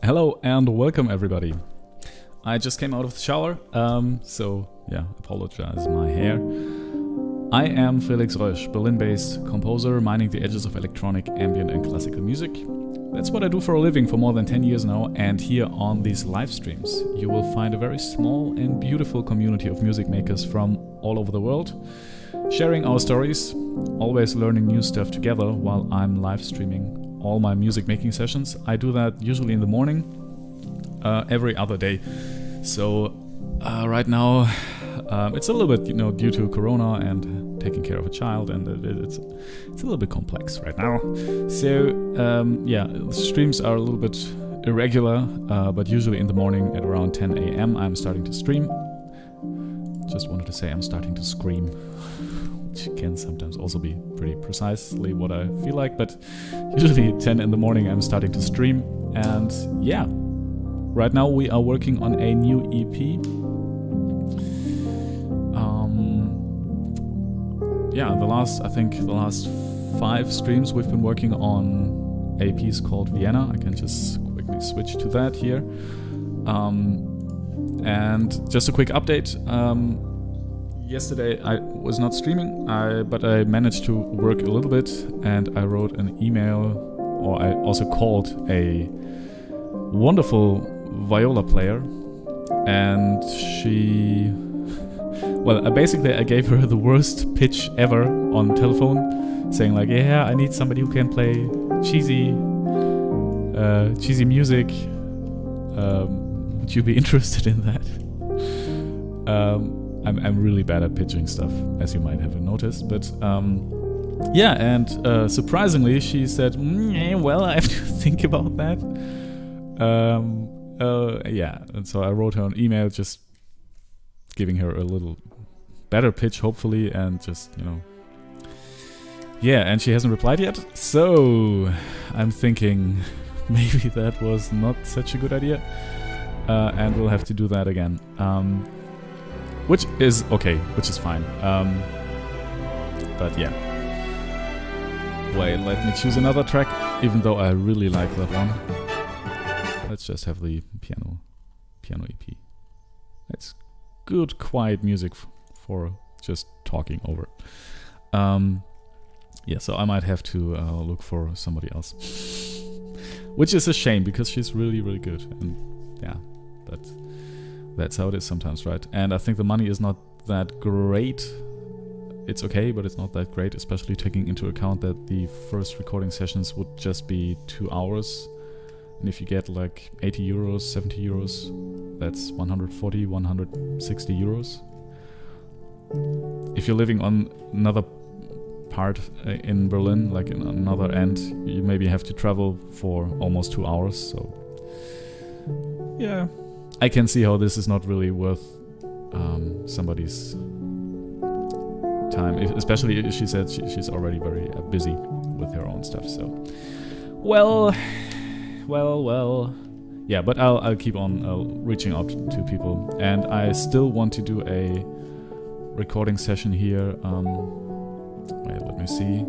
Hello and welcome everybody. I just came out of the shower, so apologize my hair. I am Felix Rösch, Berlin-based composer mining the edges of electronic, ambient and classical music. That's what I do for a living for more than 10 years now, and here on these live streams you will find a very small and beautiful community of music makers from all over the world, sharing our stories, always learning new stuff together while I'm live streaming all my music making sessions. I do that usually in the morning, every other day. So right now it's a little bit, due to Corona and taking care of a child, and it's a little bit complex right now. So streams are a little bit irregular, but usually in the morning at around 10 a.m. I'm starting to stream. Just wanted to say I'm starting to scream, which can sometimes also be pretty precisely what I feel like, but usually 10 in the morning I'm starting to stream. And right now we are working on a new EP. The last 5 streams we've been working on a piece called Vienna. I can just quickly switch to that here. And just a quick update. Yesterday I was not streaming, but I managed to work a little bit, and I wrote an email, or I also called a wonderful viola player, and I gave her the worst pitch ever on telephone, saying like, I need somebody who can play cheesy music. Would you be interested in that? I'm really bad at pitching stuff, as you might have noticed, but surprisingly she said, I have to think about that. And so I wrote her an email just giving her a little better pitch, hopefully, and just, and she hasn't replied yet, so I'm thinking maybe that was not such a good idea, and we'll have to do that again. Which is okay, which is fine. But yeah. Wait, let me choose another track, even though I really like that one. Let's just have the piano EP. That's good, quiet music for just talking over. So I might have to look for somebody else. Which is a shame, because she's really, really good. And yeah, but that's how it is sometimes, right? And I think the money is not that great. It's okay, but it's not that great, especially taking into account that the first recording sessions would just be 2 hours. And if you get like 80 euros, 70 euros, that's 140, 160 euros. If you're living on another part in Berlin, like in another end, you maybe have to travel for almost 2 hours. So yeah, I can see how this is not really worth somebody's time, especially if she said she's already very busy with her own stuff. So, well. Yeah, but I'll keep on reaching out to people, and I still want to do a recording session here. Wait, let me see.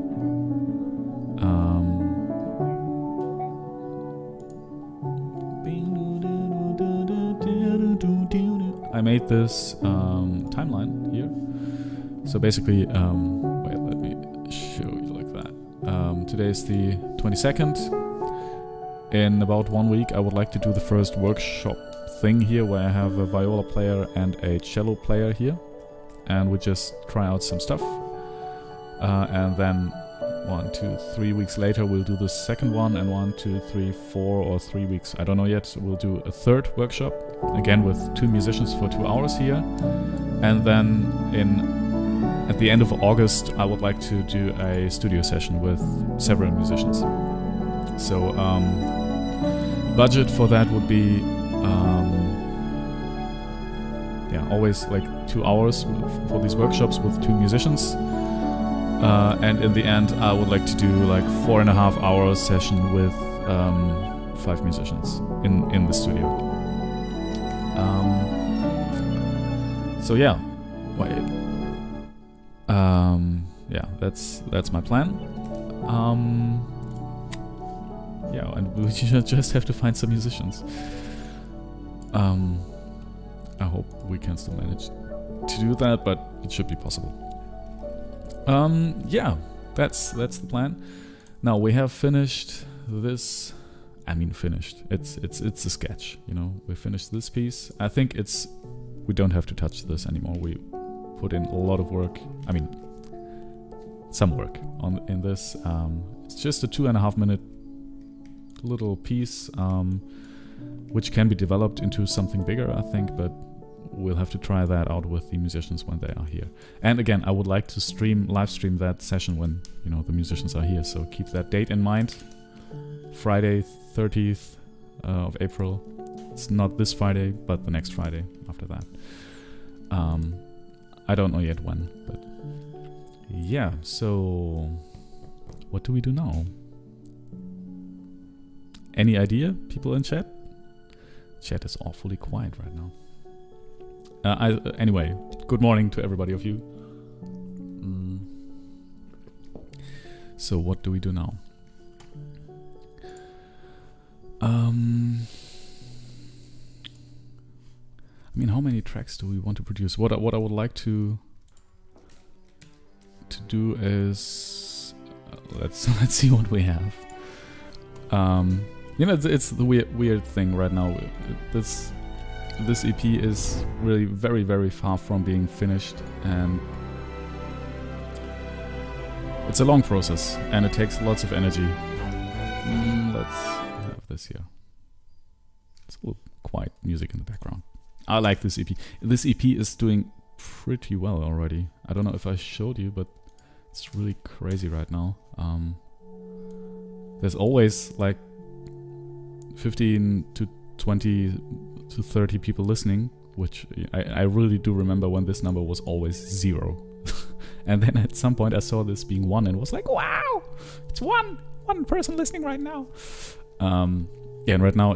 I made this timeline here. So basically, wait, let me show you like that. Today is the 22nd. In about 1 week, I would like to do the first workshop thing here, where I have a viola player and a cello player here, and we just try out some stuff. And then 1, 2, 3 weeks later, we'll do the second one, and 1, 2, 3, 4 or 3 weeks, I don't know yet, we'll do a third workshop, again with 2 musicians for 2 hours here. And then at the end of August, I would like to do a studio session with several musicians. So budget for that would be always like 2 hours for these workshops with 2 musicians, and in the end I would like to do like 4.5 hours session with 5 musicians in the studio. That's my plan. yeah, and we just have to find some musicians. I hope we can still manage to do that, but it should be possible. Yeah, that's the plan. Now we have finished this. I mean, finished. It's a sketch. You know, we finished this piece. I think we don't have to touch this anymore. We put in a lot of work. I mean, some work in this. It's just a 2.5 minute little piece, which can be developed into something bigger, I think, but we'll have to try that out with the musicians when they are here. And again, I would like to live stream that session when, you know, the musicians are here. So keep that date in mind. Friday, 30th of April. It's not this Friday, but the next Friday after that. I don't know yet when, but yeah. So what do we do now? Any idea, people in chat? Chat is awfully quiet right now. Anyway, good morning to everybody of you. So what do we do now? I mean, how many tracks do we want to produce? What I would like to do is let's see what we have. You know, it's the weird thing right now. This EP is really very, very far from being finished, and it's a long process, and it takes lots of energy. Let's have this here. It's a little quiet music in the background. I like this EP. This EP is doing pretty well already. I don't know if I showed you, but it's really crazy right now. There's always like 15 to 20 to 30 people listening, which I really do remember when this number was always 0. And then at some point I saw this being 1 and was like, wow, it's one person listening right now. Yeah, and right now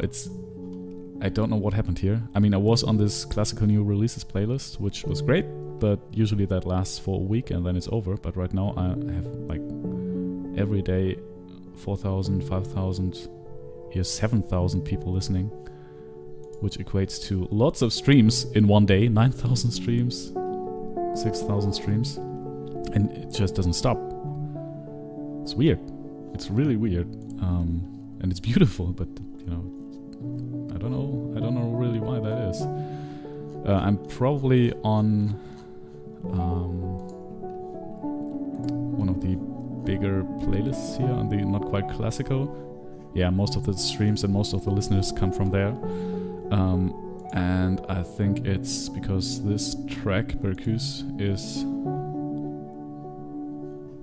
I don't know what happened here. I mean, I was on this classical new releases playlist, which was great, but usually that lasts for a week and then it's over. But right now I have like every day 4,000, 5,000, here's 7,000 people listening, which equates to lots of streams in one day, 9,000 streams, 6,000 streams, and it just doesn't stop. It's weird. It's really weird, and it's beautiful, but you know, I don't know really why that is. I'm probably on one of the bigger playlists here on the Not Quite Classical. Yeah, most of the streams and most of the listeners come from there. And I think it's because this track, Bercuse, is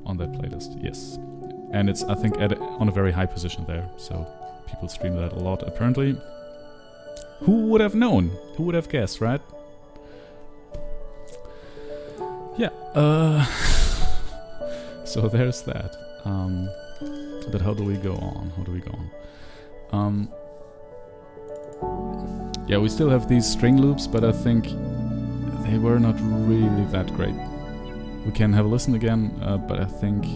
on that playlist, yes. And it's, I think, on a very high position there, so people stream that a lot, apparently. Who would have known? Who would have guessed, right? Yeah, so there's that. But how do we go on? Yeah, we still have these string loops, but I think they were not really that great. We can have a listen again, but I think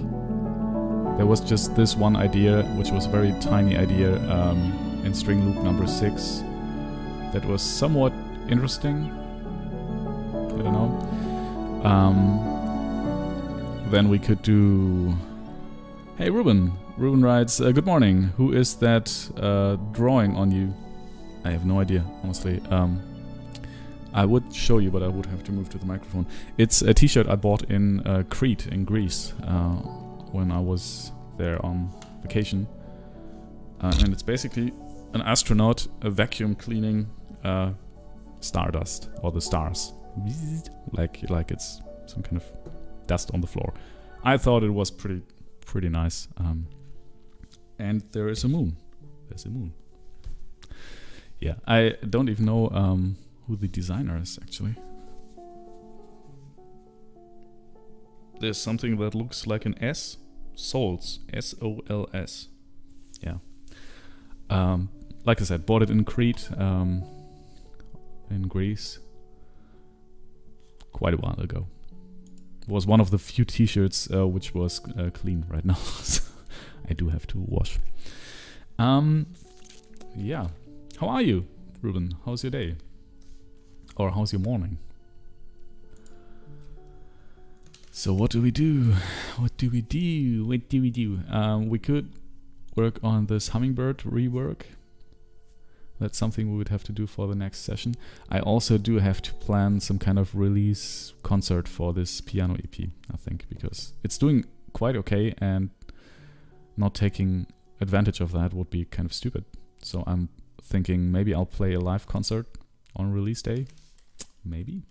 there was just this one idea, which was a very tiny idea, in string loop number 6, that was somewhat interesting. I don't know. Then we could do... Hey, Ruben. Ruben writes, good morning. Who is that drawing on you? I have no idea, honestly. I would show you, but I would have to move to the microphone. It's a t-shirt I bought in Crete, in Greece, when I was there on vacation. And it's basically an astronaut vacuum cleaning stardust, or the stars. Like it's some kind of dust on the floor. I thought it was pretty nice. And there is a moon. There's a moon. Yeah, I don't even know who the designer is, actually. There's something that looks like an S. Sols. S-O-L-S. Yeah. Like I said, bought it in Crete, in Greece, quite a while ago. It was one of the few t-shirts which was clean right now. I do have to wash. Yeah. How are you, Ruben? How's your day? Or how's your morning? So what do we do? What do we do? What do we do? We could work on this hummingbird rework. That's something we would have to do for the next session. I also do have to plan some kind of release concert for this piano EP, I think, because it's doing quite okay, and not taking advantage of that would be kind of stupid. So I'm thinking maybe I'll play a live concert on release day. Maybe.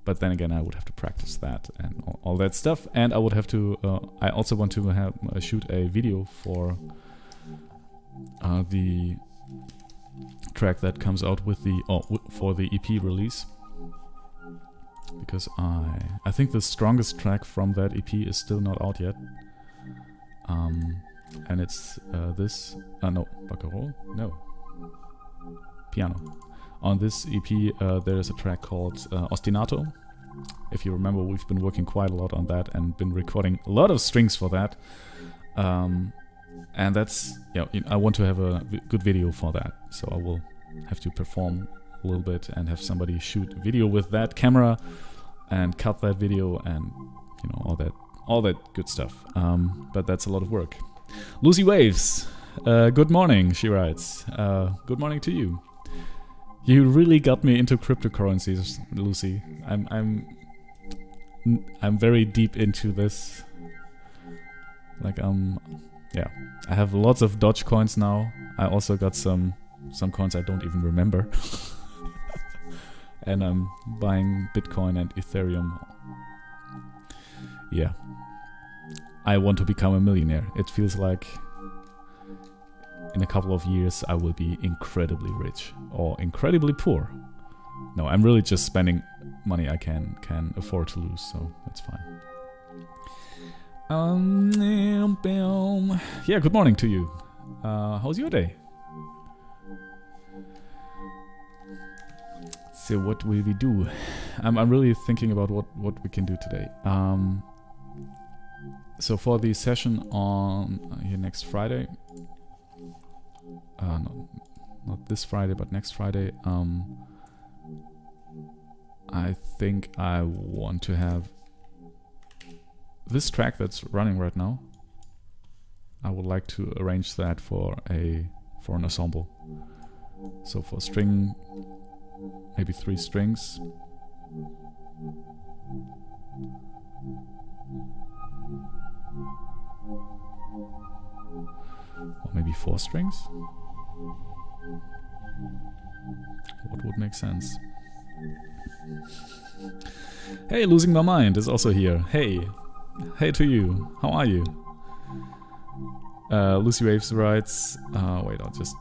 But then again, I would have to practice that and all that stuff. And I would have to... I also want to have shoot a video for the track that comes out with the... for the EP release. Because I think the strongest track from that EP is still not out yet. And it's this... no, Baccarat? No. Piano. On this EP, there is a track called Ostinato. If you remember, we've been working quite a lot on that and been recording a lot of strings for that. And that's, yeah, I want to have a good video for that. So I will have to perform a little bit and have somebody shoot a video with that camera and cut that video and, you know, all that good stuff. But that's a lot of work. Lucy Waves, good morning, she writes. Good morning to you. You really got me into cryptocurrencies, Lucy. I'm very deep into this. Like yeah, I have lots of Doge coins now. I also got some coins I don't even remember. And I'm buying Bitcoin and Ethereum. Yeah. I want to become a millionaire. It feels like in a couple of years I will be incredibly rich or incredibly poor. No, I'm really just spending money I can afford to lose, so that's fine. Yeah, good morning to you. How's your day? So what will we do? I'm really thinking about what we can do today. So for the session on here next Friday, no, not this Friday, but next Friday, I think I want to have this track that's running right now. I would like to arrange that for an ensemble. So for string, maybe 3 strings. Or maybe 4 strings. What would make sense? Hey, Losing My Mind is also here. Hey. Hey to you. How are you? Lucy Waves writes... wait, I'll just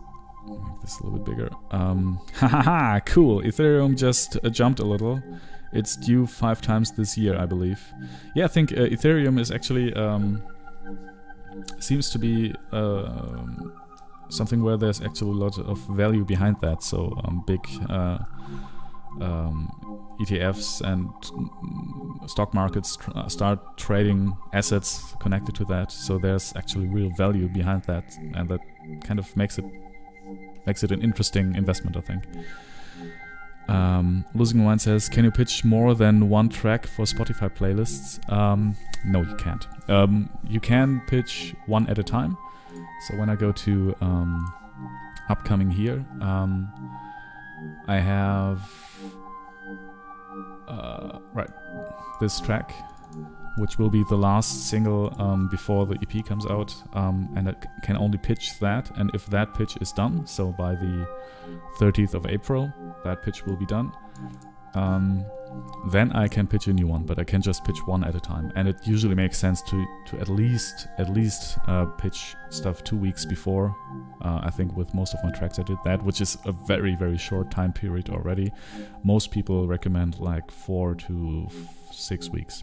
make this a little bit bigger. Hahaha, cool. Ethereum just jumped a little. It's due 5 times this year, I believe. Yeah, I think Ethereum is actually... seems to be something where there's actually a lot of value behind that. So big ETFs and stock markets start trading assets connected to that. So there's actually real value behind that, and that kind of makes it an interesting investment, I think. Losing My Mind says, can you pitch more than 1 track for Spotify playlists? No, you can't. You can pitch 1 at a time. So when I go to upcoming here, I have this track, which will be the last single before the EP comes out, and I can only pitch that. And if that pitch is done, so by the 30th of April, that pitch will be done, then I can pitch a new one. But I can just pitch 1 at a time, and it usually makes sense to at least pitch stuff 2 weeks before. I think with most of my tracks I did that, which is a very, very short time period already. Most people recommend like 4 to 6 weeks.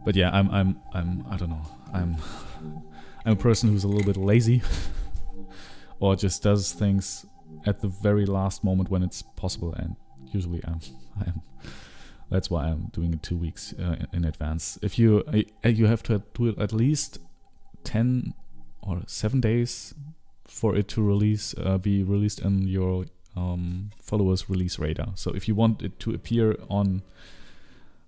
But yeah, I'm I don't know. I'm a person who's a little bit lazy, or just does things at the very last moment when it's possible, and usually I am. That's why I'm doing it 2 weeks in advance. If you have to do it at least 10 or 7 days for it to be released in your followers release radar. So if you want it to appear on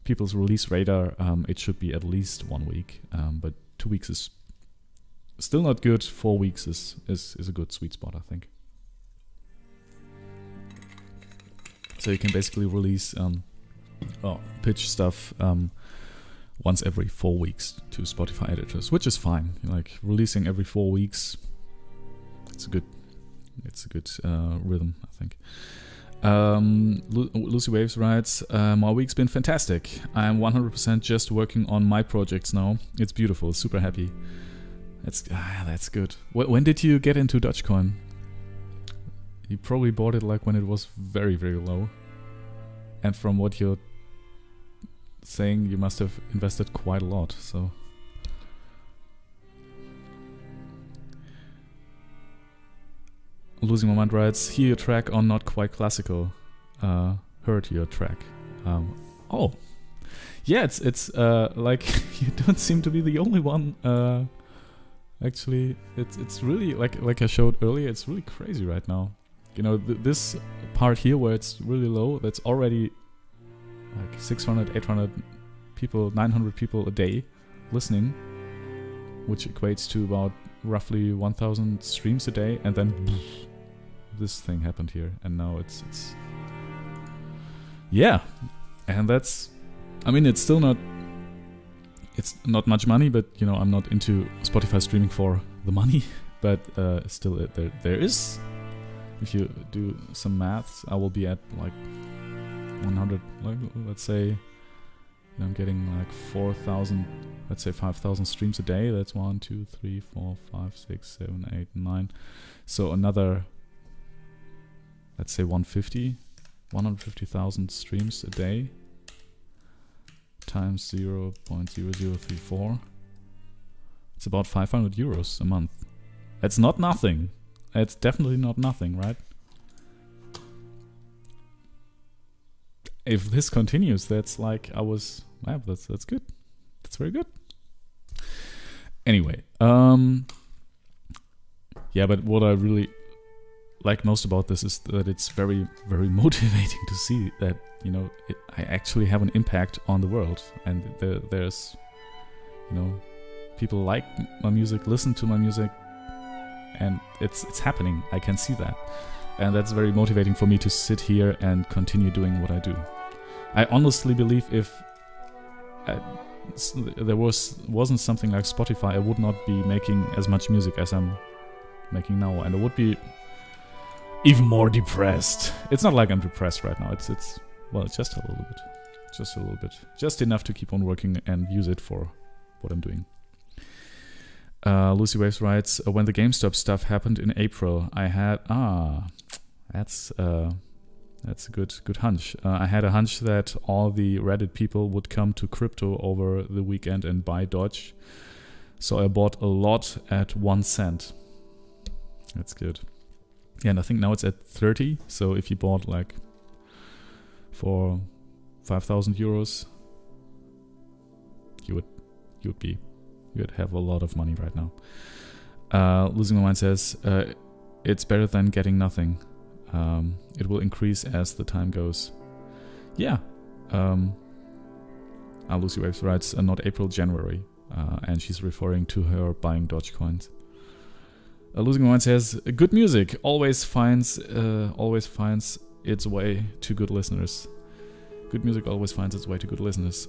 people's release radar, it should be at least 1 week. But 2 weeks is still not good. 4 weeks is a good sweet spot, I think. So you can basically release pitch stuff once every 4 weeks to Spotify editors, which is fine. Like releasing every 4 weeks, it's a good rhythm, I think. Lucy Waves writes, my week's been fantastic. I'm 100% just working on my projects now. It's beautiful, super happy. That's good. When did you get into Dogecoin? You probably bought it like when it was very, very low. And from what you're saying, you must have invested quite a lot, so... Losing My Mind writes, hear your track on Not Quite Classical. Heard your track. Oh. Yeah, it's like, you don't seem to be the only one. Actually, it's really, like I showed earlier, it's really crazy right now. You know, this part here where it's really low, that's already like 600, 800 people, 900 people a day listening, which equates to about roughly 1,000 streams a day, and then this thing happened here, and now it's yeah, and that's, I mean, it's still not, it's not much money, but you know, I'm not into Spotify streaming for the money, but still there is, if you do some maths, I will be at like 100, like, let's say, you know, I'm getting like 4,000, let's say 5,000 streams a day. That's 1, 2, 3, 4, 5, 6, 7, 8, 9. So another, let's say 150,000 streams a day times 0.0034. It's about 500 euros a month. That's not nothing. It's definitely not nothing, right? If this continues, that's like wow, that's good. That's very good. Anyway, yeah, but what I really like most about this is that it's very, very motivating to see that, you know, I actually have an impact on the world, and there's, you know, people like my music, listen to my music, and it's happening. I can see that, and that's very motivating for me to sit here and continue doing what I do. I honestly believe if there wasn't something like Spotify, I would not be making as much music as I'm making now, and I would be even more depressed. It's not like I'm depressed right now. It's well, just a little bit, just enough to keep on working and use it for what I'm doing. Lucy Waves writes, when the GameStop stuff happened in April, I had that's a good hunch. I had a hunch that all the Reddit people would come to crypto over the weekend and buy Doge. So I bought a lot at 1 cent. That's good. Yeah, and I think now it's at 30. So if you bought like for 5,000 euros, you'd have a lot of money right now. Losing My Mind says, it's better than getting nothing. It will increase as the time goes. Yeah. Lucy Waves writes, not April, January. And she's referring to her buying Dogecoins. Losing My Mind says, good music always finds its way to good listeners. Good music always finds its way to good listeners.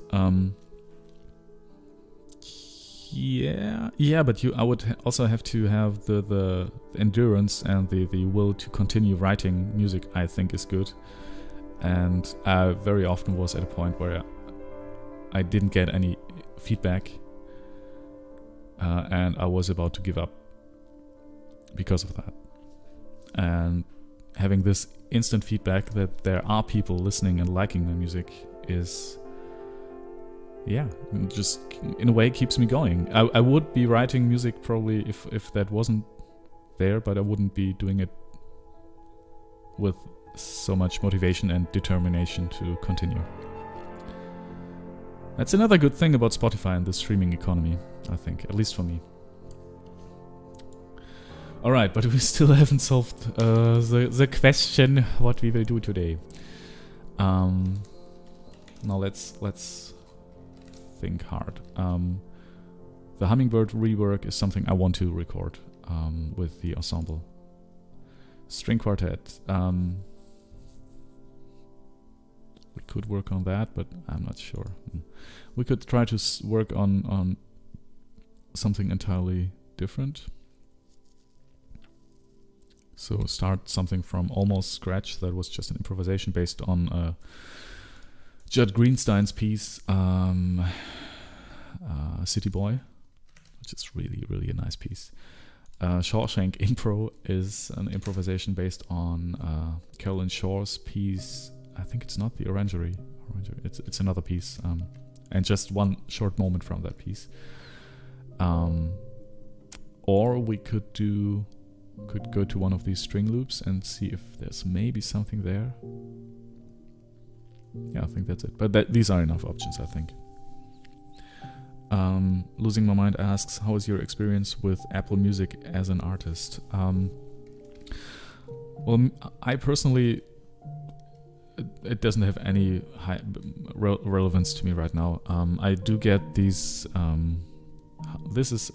Yeah, but I would also have to have the endurance and the will to continue writing music. I think is good, and I very often was at a point where I didn't get any feedback, and I was about to give up because of that. And having this instant feedback that there are people listening and liking my music is, yeah, just in a way keeps me going. I would be writing music probably if that wasn't there, but I wouldn't be doing it with so much motivation and determination to continue. That's another good thing about Spotify and the streaming economy, I think, at least for me. All right, but we still haven't solved the question what we will do today. Now let's think hard. The Hummingbird rework is something I want to record with the ensemble. String quartet. We could work on that, but I'm not sure. We could try to work on something entirely different. So start something from almost scratch. That was just an improvisation based on Judd Greenstein's piece, City Boy, which is really a nice piece. Shawshank Impro is an improvisation based on Carolyn Shaw's piece. I think it's not the Orangery. It's another piece, and just one short moment from that piece. Or we could go to one of these string loops and see if there's maybe something there. Yeah, I think that's it. But these are enough options, I think. Losing My Mind asks, how is your experience with Apple Music as an artist? Well, I personally, it doesn't have any high relevance to me right now. I do get these. This is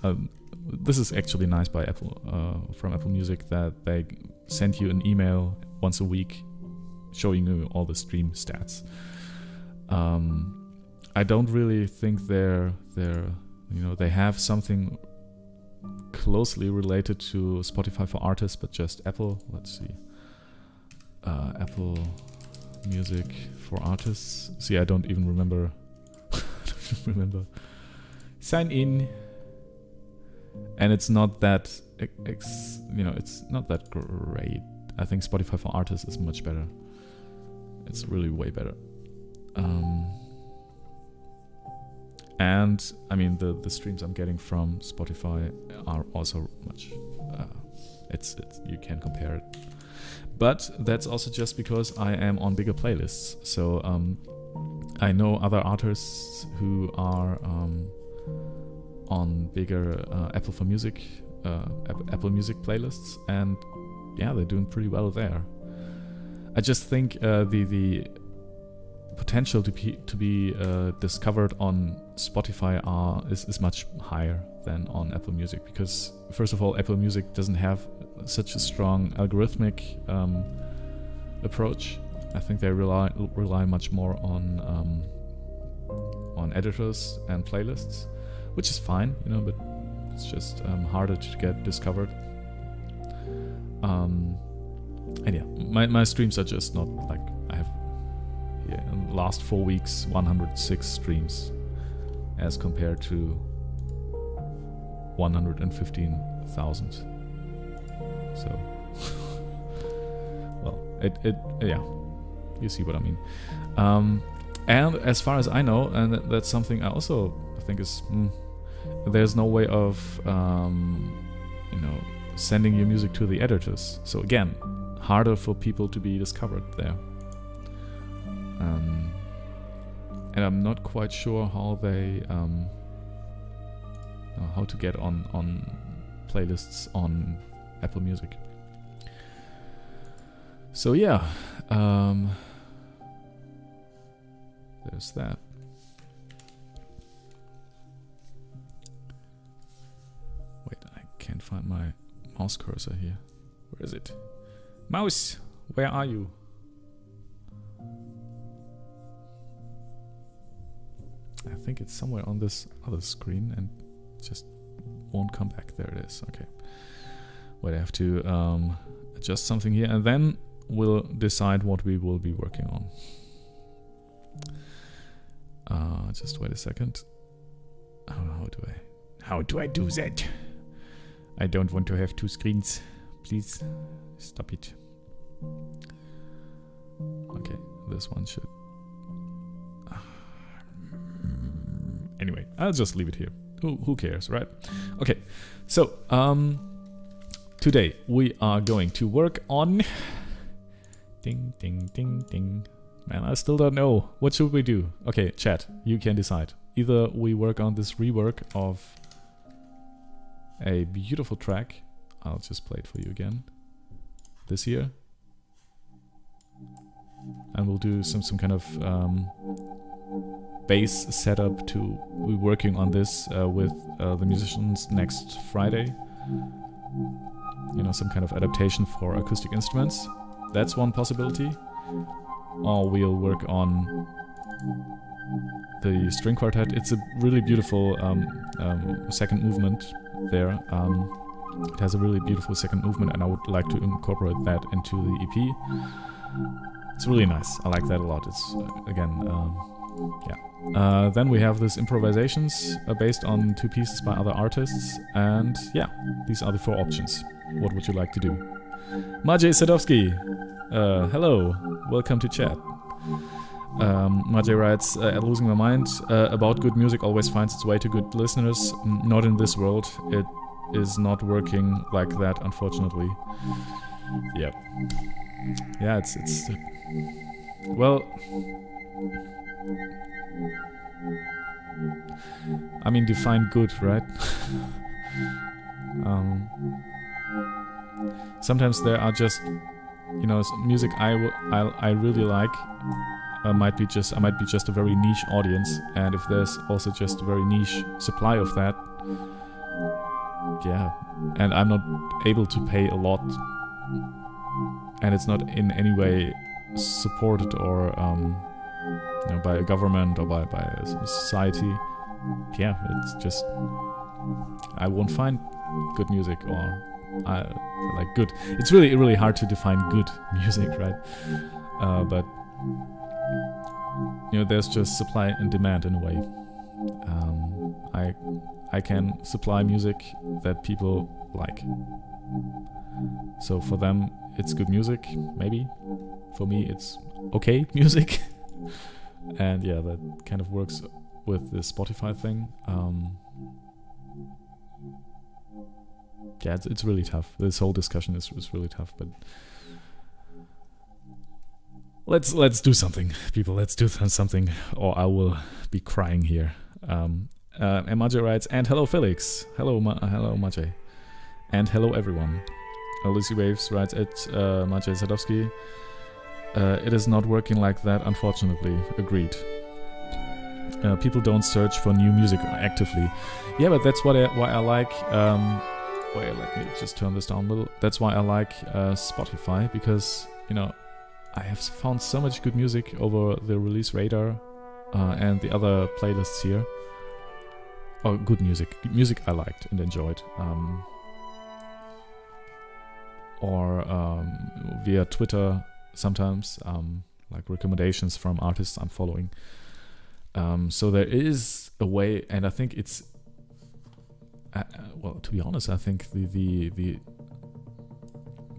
actually nice by Apple, from Apple Music, that they send you an email once a week showing you all the stream stats. I don't really think they have something closely related to Spotify for Artists, but just Apple. Let's see. Apple Music for Artists. See, I don't even remember. Sign in. And it's not that, it's not that great. I think Spotify for Artists is much better. It's really way better. And I mean, the streams I'm getting from Spotify are also much. It's you can compare it, but that's also just because I am on bigger playlists. So I know other artists who are on bigger Apple Music playlists, and yeah, they're doing pretty well there. I just think the potential to be discovered on Spotify is much higher than on Apple Music, because first of all, Apple Music doesn't have such a strong algorithmic approach. I think they rely much more on editors and playlists, which is fine, but it's just harder to get discovered. And yeah, my streams are just not like, I have in the last 4 weeks 106 streams as compared to 115,000. So well, yeah, you see what I mean. And as far as I know, and that's something I also think is there's no way of sending your music to the editors. So again, harder for people to be discovered there. And I'm not quite sure how they how to get on playlists on Apple Music. So yeah, there's that. Wait, I can't find my mouse cursor here. Where is it? Mouse, where are you? I think it's somewhere on this other screen and just won't come back. There it is. Okay. Wait, I have to adjust something here, and then we'll decide what we will be working on. Just wait a second. How do I do that? I don't want to have two screens. Please stop it. Okay, this one should. Anyway, I'll just leave it here. Who cares, right? Okay, so today we are going to work on. Ding, ding, ding, ding. Man, I still don't know. What should we do? Okay, chat, you can decide. Either we work on this rework of a beautiful track I'll just play it for you again. This here. And we'll do some kind of bass setup to be working on this with the musicians next Friday. You know, some kind of adaptation for acoustic instruments. That's one possibility. Or we'll work on the string quartet. It's a really beautiful second movement there. It has a really beautiful second movement, and I would like to incorporate that into the EP. It's really nice. I like that a lot. It's again, yeah. Then we have this improvisations based on 2 pieces by other artists, and yeah, these are the 4 options. What would you like to do? Maciej Sadowski, hello, welcome to chat. Maciej writes, at Losing My Mind, about good music always finds its way to good listeners. Not in this world. It is not working like that, unfortunately. Yep. Yeah, it's well, I mean, define good, right? Sometimes there are just, you know, music I really like. I might be just a very niche audience, and if there's also just a very niche supply of that, yeah, and I'm not able to pay a lot, and it's not in any way supported or you know, by a government or by a society, yeah, it's just I won't find good music, or like good. It's really hard to define good music, right? But you know, there's just supply and demand in a way. I can supply music that people like. So for them, it's good music, maybe. For me, it's okay music. And yeah, that kind of works with the Spotify thing. Yeah, it's really tough. This whole discussion is really tough, but let's do something, people. Let's do something, or I will be crying here. And Maciej writes, and hello Felix, hello Maciej, and hello everyone. Lucy Waves writes at Maciej Sadowski, it is not working like that, unfortunately. Agreed. People don't search for new music actively. Yeah, but that's why I like. Wait, let me just turn this down a little. That's why I like Spotify, because you know, I have found so much good music over the release radar and the other playlists here. Oh, good music I liked and enjoyed. Or via Twitter sometimes, like recommendations from artists I'm following. So there is a way, and I think it's well, to be honest, I think the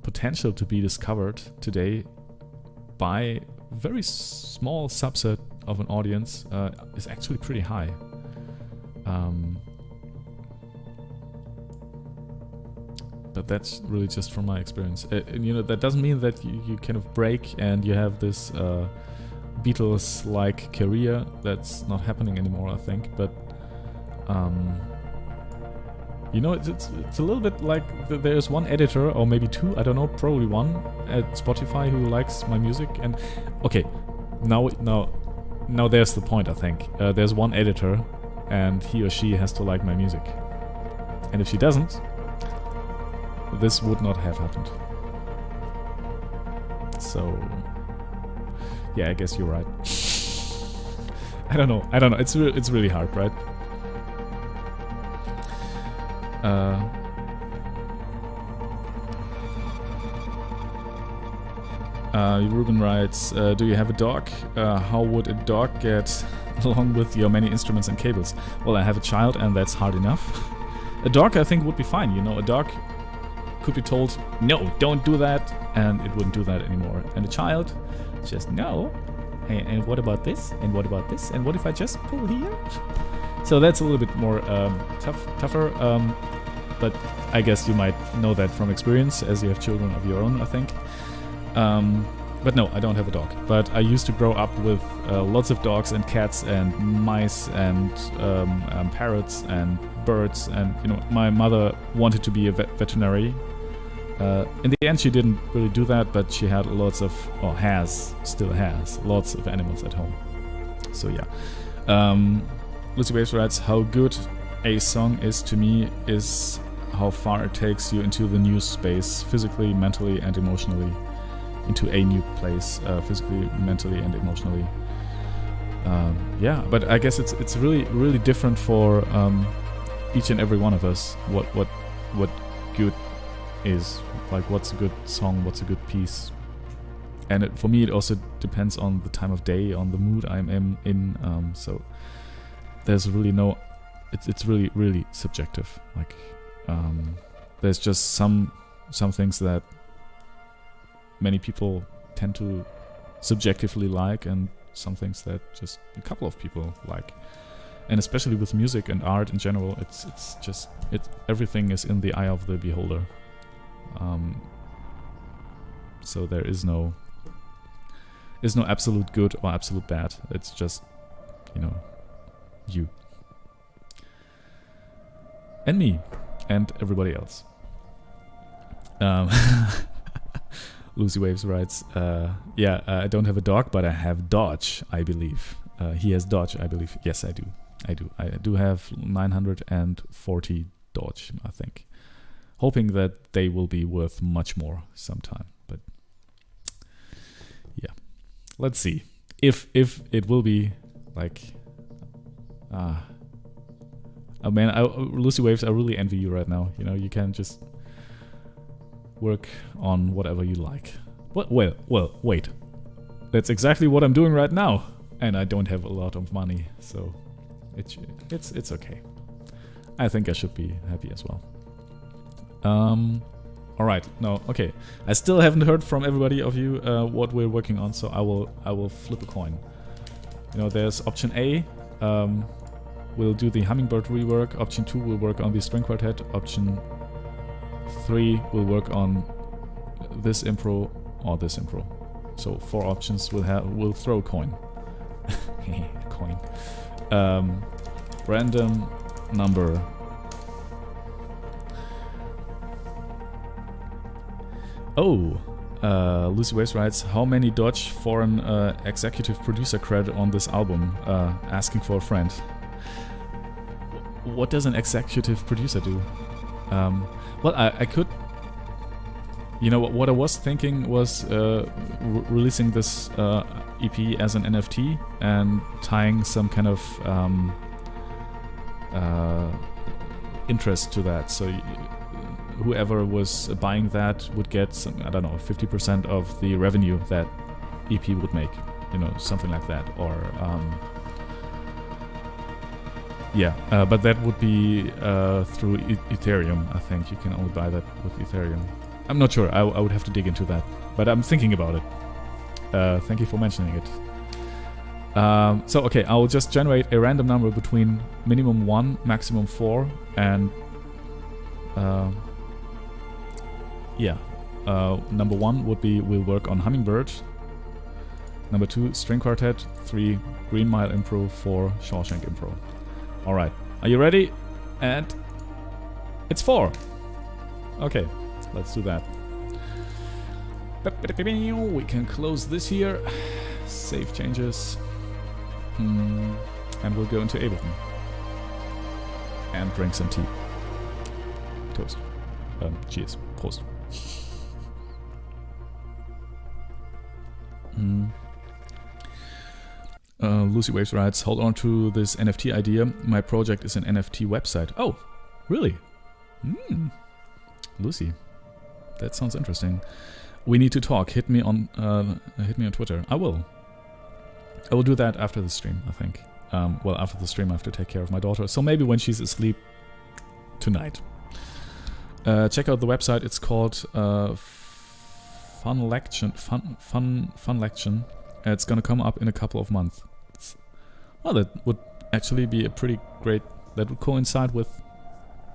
potential to be discovered today by a very small subset of an audience is actually pretty high. But that's really just from my experience. And you know, that doesn't mean that you kind of break and you have this Beatles-like career. That's not happening anymore, I think. But you know, it's a little bit like there's one editor, or maybe 2, I don't know, probably 1 at Spotify who likes my music. And okay, now there's the point, I think. There's one editor, and he or she has to like my music. And if she doesn't, this would not have happened. So yeah, I guess you're right. I don't know. It's really hard, right? Ruben writes, do you have a dog? How would a dog get along with your many instruments and cables? Well, I have a child, and that's hard enough. A dog, I think, would be fine. You know, a dog could be told, no, don't do that, and it wouldn't do that anymore. And a child just, no, and what about this, and what about this, and what if I just pull here? So that's a little bit more tougher, but I guess you might know that from experience, as you have children of your own, I think. But no, I don't have a dog. But I used to grow up with lots of dogs and cats and mice and parrots and birds. And you know, my mother wanted to be a veterinary, In the end, she didn't really do that, but she had lots of, or still has, lots of animals at home. So yeah. Lucy Waves writes, how good a song is to me is how far it takes you into the new space, physically, mentally, and emotionally. Into a new place, physically, mentally, and emotionally. Yeah, but I guess it's really different for each and every one of us. What good is, like, what's a good song, what's a good piece. And for me, it also depends on the time of day, on the mood I'm in. So there's really no, it's really subjective. Like, there's just some things that many people tend to subjectively like, and some things that just a couple of people like. And especially with music and art in general, it's just everything is in the eye of the beholder. So there is no absolute good or absolute bad. It's just, you and me and everybody else. Lucy Waves writes, I don't have a dog, but I have Dodge, I believe. He has Dodge, I believe. Yes, I do. I do have 940 Dodge, I think. Hoping that they will be worth much more sometime. But yeah, let's see. If it will be like... oh man, Lucy Waves, I really envy you right now. You can just work on whatever you like. Well, wait. That's exactly what I'm doing right now. And I don't have a lot of money, so it's okay. I think I should be happy as well. Alright, no, okay. I still haven't heard from everybody of you what we're working on, so I will flip a coin. There's option A, we'll do the Hummingbird rework. Option 2 will work on the string quartet. Option 3 will work on this impro or this impro. So 4 options. We'll throw a coin. A coin. Random number. Oh, Lucy Waves writes, how many Dodge for an executive producer credit on this album? Asking for a friend. What does an executive producer do? Well, I could... what I was thinking was releasing this EP as an NFT and tying some kind of interest to that. So whoever was buying that would get some, 50% of the revenue that EP would make. Something like that. Or... but that would be through Ethereum, I think. You can only buy that with Ethereum. I'm not sure. I would have to dig into that. But I'm thinking about it. Thank you for mentioning it. So, okay, I'll just generate a random number between minimum 1, maximum 4, and... number 1 would be, we'll work on Hummingbird. Number 2, String Quartet. 3, Green Mile Impro. 4, Shawshank Impro. Alright, are you ready? And it's 4. Okay, let's do that. We can close this here. Save changes. And we'll go into Ableton. And drink some tea. Toast. Cheers. Prost. Lucy Waves writes, hold on to this NFT idea. My project is an NFT website. Oh, really? Lucy, that sounds interesting. We need to talk. Hit me on Twitter. I will do that after the stream, I think. After the stream I have to take care of my daughter. So maybe when she's asleep tonight. Check out the website. It's called Funlection. It's gonna come up in a couple of months. Well, that would actually be a pretty great... That would coincide with...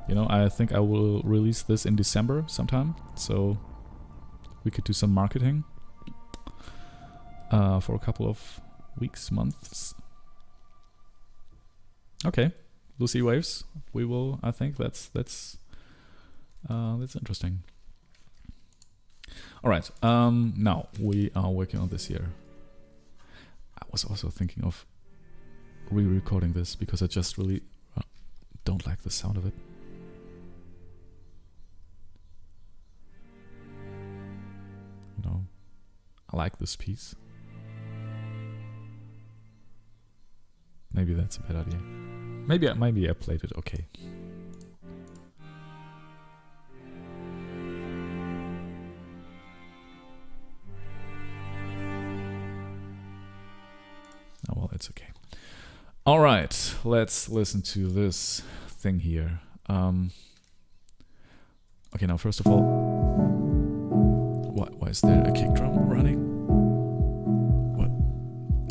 I think I will release this in December sometime. So we could do some marketing for a couple of weeks, months. Okay, Lucy Waves. We will... I think that's interesting. All right. Now we are working on this here. I was also thinking of re-recording this because I just really don't like the sound of it. You know, I like this piece. Maybe that's a bad idea. Maybe I played it okay. Oh well, it's okay. All right, let's listen to this thing here. Okay, now first of all, why is there a kick drum running? What?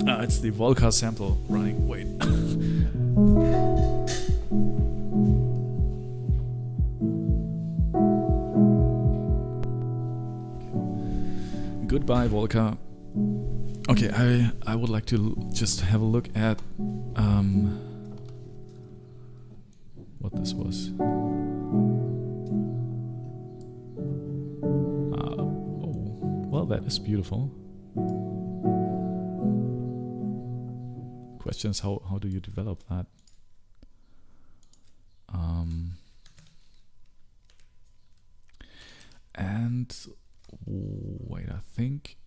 Ah, it's the Volca sample running. Wait. Goodbye, Volca. Okay, I would like to just have a look at what this was. Oh, well, that is beautiful. Question is how do you develop that? And wait, I think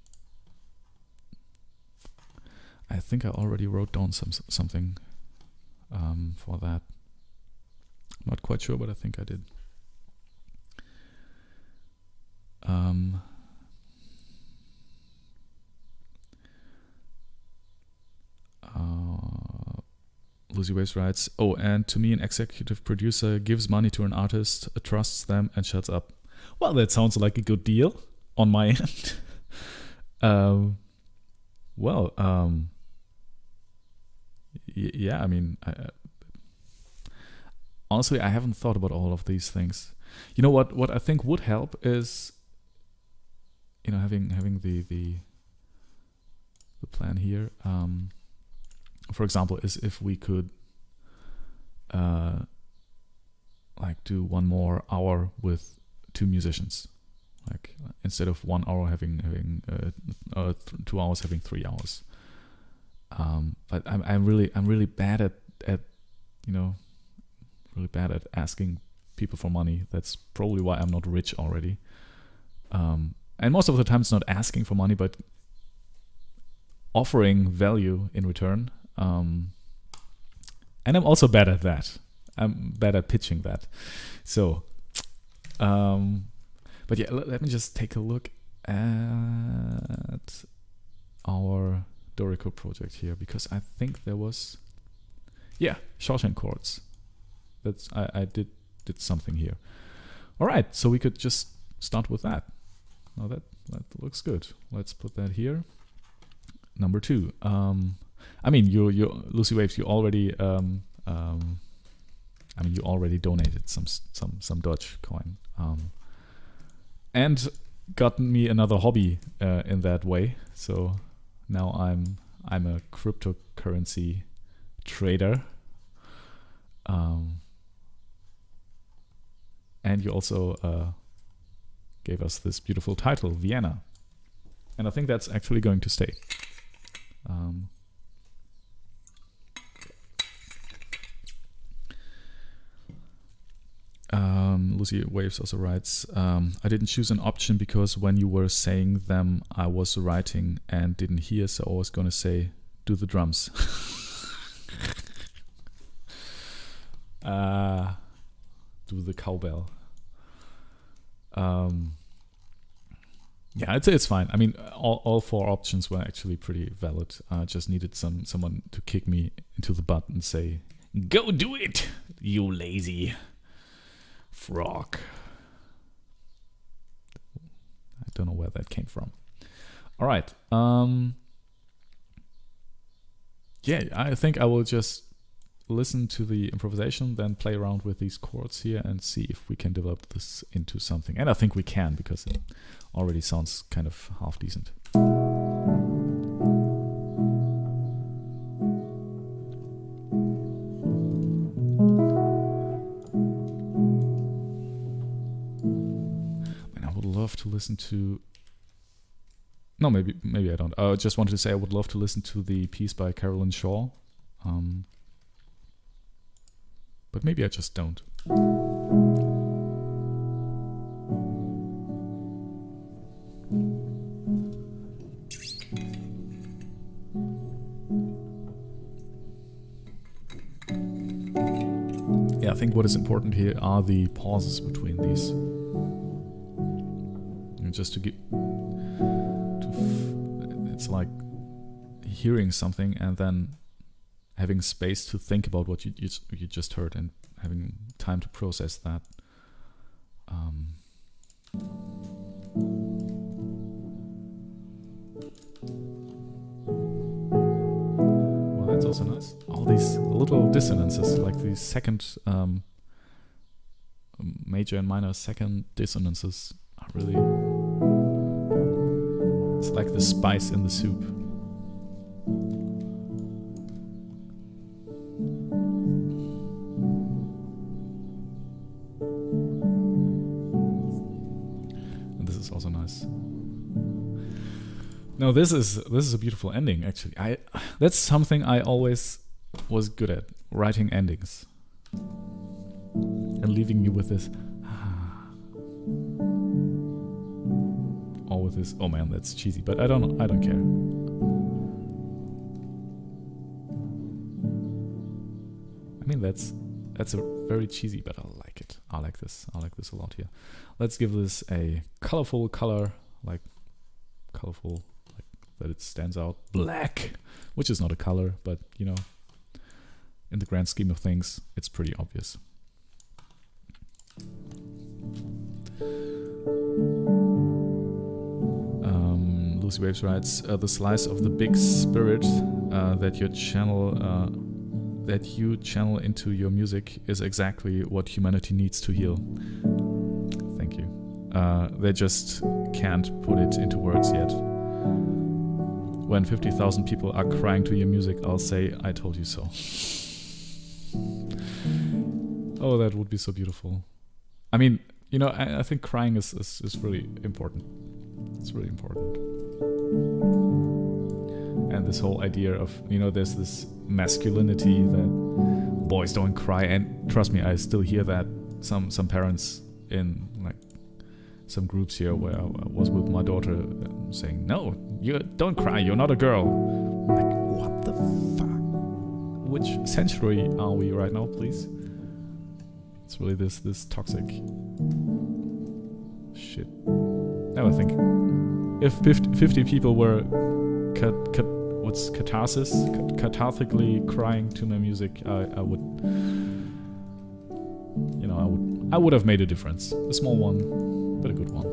I already wrote down something for that. I'm not quite sure, but I think I did. Lucy Waves writes, oh, and to me an executive producer gives money to an artist, trusts them, and shuts up. Well, that sounds like a good deal on my end. Yeah, I mean, honestly, I haven't thought about all of these things. You know what I think would help is, you know, having the plan here. For example, is if we could like do 1 more hour with 2 musicians, like instead of 1 hour having 2 hours having 3 hours. But I'm really bad at you know, really bad at asking people for money. That's probably why I'm not rich already. And most of the time it's not asking for money, but offering value in return. And I'm also bad at that. I'm bad at pitching that. So, but yeah, let me just take a look at our Dorico project here, because I think there was, yeah, Shawshank chords. That's I did something here. All right, so we could just start with that. Now that looks good. Let's put that here. Number 2. I mean, you Lucy Waves, you already I mean, you already donated some Dodge coin, and gotten me another hobby in that way. So now I'm a cryptocurrency trader, and you also gave us this beautiful title, Vienna, and I think that's actually going to stay. Lucy Waves also writes, I didn't choose an option because when you were saying them, I was writing and didn't hear, so I was going to say, do the drums. Do the cowbell. Yeah, it's fine. I mean, all 4 options were actually pretty valid. I just needed someone to kick me into the butt and say, go do it, you lazy frog. I don't know where that came from. All right. Yeah, I think I will just listen to the improvisation, then play around with these chords here and see if we can develop this into something. And I think we can, because it already sounds kind of half decent. To listen to No, maybe I don't. I just wanted to say I would love to listen to the piece by Carolyn Shaw. But maybe I just don't. Yeah, I think what is important here are the pauses between these. And just to get... it's like hearing something and then having space to think about what you just heard and having time to process that. Well, that's also nice. All these little dissonances, like the second major and minor second dissonances, are really... it's like the spice in the soup. Also nice. No, this is a beautiful ending. Actually, that's something I always was good at, writing endings and leaving you with this, or with this. Oh man, that's cheesy, but I don't care. I mean, that's a very cheesy, but I like it. I like this a lot here. Let's give this a colorful color, like colorful, like that it stands out. Black, which is not a color, but you know, in the grand scheme of things, it's pretty obvious. Lucy Waves writes, the slice of the big spirit that you channel into your music is exactly what humanity needs to heal. Thank you. They just can't put it into words yet. When 50,000 people are crying to your music, I'll say, I told you so. Oh, that would be so beautiful. I mean, you know, I think crying is really important. It's really important. And this whole idea of, you know, there's this masculinity that boys don't cry, and trust me, I still hear that some parents in like some groups here where I was with my daughter saying, no, you don't cry, you're not a girl. I'm like, what the fuck? Which century are we right now, please? It's really this toxic shit. Now I think if 50 people were cathartically crying to my music, I would, you know, I would have made a difference. A small one, but a good one.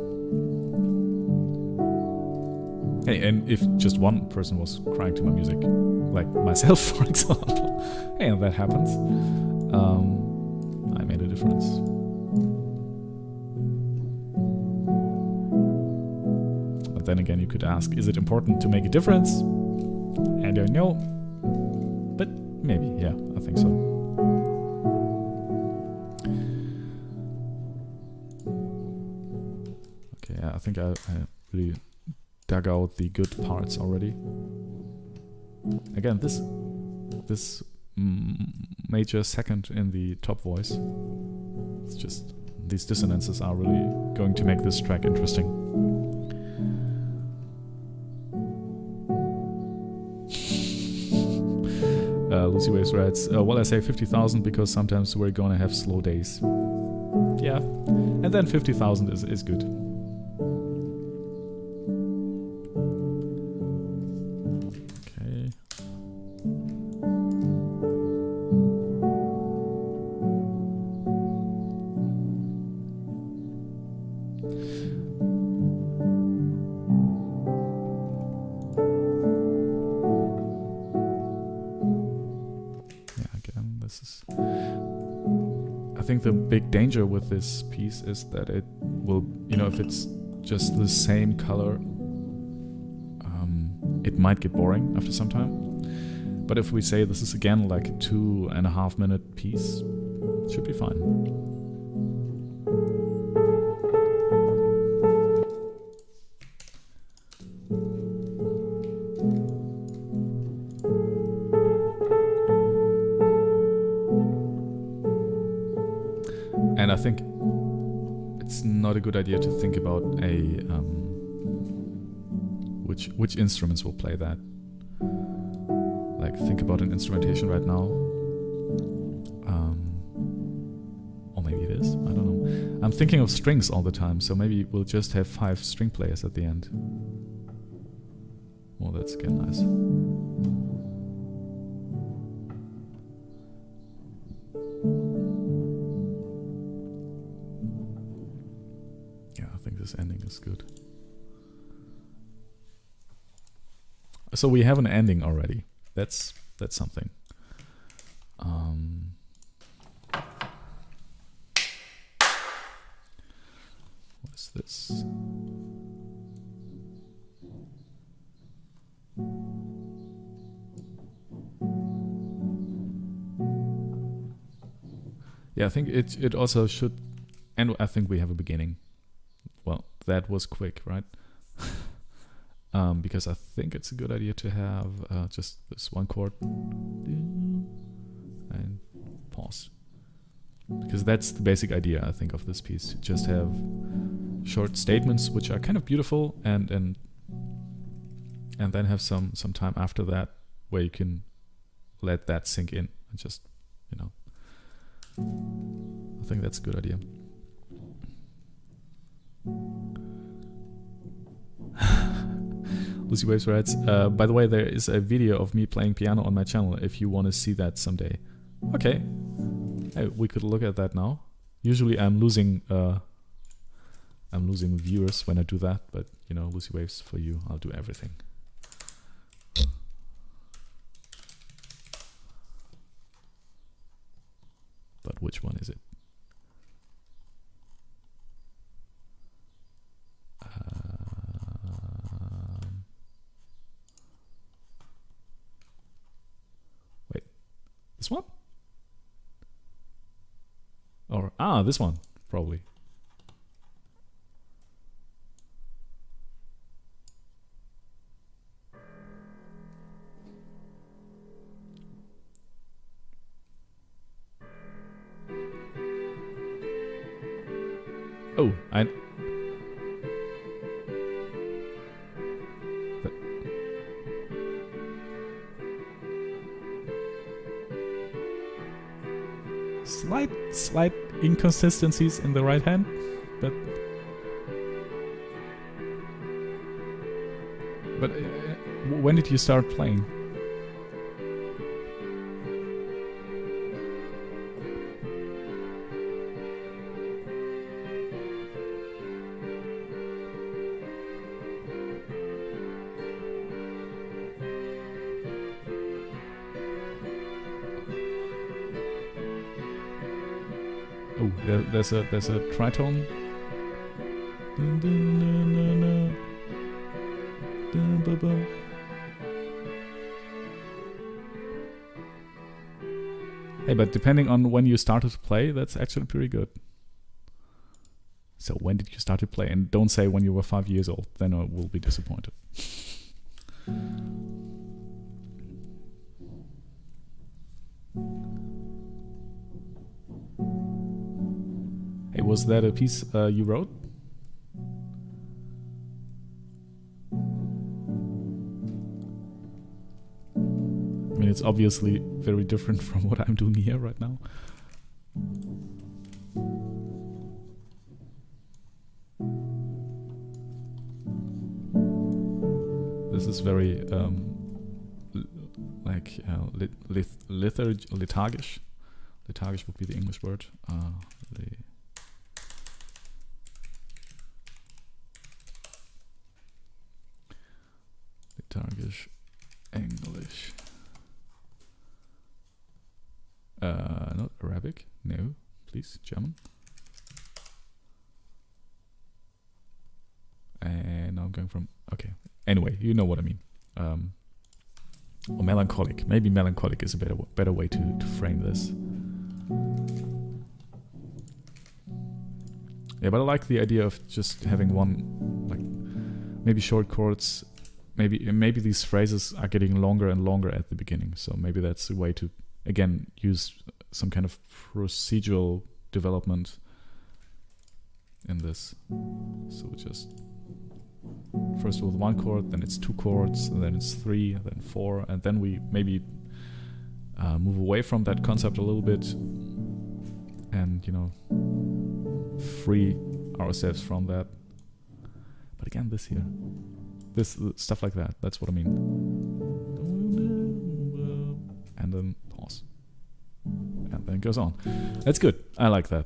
Hey, and if just one person was crying to my music, like myself, for example, hey, and that happens, I made a difference. But then again, you could ask, is it important to make a difference? I don't know, but maybe, yeah, I think so. Okay, I think I really dug out the good parts already. Again, this major second in the top voice, it's just, these dissonances are really going to make this track interesting. Lucy Waves writes, well, I say 50,000 because sometimes we're gonna have slow days. Yeah, and then 50,000 is good. Okay. I think the big danger with this piece is that it will, you know, if it's just the same color, it might get boring after some time. But if we say this is again like a 2.5 minute piece, it should be fine. I think it's not a good idea to think about a which instruments will play that. Like, think about an instrumentation right now. Or maybe it is, I don't know. I'm thinking of strings all the time, so maybe we'll just have 5 string players at the end. Well, that's again nice. Yeah, I think this ending is good. So we have an ending already. That's something. What's this? Yeah, I think it also should, and I think we have a beginning. Well, that was quick, right? Because I think it's a good idea to have just this one chord and pause. Because that's the basic idea, I think, of this piece. Just have short statements which are kind of beautiful, and then have some time after that where you can let that sink in and just, you know. I think that's a good idea. Lucy Waves writes, by the way, there is a video of me playing piano on my channel if you want to see that someday. Okay. Hey, we could look at that now. Usually I'm losing viewers when I do that, but you know, Lucy Waves, for you, I'll do everything. But which one is it? Wait, this one? Or, this one, probably. Oh, slight inconsistencies in the right hand, but when did you start playing? Oh, there's a tritone. Hey, but depending on when you started to play, that's actually pretty good. So when did you start to play? And don't say when you were 5 years old, then I will be disappointed. Hey, was that a piece you wrote? I mean, it's obviously very different from what I'm doing here right now. This is very like lethargish. Lethargish would be the English word. Lethargish English. Not Arabic. No, please, German. And now I'm going from... Okay. Anyway, you know what I mean. Or melancholic. Maybe melancholic is a better way to frame this. Yeah, but I like the idea of just having one, like, maybe short chords. Maybe these phrases are getting longer and longer at the beginning. So maybe that's a way to, again, use some kind of procedural development in this. So just first with 1 chord, then it's 2 chords, and then it's 3, and then 4, and then we maybe move away from that concept a little bit and, you know, free ourselves from that. But again, this here, this stuff like that, that's what I mean. And then pause. And then it goes on. That's good. I like that.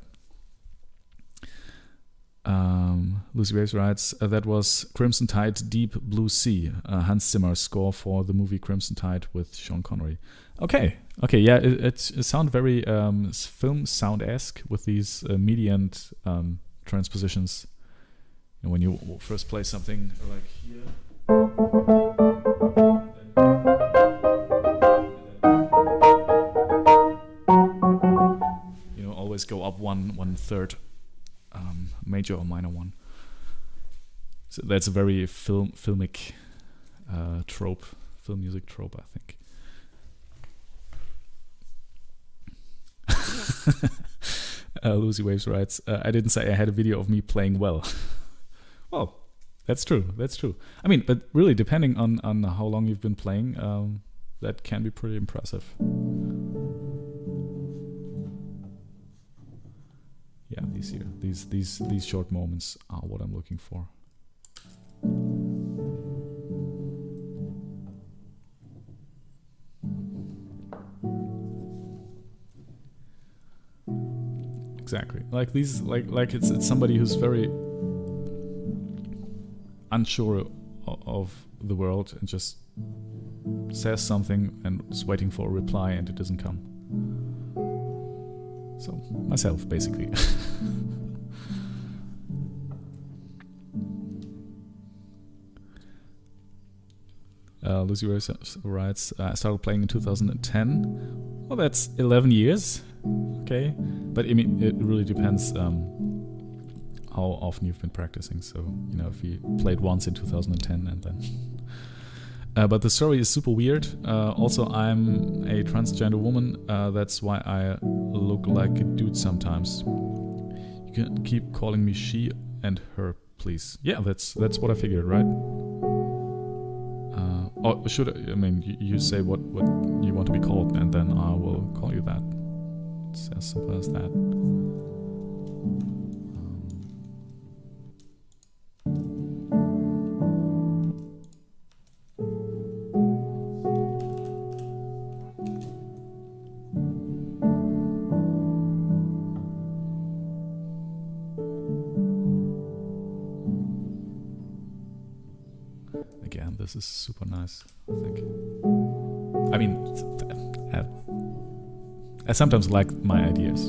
Lucy Waves writes, that was Crimson Tide Deep Blue Sea, Hans Zimmer's score for the movie Crimson Tide with Sean Connery. Okay, yeah, it sounds very film sound-esque with these MIDI and transpositions. You know, when you first play something like here, you know, always go up one third, major or minor one. So that's a very filmic trope, film music trope, I think. Lucy Waves writes, I didn't say I had a video of me playing well. Well, that's true. I mean, but really, depending on how long you've been playing, that can be pretty impressive. Yeah, these short moments are what I'm looking for. Exactly. Like these, like it's somebody who's very unsure of the world and just says something and is waiting for a reply and it doesn't come. So, myself, basically. Lucy writes, I started playing in 2010. Well, that's 11 years. Okay. But I mean, it really depends how often you've been practicing. So, you know, if you played once in 2010 and then... but the story is super weird. Also, I'm a transgender woman. That's why I look like a dude sometimes. You can keep calling me she and her, please. Yeah, that's what I figured, right? Or should I mean, you say what you want to be called, and then I will call you that. It's as simple as that. Again, this is super nice, I think. I mean, I sometimes like my ideas.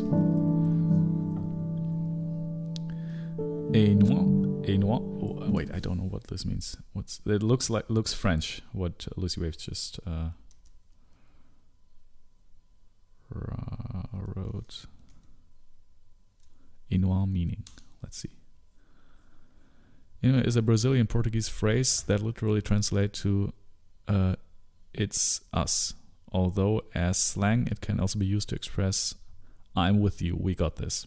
Et noir. Oh, wait, I don't know what this means. It looks French. What Lucy Waves just wrote. Et noir meaning. Let's see. Is a Brazilian Portuguese phrase that literally translates to "it's us." Although as slang, it can also be used to express "I'm with you. We got this.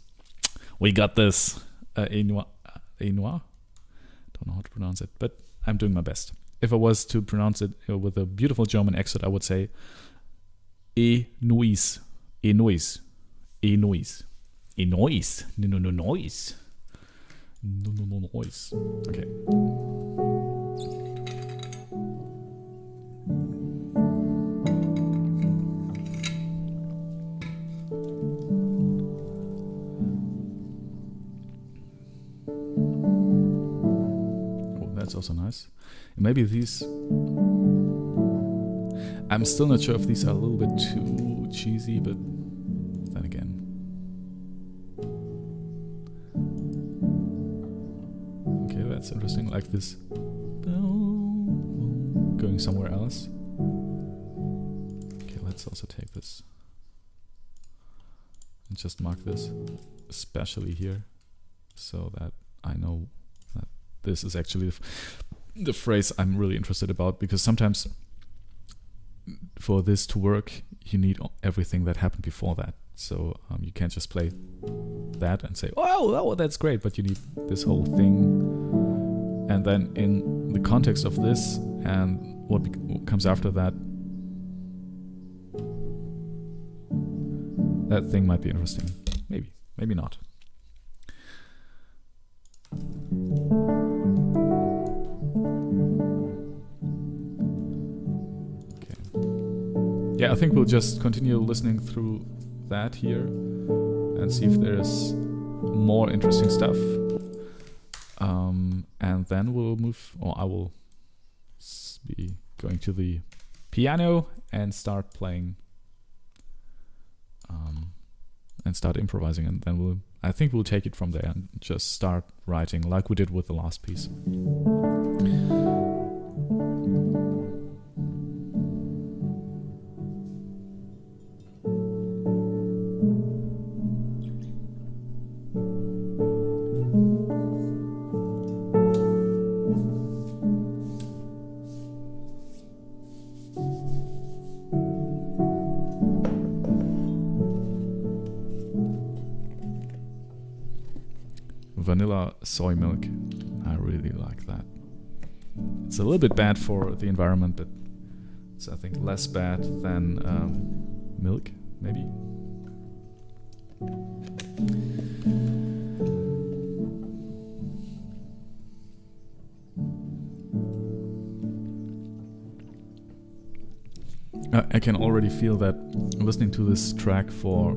We got this." Et noir. Don't know how to pronounce it, but I'm doing my best. If I was to pronounce it with a beautiful German accent, I would say "e nois, e nois, e nois, e nois, no noise." No noise. Okay. Oh, that's also nice. Maybe these... I'm still not sure if these are a little bit too cheesy, but then again... That's interesting, like this going somewhere else. Okay, let's also take this and just mark this, especially here, so that I know that this is actually the phrase I'm really interested about, because sometimes for this to work, you need everything that happened before that. So you can't just play that and say, oh, that's great, but you need this whole thing. And then in the context of this and what comes after that, that thing might be interesting. Maybe, maybe not. Okay. Yeah, I think we'll just continue listening through that here and see if there's more interesting stuff. And then we'll move, or I will be going to the piano and start playing and start improvising, and then I think we'll take it from there and just start writing like we did with the last piece. Vanilla soy milk. I really like that. It's a little bit bad for the environment, but it's, I think, less bad than milk, maybe. I can already feel that listening to this track for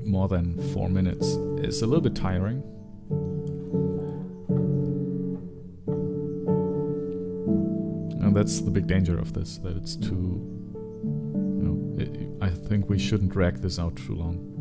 more than 4 minutes is a little bit tiring. And that's the big danger of this, that it's too, I think we shouldn't drag this out too long.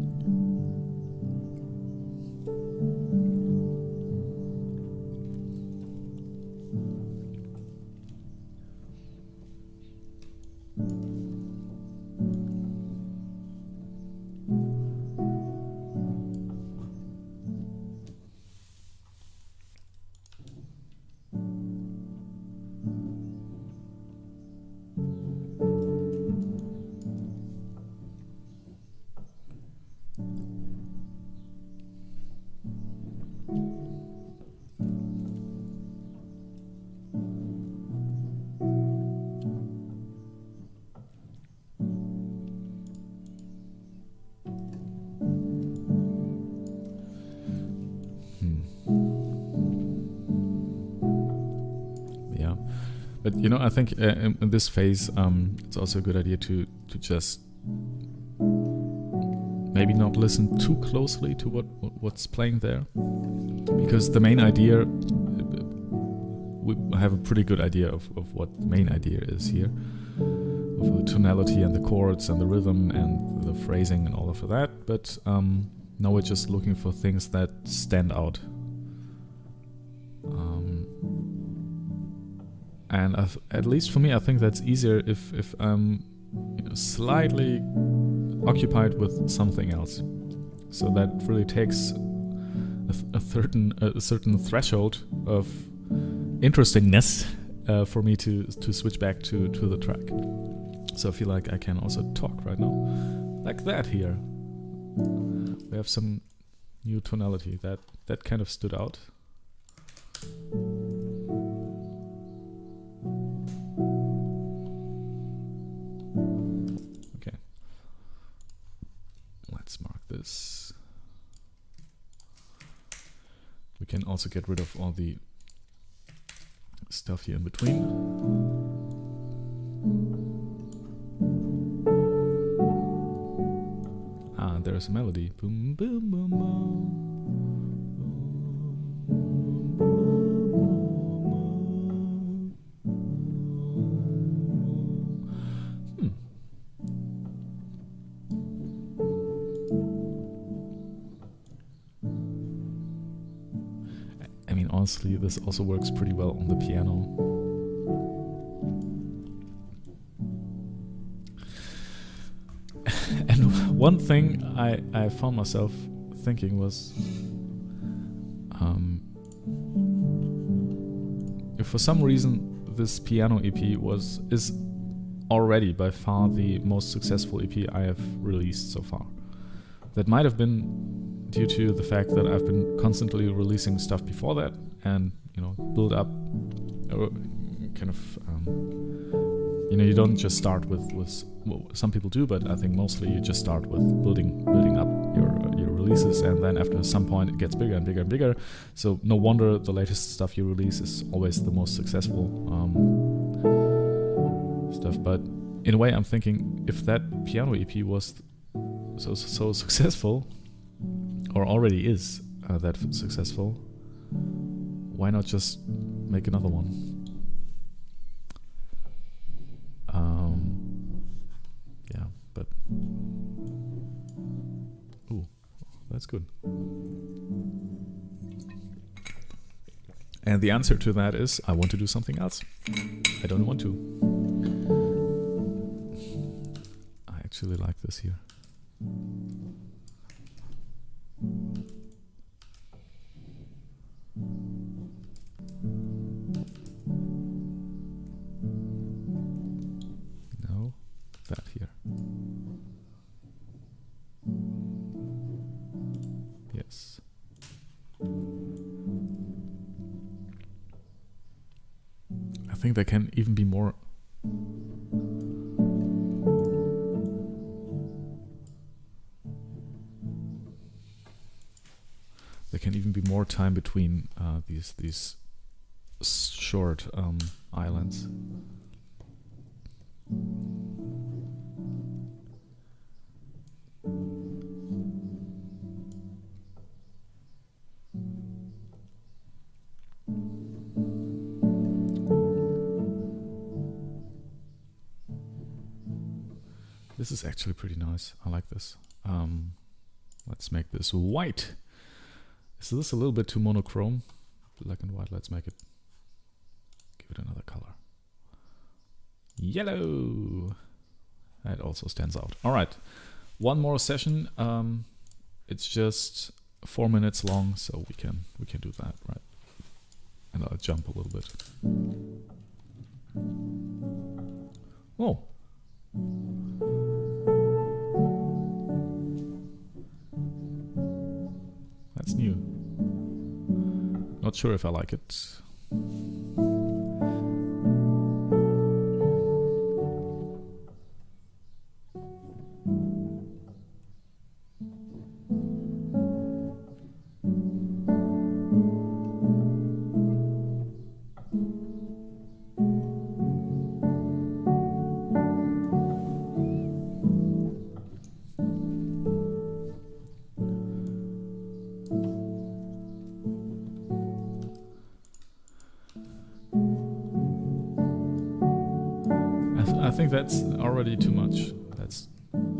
But I think in this phase, it's also a good idea to just maybe not listen too closely to what's playing there, because the main idea, we have a pretty good idea of what the main idea is here, of the tonality and the chords and the rhythm and the phrasing and all of that. But now we're just looking for things that stand out. And at least for me, I think that's easier if I'm slightly occupied with something else. So that really takes a certain threshold of interestingness for me to switch back to the track. So I feel like I can also talk right now, like that here. We have some new tonality that kind of stood out. Let's mark this. We can also get rid of all the stuff here in between. There's a melody. Boom, boom, boom, boom. Honestly, this also works pretty well on the piano. And one thing I found myself thinking was, if for some reason this piano EP is already by far the most successful EP I have released so far. That might have been due to the fact that I've been constantly releasing stuff before that, and build up, or kind of, you don't just start with well, some people do, but I think mostly you just start with building up your releases, and then after some point it gets bigger and bigger and bigger. So no wonder the latest stuff you release is always the most successful stuff. But in a way, I'm thinking, if that piano EP was so successful, or already is that successful, why not just make another one? Yeah, but ooh, that's good. And the answer to that is, I want to do something else. I don't want to. I actually like this here. No, that here. Yes. I think there can even be more. There can even be more time between these short islands. This is actually pretty nice. I like this. Let's make this white. Is this a little bit too monochrome? Black and white. Let's make it. Give it another color. Yellow. That also stands out. All right. One more session. It's just 4 minutes long, so we can do that, right? And I'll jump a little bit. Oh. That's new. Not sure if I like it. I think that's already too much. That's,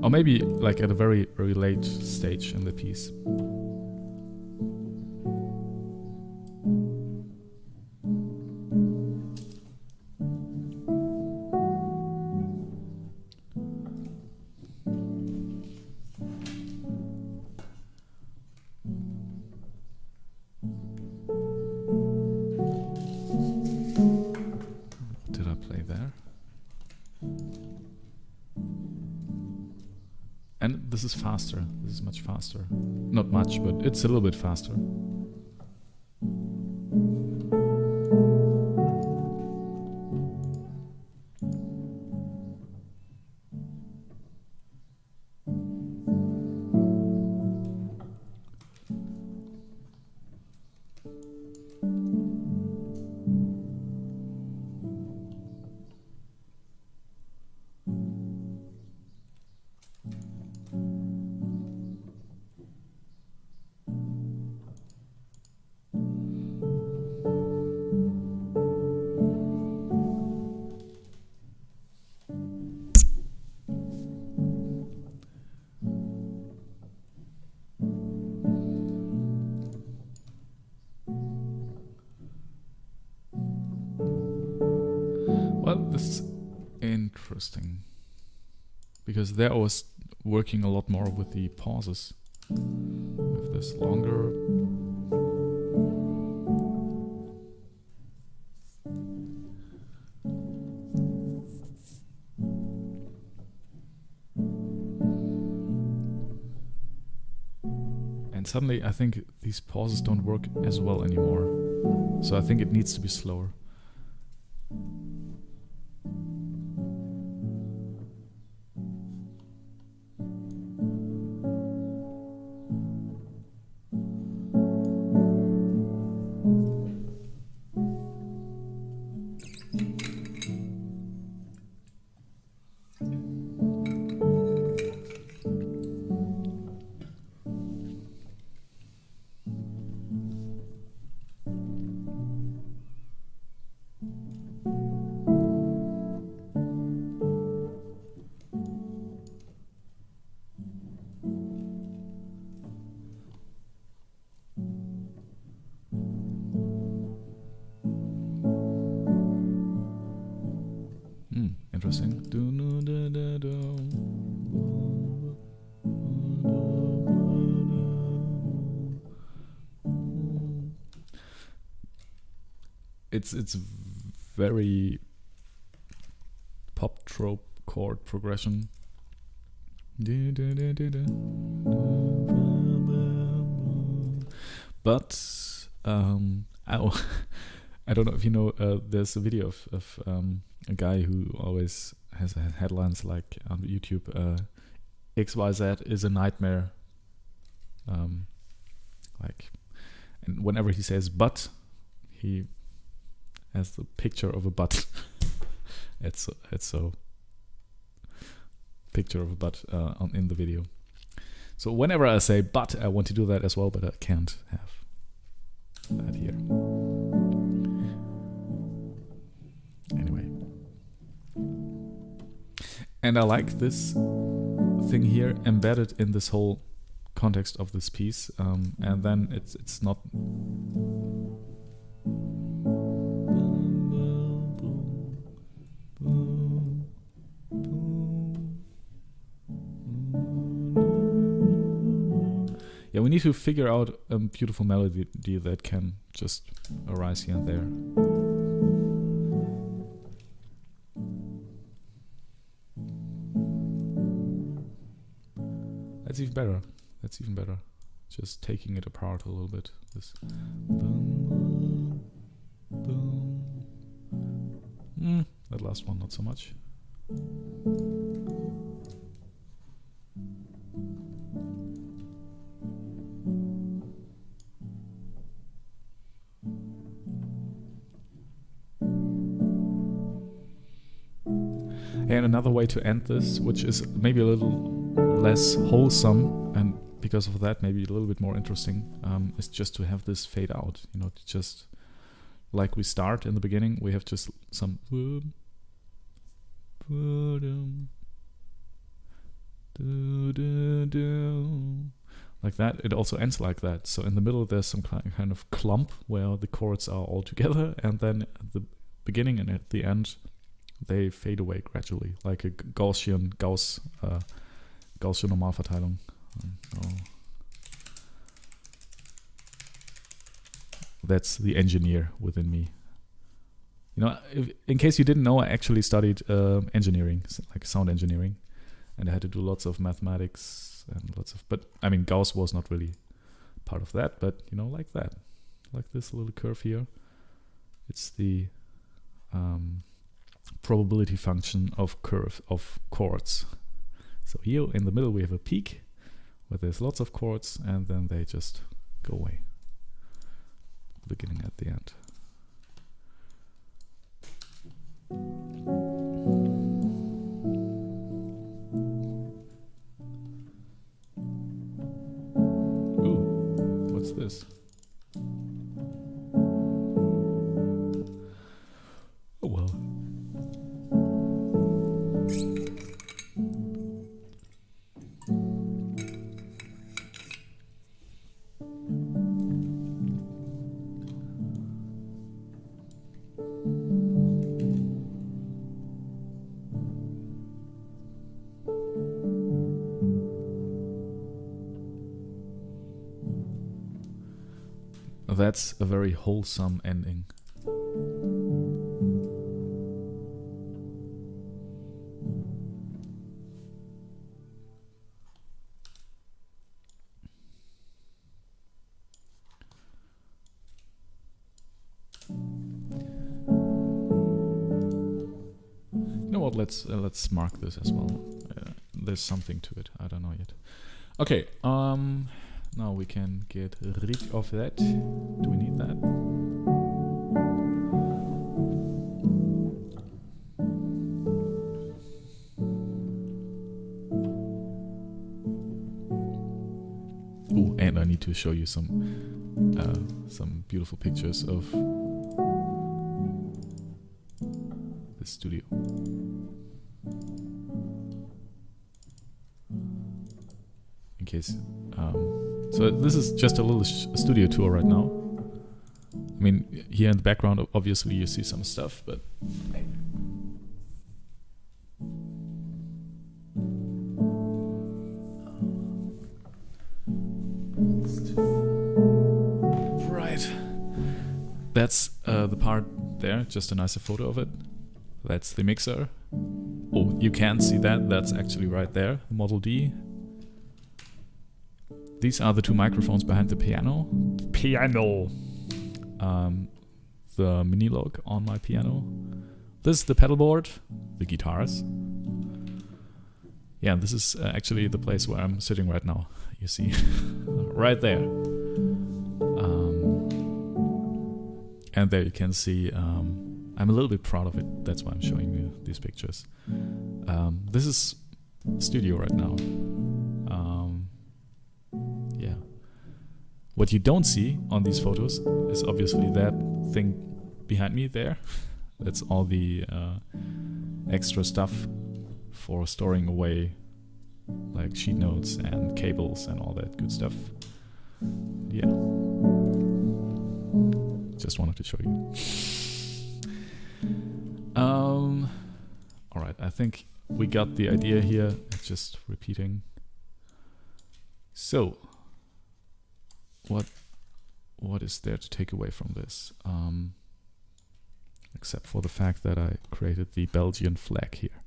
or maybe like at a very, very late stage in the piece. What did I play there? And this is faster. This is much faster. Not much, but it's a little bit faster. Well, this is interesting, because there I was working a lot more with the pauses. With this longer. suddenly I think these pauses don't work as well anymore. So I think it needs to be slower. Interesting. It's very pop trope chord progression. But I don't know if you know, there's a video of a guy who always has headlines like on YouTube, XYZ is a nightmare. Like, and whenever he says but, he has the picture of a butt. it's so picture of a butt in the video. So whenever I say but, I want to do that as well, but I can't have that here. Anyway. And I like this thing here embedded in this whole context of this piece, and then it's not. Yeah, we need to figure out a beautiful melody that can just arise here and there. That's even better. That's even better. Just taking it apart a little bit. This boom, boom. That last one, not so much. And another way to end this, which is maybe a little less wholesome, and because of that maybe a little bit more interesting, is just to have this fade out, you know, to just like we start in the beginning, we have just some like that. It also ends like that. So in the middle there's some kind of clump where the chords are all together, and then at the beginning and at the end they fade away gradually, like a Gaussian Normalverteilung. That's the engineer within me. You know, in case you didn't know, I actually studied engineering, like sound engineering, and I had to do lots of mathematics and lots of. But I mean, Gauss was not really part of that. But you know, like that, like this little curve here. It's the probability function of chords. So here in the middle we have a peak where there's lots of chords, and then they just go away. Beginning at the end. Ooh, what's this? Oh well. That's a very wholesome ending. let's mark this as well. There's something to it. I don't know yet. Okay. Now we can get rid of that. Do we need that? Oh, and I need to show you some beautiful pictures of the studio. In case, so this is just a little studio tour right now. I mean, here in the background, obviously you see some stuff, but right, that's the part there. Just a nicer photo of it. That's the mixer. Oh, you can't see that. That's actually right there, Model D. These are the two microphones behind the piano. The mini log on my piano. This is the pedal board, the guitars. Yeah, this is actually the place where I'm sitting right now. You see, right there. And there you can see, I'm a little bit proud of it. That's why I'm showing you these pictures. This is studio right now. Yeah. What you don't see on these photos is obviously that thing behind me there. That's all the extra stuff for storing away like sheet notes and cables and all that good stuff. Yeah. Just wanted to show you. Alright, I think we got the idea here. It's just repeating. So, what is there to take away from this? Except for the fact that I created the Belgian flag here.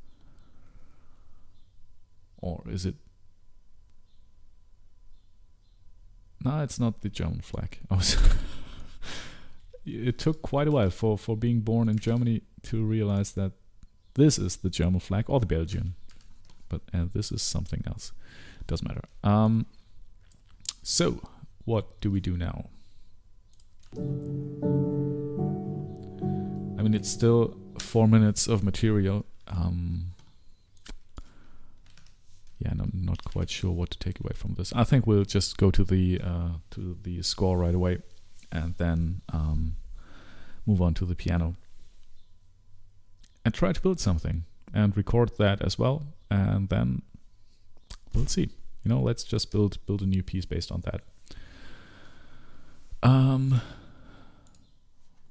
Or is it? No, it's not the German flag. It took quite a while for being born in Germany to realize that this is the German flag or the Belgian. But this is something else. Doesn't matter. So, what do we do now? I mean, it's still 4 minutes of material. Yeah, and I'm not quite sure what to take away from this. I think we'll just go to the score right away, and then move on to the piano and try to build something and record that as well, and then we'll see. You know, let's just build a new piece based on that.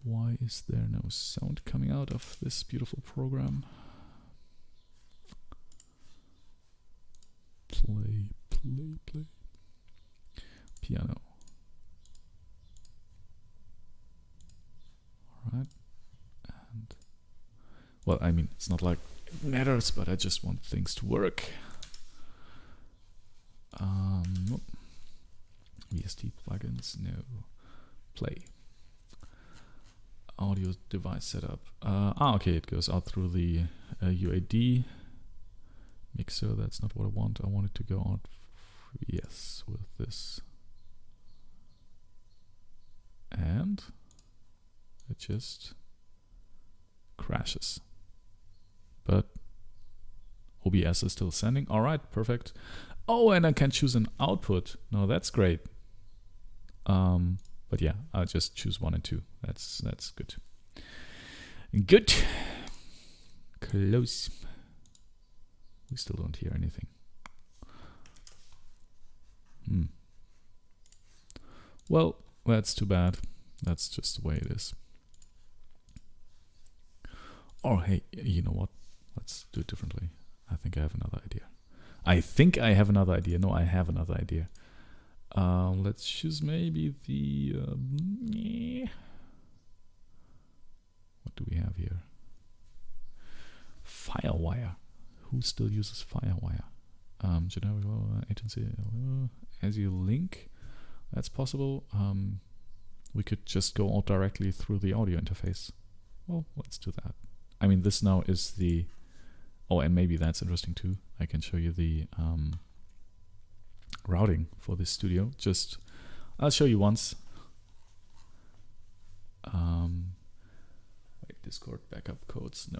Why is there no sound coming out of this beautiful program? Play. Piano. Alright. And, well, I mean, it's not like it matters, but I just want things to work. VST plugins, no. Play. Audio device setup. Okay, it goes out through the UAD mixer. That's not what I want. I want it to go out, yes, with this. And it just crashes. But OBS is still sending. All right, perfect. Oh, and I can choose an output. No, that's great. But yeah, I'll just choose 1 and 2. That's good. Good. Close. We still don't hear anything. Well, that's too bad. That's just the way it is. Or hey, you know what? Let's do it differently. I think I have another idea. No, I have another idea. Let's choose maybe the... what do we have here? Firewire. Who still uses Firewire? Generic agency as you link. That's possible. We could just go out directly through the audio interface. Well, let's do that. I mean, this now is the Oh, and maybe that's interesting too. I can show you the routing for this studio. Just, I'll show you once. Wait, Discord backup codes, no.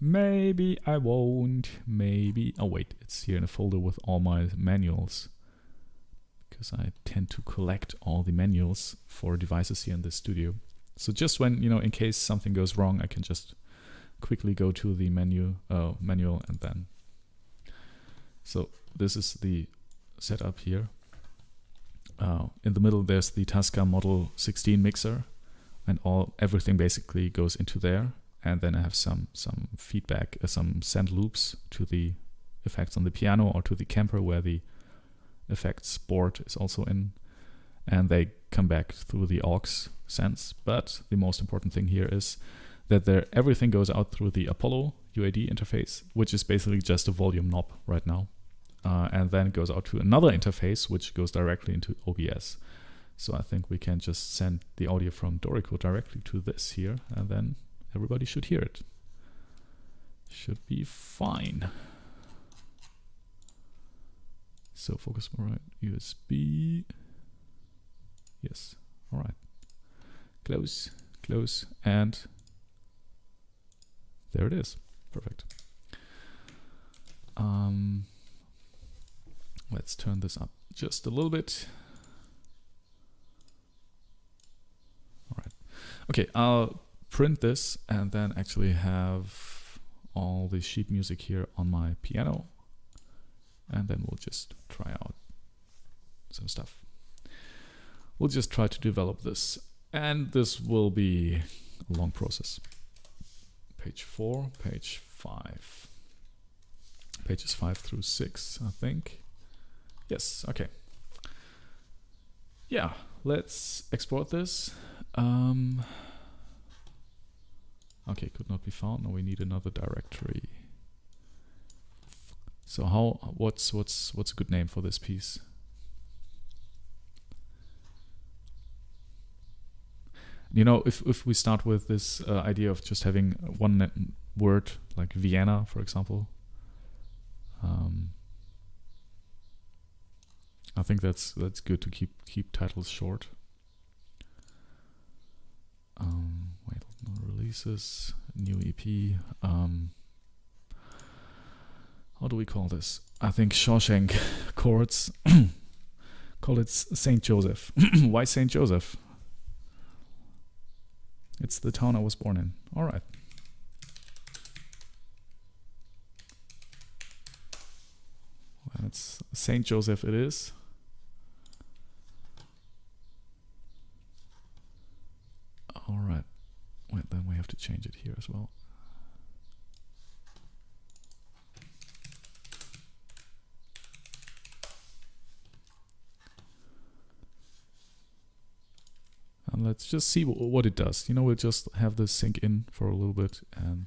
Maybe I won't, maybe. Oh wait, it's here in a folder with all my manuals. Because I tend to collect all the manuals for devices here in the studio. So just when, in case something goes wrong, I can just quickly go to the manual and then. So this is the setup here. In the middle, there's the Tascam Model 16 mixer, and everything basically goes into there. And then I have some feedback, some send loops to the effects on the piano or to the camper where the effects board is also in, and they come back through the aux sense. But the most important thing here is that everything goes out through the Apollo UAD interface, which is basically just a volume knob right now. And then it goes out to another interface, which goes directly into OBS. So I think we can just send the audio from Dorico directly to this here, and then everybody should hear it. Should be fine. So focus right, USB. Yes, all right. Close, and there it is. Perfect. Let's turn this up just a little bit. All right. Okay, I'll print this and then actually have all the sheet music here on my piano. And then we'll just try out some stuff. We'll just try to develop this. And this will be a long process. Page 4, page 5. Pages 5 through 6, I think. Yes, okay. Yeah, let's export this. Okay, could not be found. No, we need another directory. So what's a good name for this piece? If we start with this idea of just having one word like Vienna, for example, I think that's good to keep titles short. Wait, no releases, new EP. How do we call this? I think Shawshank chords. Call it St. Joseph. Why St. Joseph? It's the town I was born in. All right. That's St. Joseph it is. All right. Wait, then we have to change it here as well. And let's just see what it does. We'll just have this sink in for a little bit and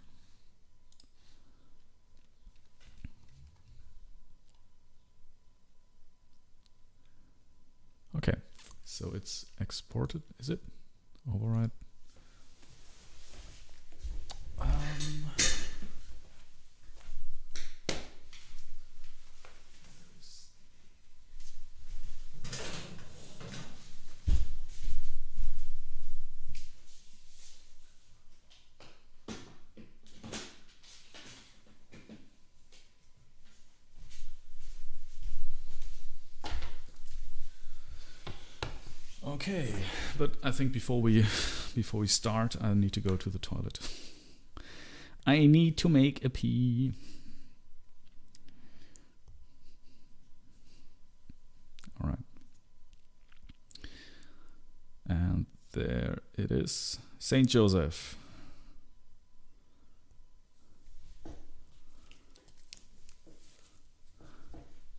okay, so it's exported, is it? Override. Okay, but I think before we start, I need to go to the toilet. I need to make a pee. All right. And there it is. St. Joseph.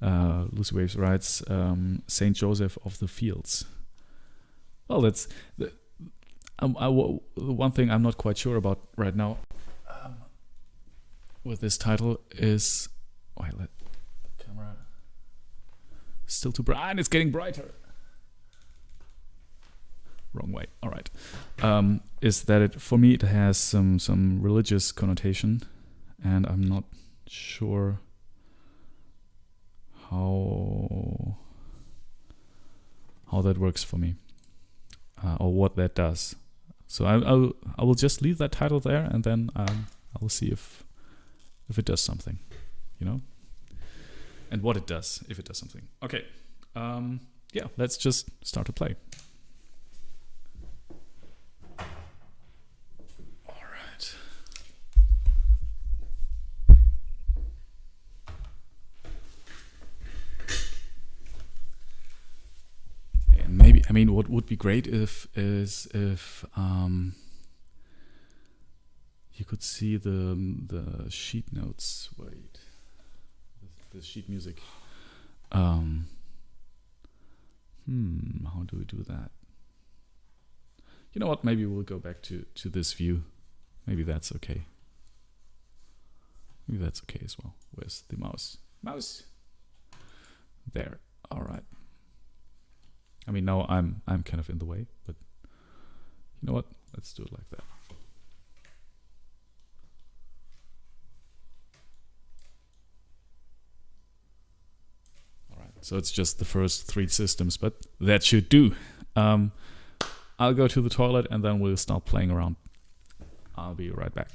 Lucy Waves writes, St. Joseph of the Fields. Well, that's the one thing I'm not quite sure about right now with this title is, wait, let camera still too bright, and it's getting brighter. wrong way. All right. Is that it? For me, it has some religious connotation, and I'm not sure how that works for me, or what that does. So I will just leave that title there, and then I will see if it does something, and what it does if it does something. Okay. Yeah, let's just start to play. All right. And maybe, what would be great if you could see the sheet notes. Wait, the sheet music. How do we do that? You know what? Maybe we'll go back to this view. Maybe that's okay. Maybe that's okay as well. Where's the mouse? Mouse. There. All right. Now I'm kind of in the way, but you know what? Let's do it like that. So it's just the first 3 systems, but that should do. I'll go to the toilet and then we'll start playing around. I'll be right back.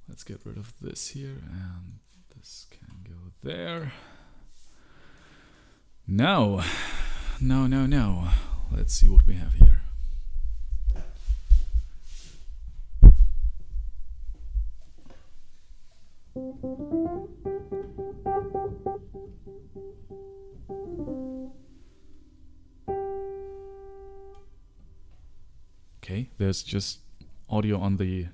Let's get rid of this here, and this can go there. No. Let's see what we have here. Okay, there's just audio on the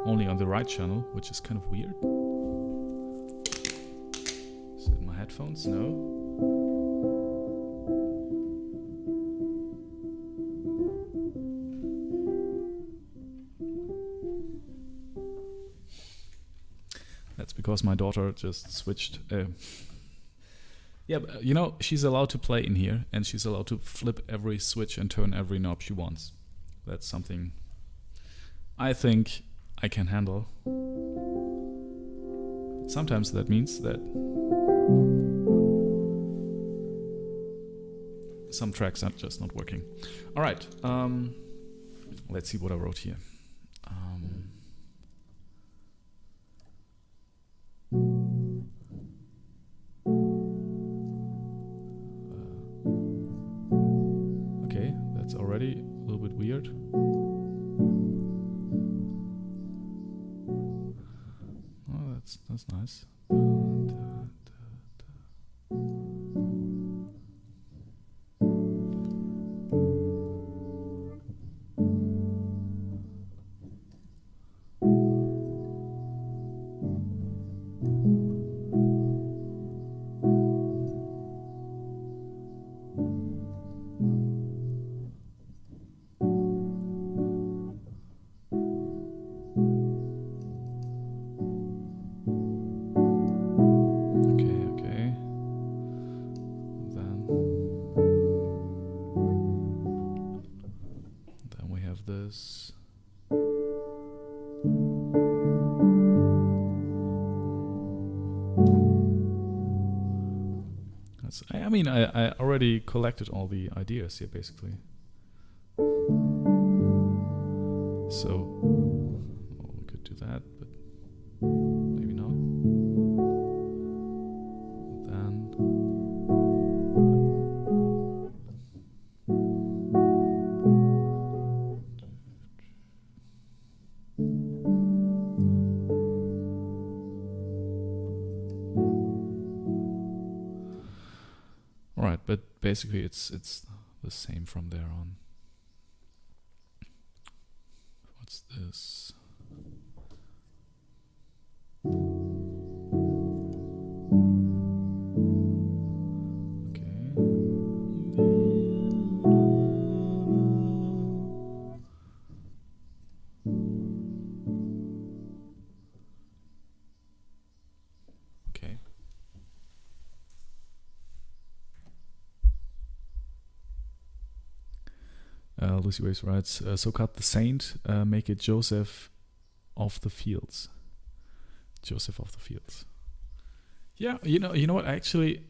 only on the right channel, which is kind of weird. Is it my headphones? No. That's because my daughter just switched. Yeah, but, she's allowed to play in here, and she's allowed to flip every switch and turn every knob she wants. That's something I think I can handle. Sometimes that means that some tracks are just not working. All right, let's see what I wrote here. Okay, that's already That's nice. This. I mean, I already collected all the ideas here, basically. So, we could do that, but maybe not. Then. Alright, but basically it's the same from there on. What's this? Lucy Waves writes, so cut the saint, make it Joseph of the Fields. Joseph of the Fields. Yeah, you know what? Actually,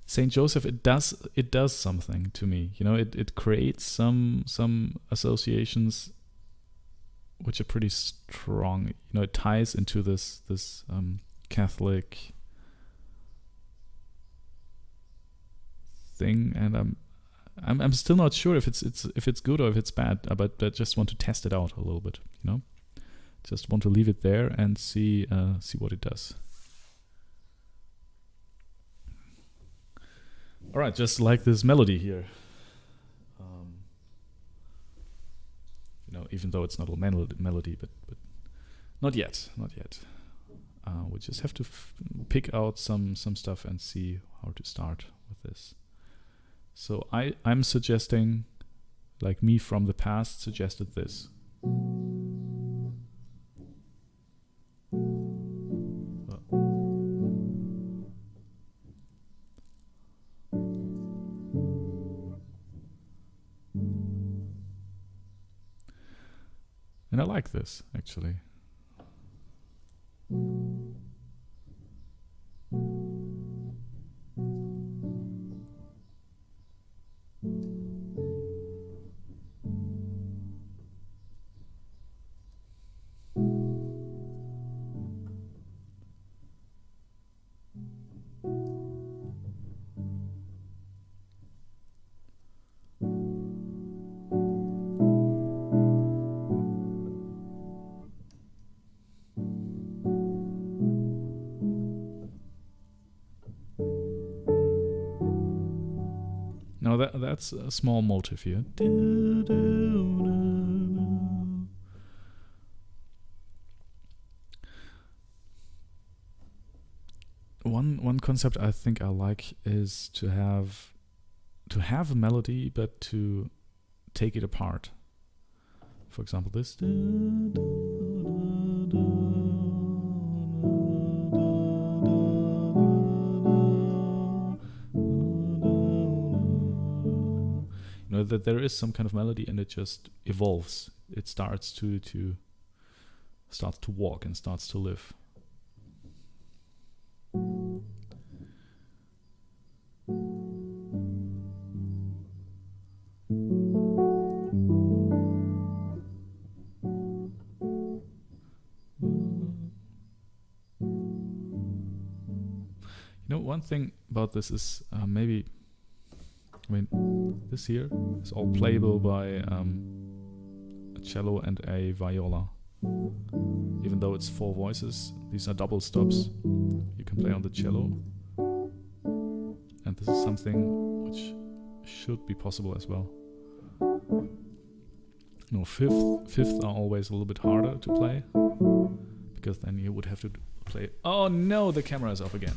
Saint Joseph, it does something to me. You know, it creates some associations which are pretty strong. You know, it ties into this Catholic thing, and I'm still not sure if it's good or if it's bad, but I just want to test it out a little bit, you know. Just want to leave it there and see what it does. All right, just like this melody here. You know, even though it's not a melody, but not yet. We just have to pick out some stuff and see how to start with this. So I'm suggesting, like me from the past suggested this. And I like this, actually. Now that's a small motive here. One concept I think I like is to have a melody, but to take it apart. For example, this. You know, that there is some kind of melody and it just evolves. It starts to walk and starts to live. You know, one thing about this is this here is all playable by a cello and a viola. Even though it's 4 voices, these are double stops. You can play on the cello. And this is something which should be possible as well. No, fifth are always a little bit harder to play, because then you would have to play. Oh no, the camera is off again.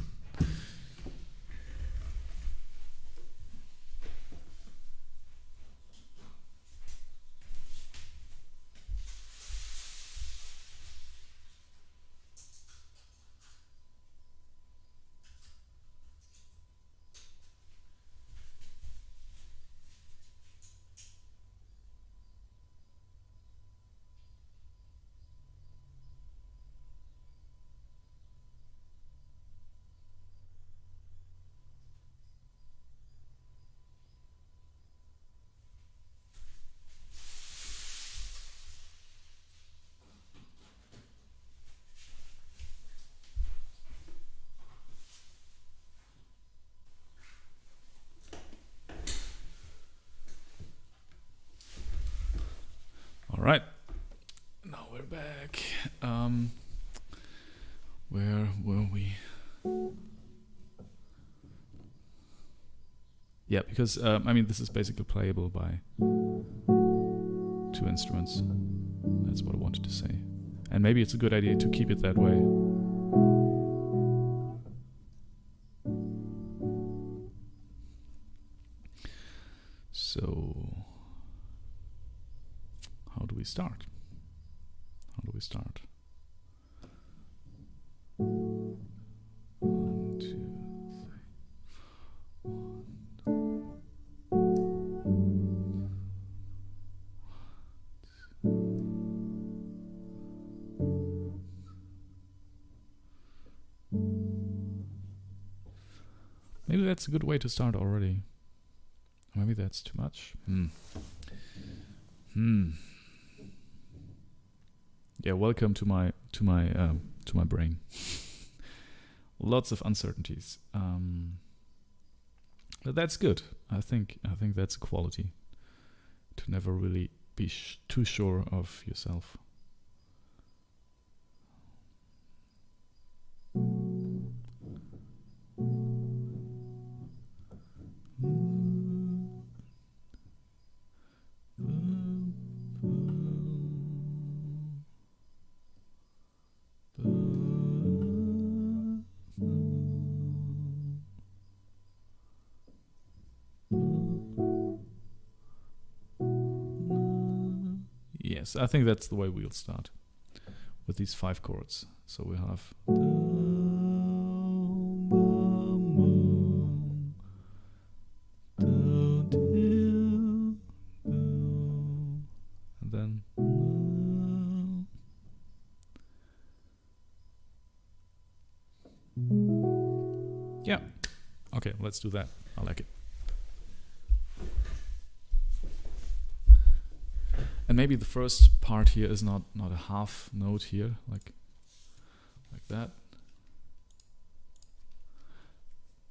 All right, now we're back. Where were we? Yeah, because I mean, this is basically playable by 2 instruments. That's what I wanted to say. And maybe it's a good idea to keep it that way. So, how do we start? How do we start? 1, 2, 3. 1. Maybe that's a good way to start already. Maybe that's too much. Yeah, welcome to my brain. Lots of uncertainties. But that's good. I think that's a quality, to never really be too sure of yourself. Yes, I think that's the way we'll start, with these 5 chords. So we have, and then, yeah, okay, let's do that. I like it. And maybe the first part here is not a half note here, like that.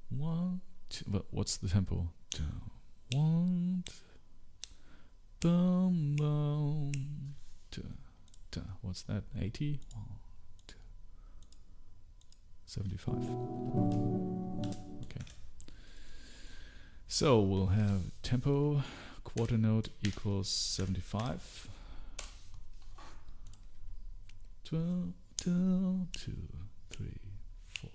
1, 2. But what's the tempo? 1, boom, boom, 2. What's that? 80. 1, 2, 75. Okay. So we'll have tempo. Quarter note equals 75. 2, 2, 3, 4,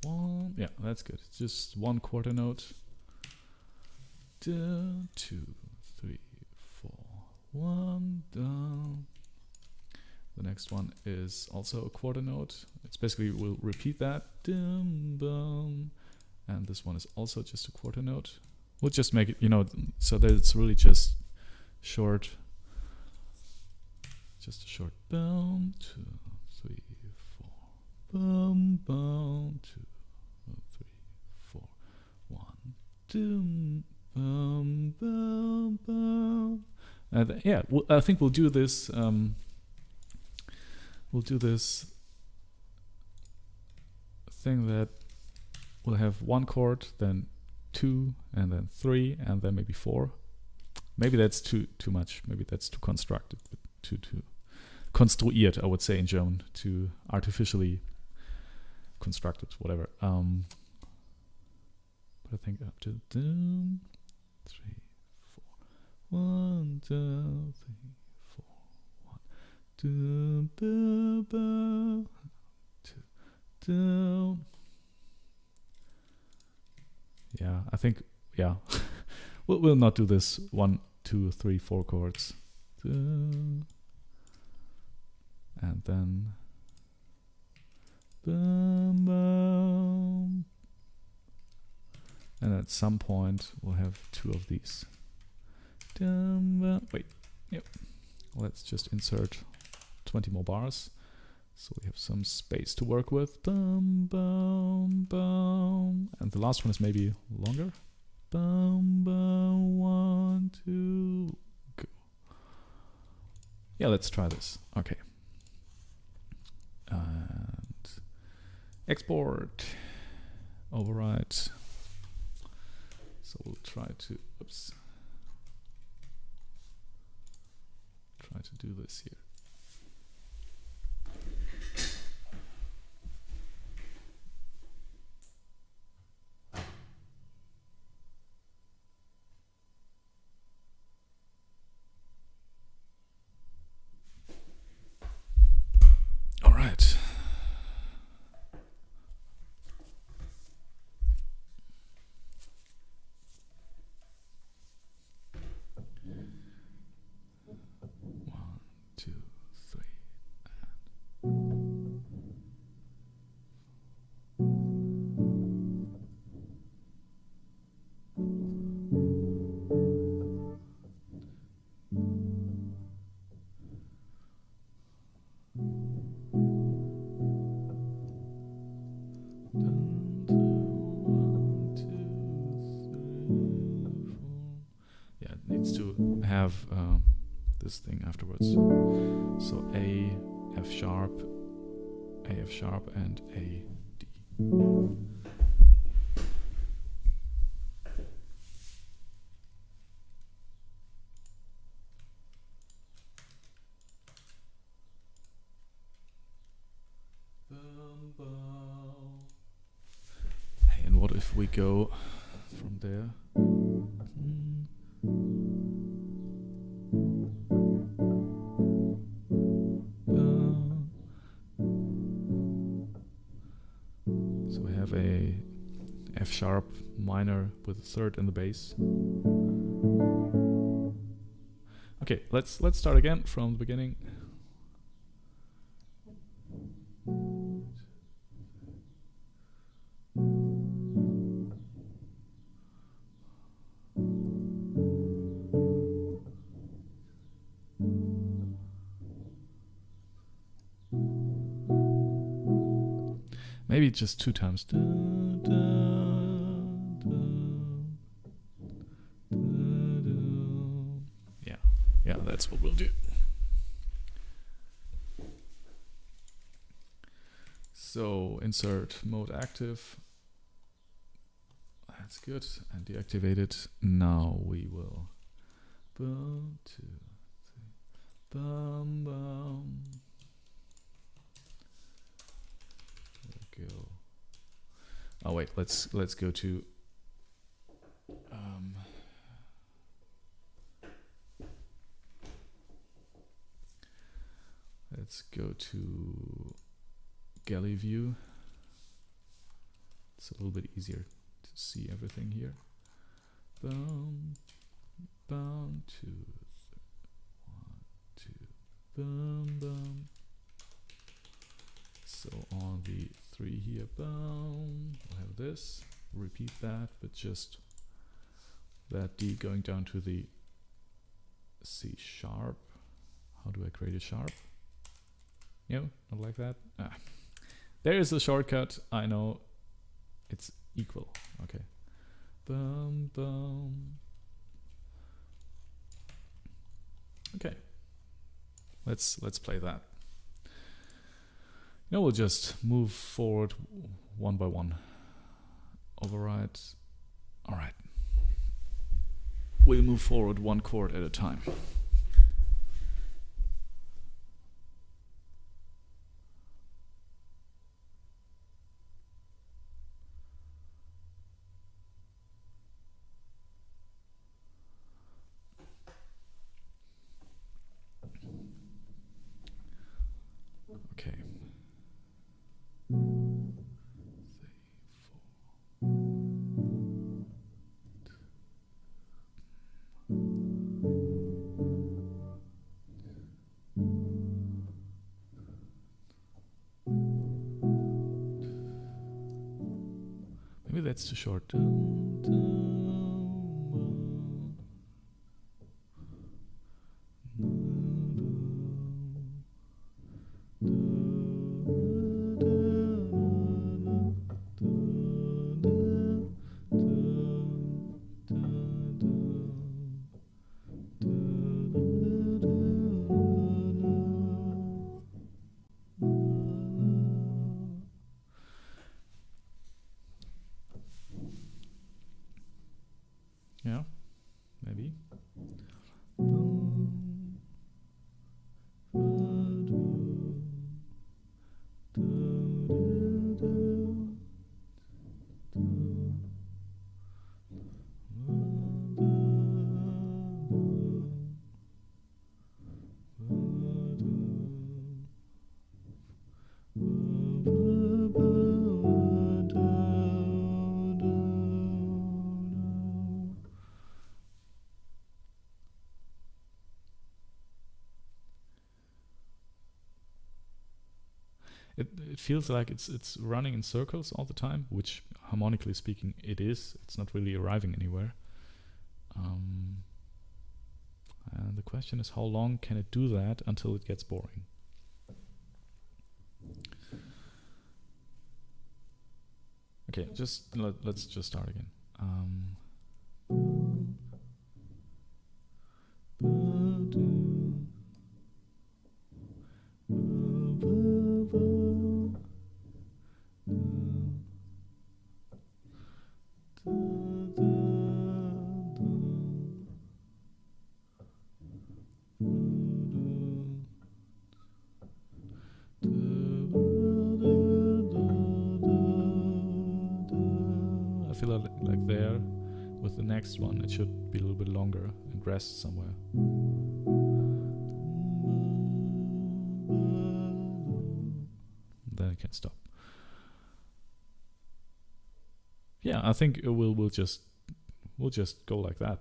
1. Yeah, that's good. It's just 1 quarter note. 2, 2, 3, 4, 1 down. The next one is also a quarter note. It's basically, we'll repeat that. Dum, bum. And this one is also just a quarter note. We'll just make it, so that it's really just short. Just a short boom, 2, 3, 4. Boom, boom, 2, 3, 4. 1, 2, boom, boom, boom. And yeah, I think we'll do this. We'll do this thing that we'll have 1 chord, then 2, and then 3, and then maybe 4. Maybe that's too much. Maybe that's too constructed. But konstruiert, I would say in German, to artificially constructed, whatever. But I think up to 3, 4, 1, 2, 3, 4, 1, 2, 2. Yeah, I think, yeah. we'll not do this 1, 2, 3, 4 chords. And then bum, bum. And at some point we'll have 2 of these. Wait, yep. Let's just insert 20 more bars, so we have some space to work with. Bum, bum, bum. And the last one is maybe longer. Bum, bum, 1, 2, go. Yeah, let's try this. Okay. And export, overwrite. So we'll try to, try to do this here. All right. Have this thing afterwards. So A, F sharp, and A, D. Hey, and what if we go from there? So we have a F sharp minor with a third in the bass. Okay, let's start again from the beginning. Maybe just 2 times. Yeah, that's what we'll do. So insert mode active. That's good. And deactivate it. Now we will. Bum, 2, 3. Bum, bum. Go. Oh wait, let's go to let's go to galley view. It's a little bit easier to see everything here. Bum, bum, 2, 1, 2, bum, bum. So on the 3 here, boom, we'll have this, repeat that, but just that D going down to the C sharp. How do I create a sharp? No, not like that. There is a shortcut, I know, it's equal, okay. Boom, boom. Okay, let's play that. Now we'll just move forward 1 by 1. Override. All right. We'll move forward 1 chord at a time. that's too short. Yeah, maybe. It feels like it's running in circles all the time, which harmonically speaking it is. It's not really arriving anywhere. And the question is, how long can it do that until it gets boring? Okay, let's just start again. I feel like there, with the next one, it should be a little bit longer and rest somewhere. Then it can stop. Yeah, I think we'll just go like that.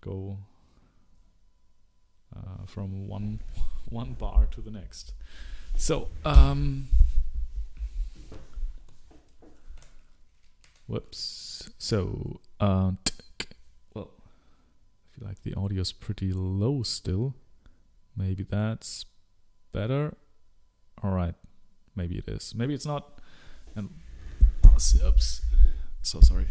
Go from one bar to the next. So whoops. So well, I feel like the audio's pretty low still. Maybe that's better. All right. Maybe it is. Maybe it's not. And oops. So sorry.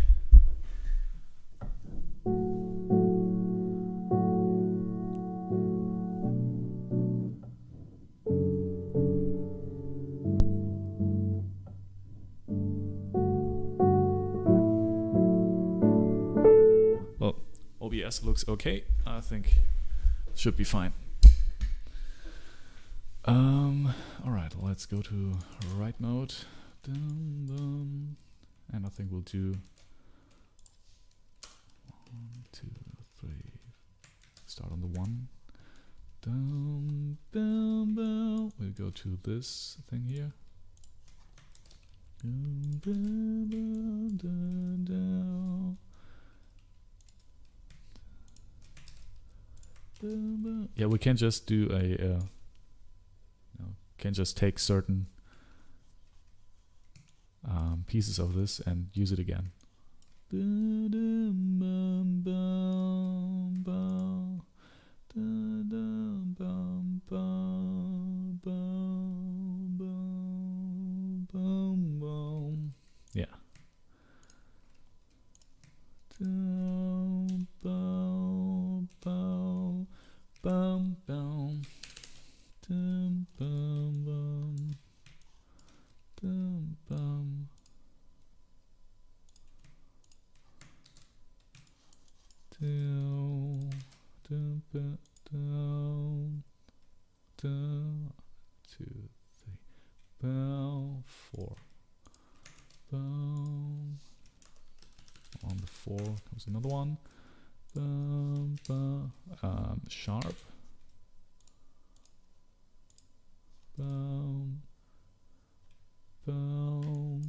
Well, OBS looks okay. I think it should be fine. All right, let's go to right mode. And I think we'll do 1, 2, 3. Start on the 1. We'll go to this thing here. Yeah, we can just do a can just take certain pieces of this and use it again. Yeah. Down, 2, 3, bow, 4, bow. On the 4 comes another one. Sharp. Boom. Boom.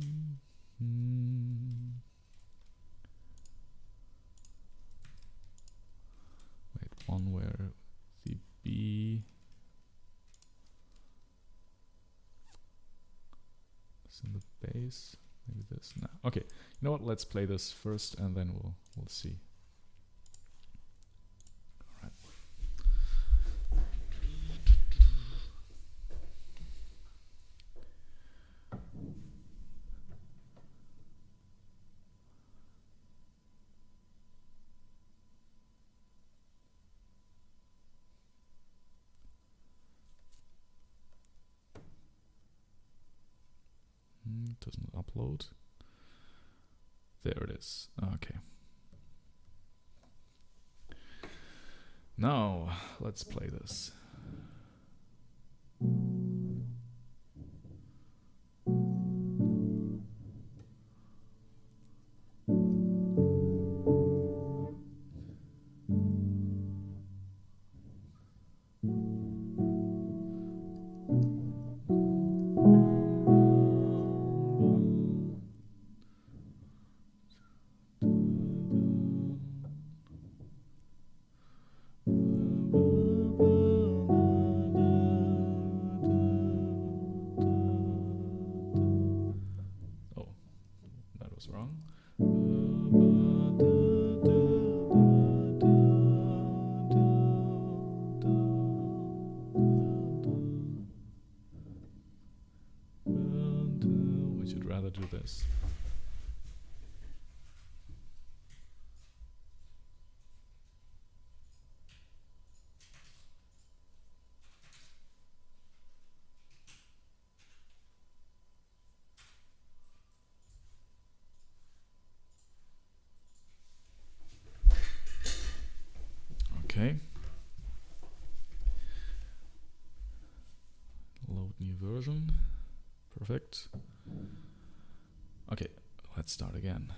Wait, one where the B is in the bass. Maybe this. No. Okay. You know what? Let's play this first, and then we'll see. All right. Doesn't upload. There it is. Okay. Now let's play this. Wrong. We should rather do this. Okay. Load new version. Perfect. Okay, let's start again.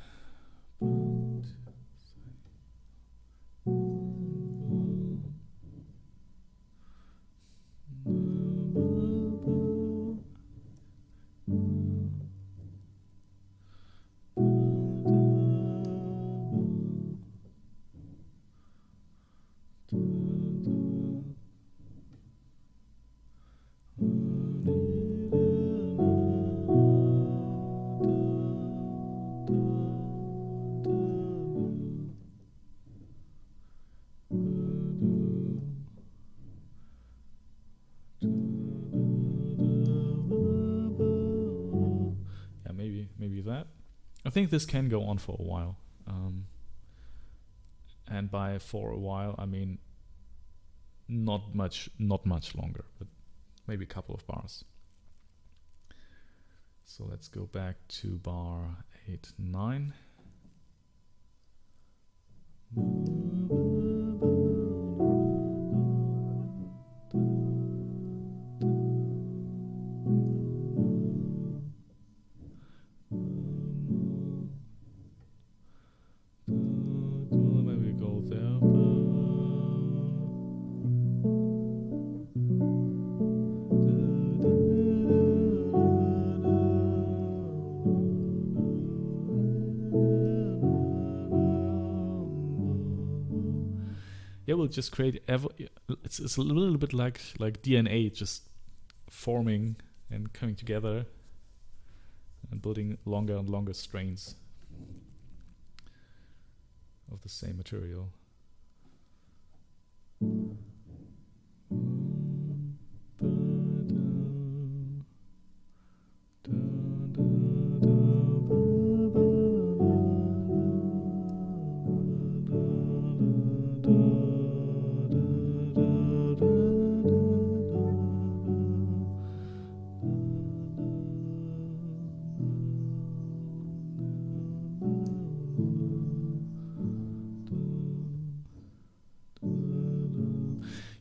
Maybe that. I think this can go on for a while. And by for a while, I mean not much longer, but maybe a couple of bars. So let's go back to bar 8, 9. Maybe go there. Yeah, we'll just create it's a little bit like DNA, just forming and coming together and building longer and longer strains of the same material.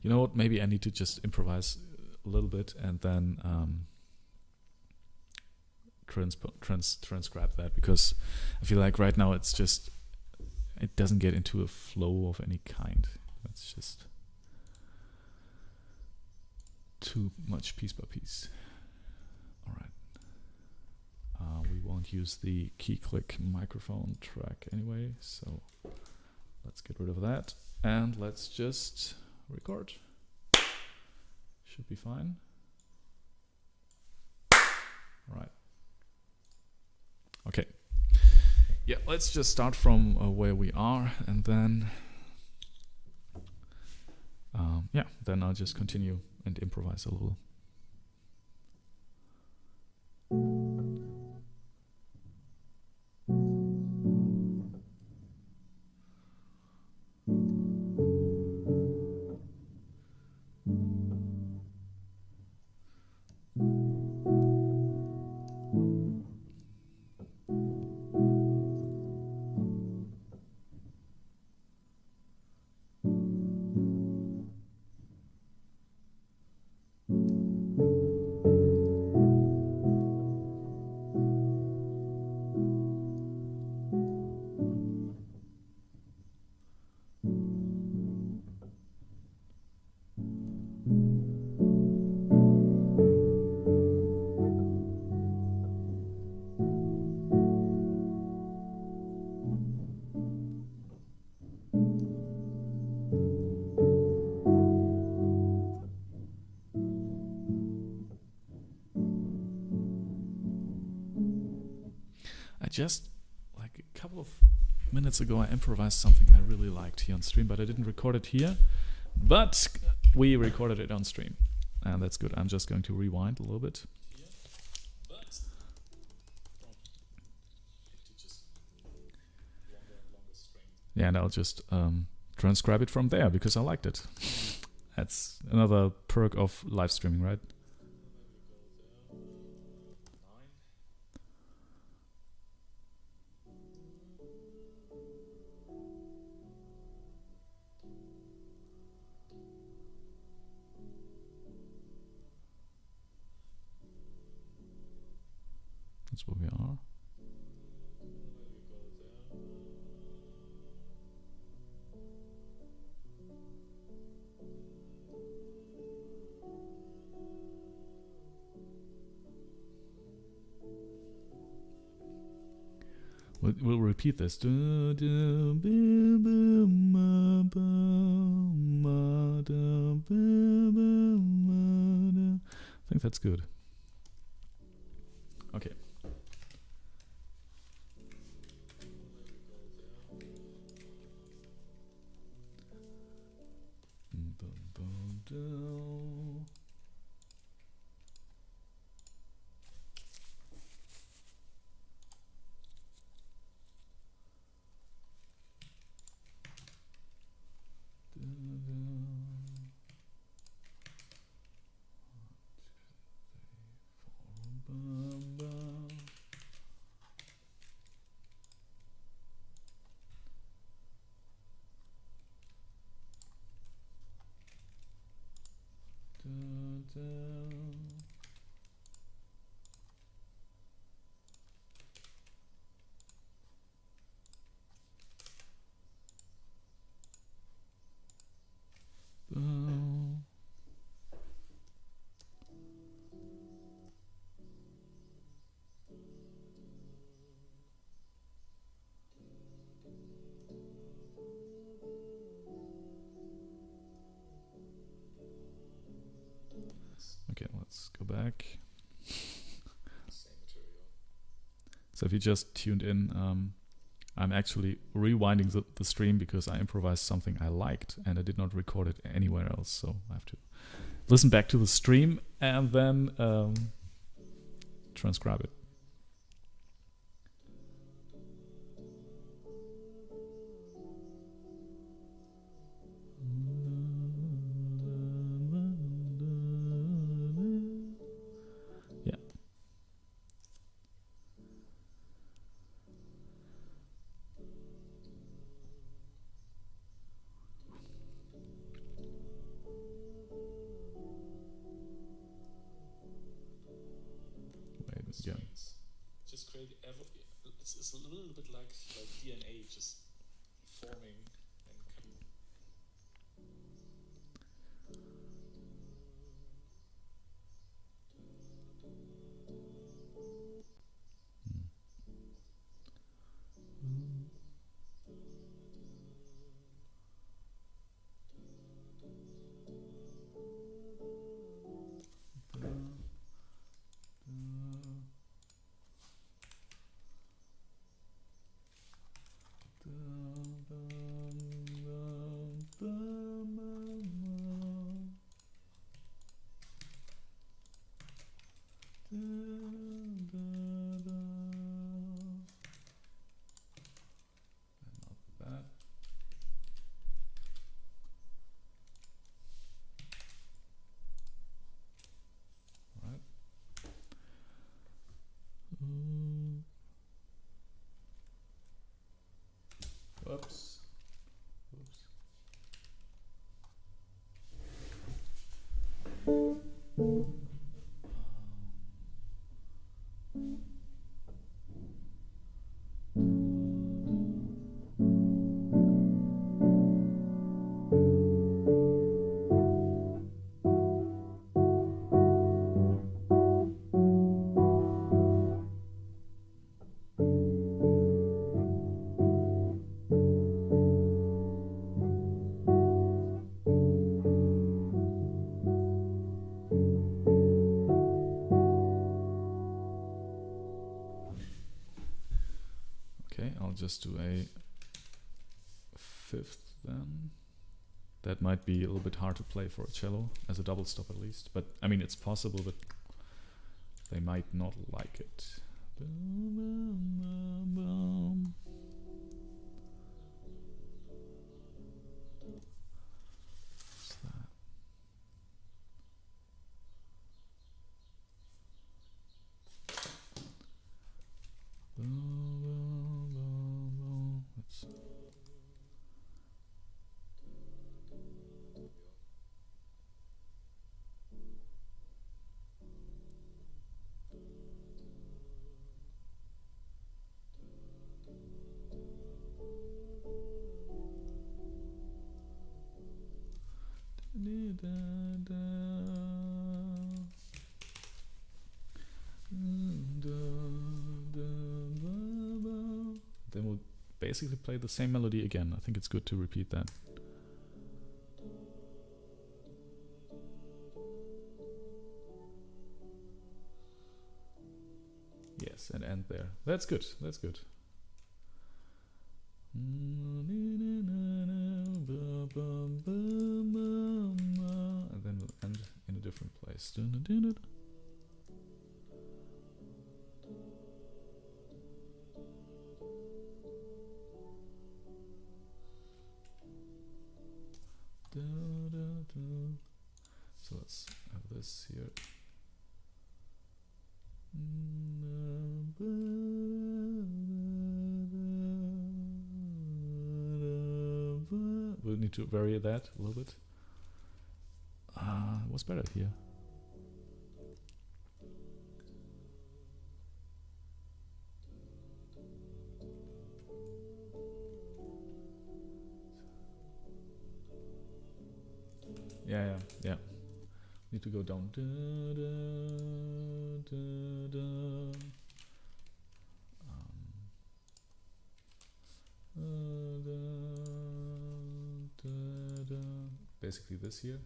You know what? Maybe I need to just improvise a little bit and then transcribe that, because I feel like right now it doesn't get into a flow of any kind. It's just too much piece by piece. All right. We won't use the key click microphone track anyway, so let's get rid of that and let's just record. Should be fine. All right. Yeah, let's just start from where we are, and then then I'll just continue and improvise a little. I just, like a couple of minutes ago, I improvised something I really liked here on stream, but I didn't record it here. But we recorded it on stream, and that's good. I'm just going to rewind a little bit. Yeah, and I'll just transcribe it from there because I liked it. That's another perk of live streaming, right? That's where we are. We'll repeat this. I think that's good. Okay. Okay, let's go back. So if you just tuned in, I'm actually rewinding the stream because I improvised something I liked and I did not record it anywhere else. So I have to listen back to the stream and then transcribe it. Yeah. Just create it's a little bit like DNA just forming and coming. That. Right. Oops. Oops. Okay, I'll just do a fifth then. That might be a little bit hard to play for a cello, as a double stop at least. But, I mean, it's possible, but they might not like it. What's that? Let's then we'll basically play the same melody again. I think it's good to repeat that. Yes, and end there. That's good. That's good. And then we'll end in a different place. So let's have this here. We'll need to vary that a little bit. What's better here? Yeah. Need to go down. Basically this here.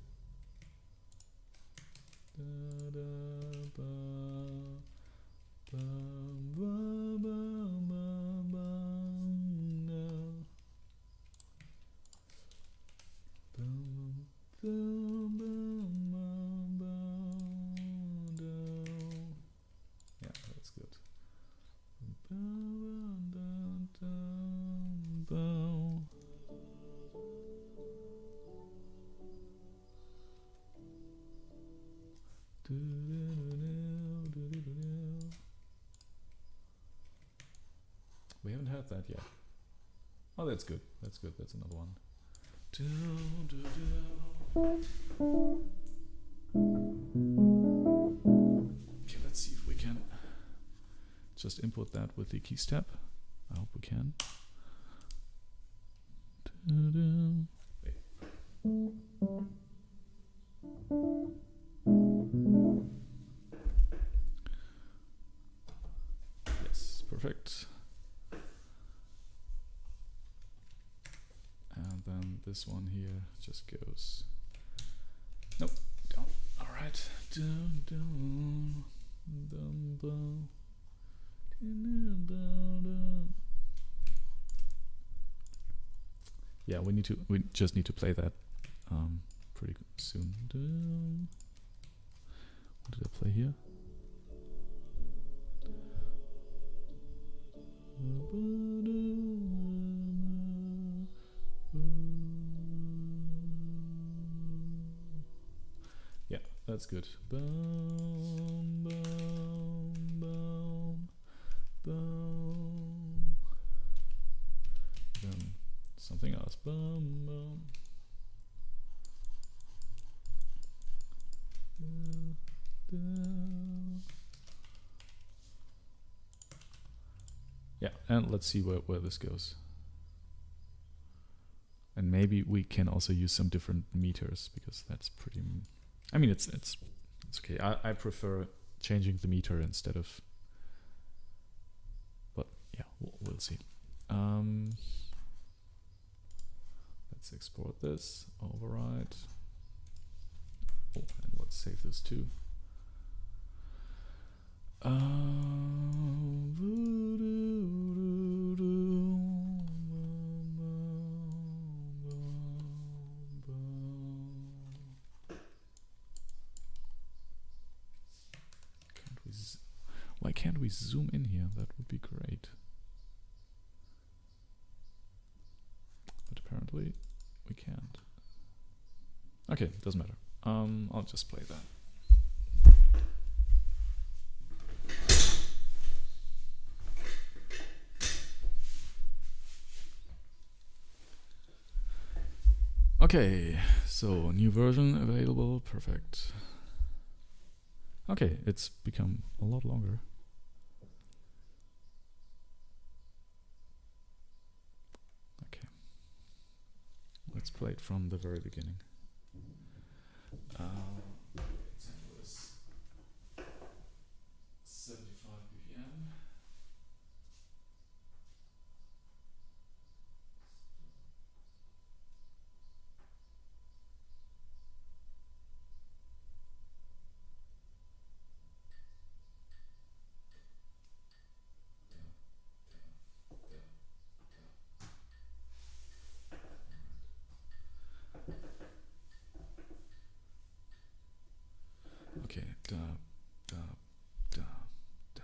Yeah, that's good. We haven't had that yet. Oh, that's good. That's good. That's another one. Okay, let's see if we can just input that with the key step. I hope we can. Yes, perfect. And then this one here just goes. Nope, down. All right. Yeah, we just need to play that pretty soon. What did I play here? that's good. Boom, boom, boom, boom. Then something else. Boom, boom. Yeah, and let's see where this goes. And maybe we can also use some different meters, because that's pretty. I mean, it's okay. I prefer changing the meter instead of. But yeah, we'll see. Let's export this. Override. Oh, and let's save this too. Why can't we zoom in here? That would be great. But apparently we can't. Okay, doesn't matter. I'll just play that. Okay, so new version available, perfect. Okay, it's become a lot longer. Okay, let's play it from the very beginning. Tempo is 75 BPM. Okay, da, da, da, da.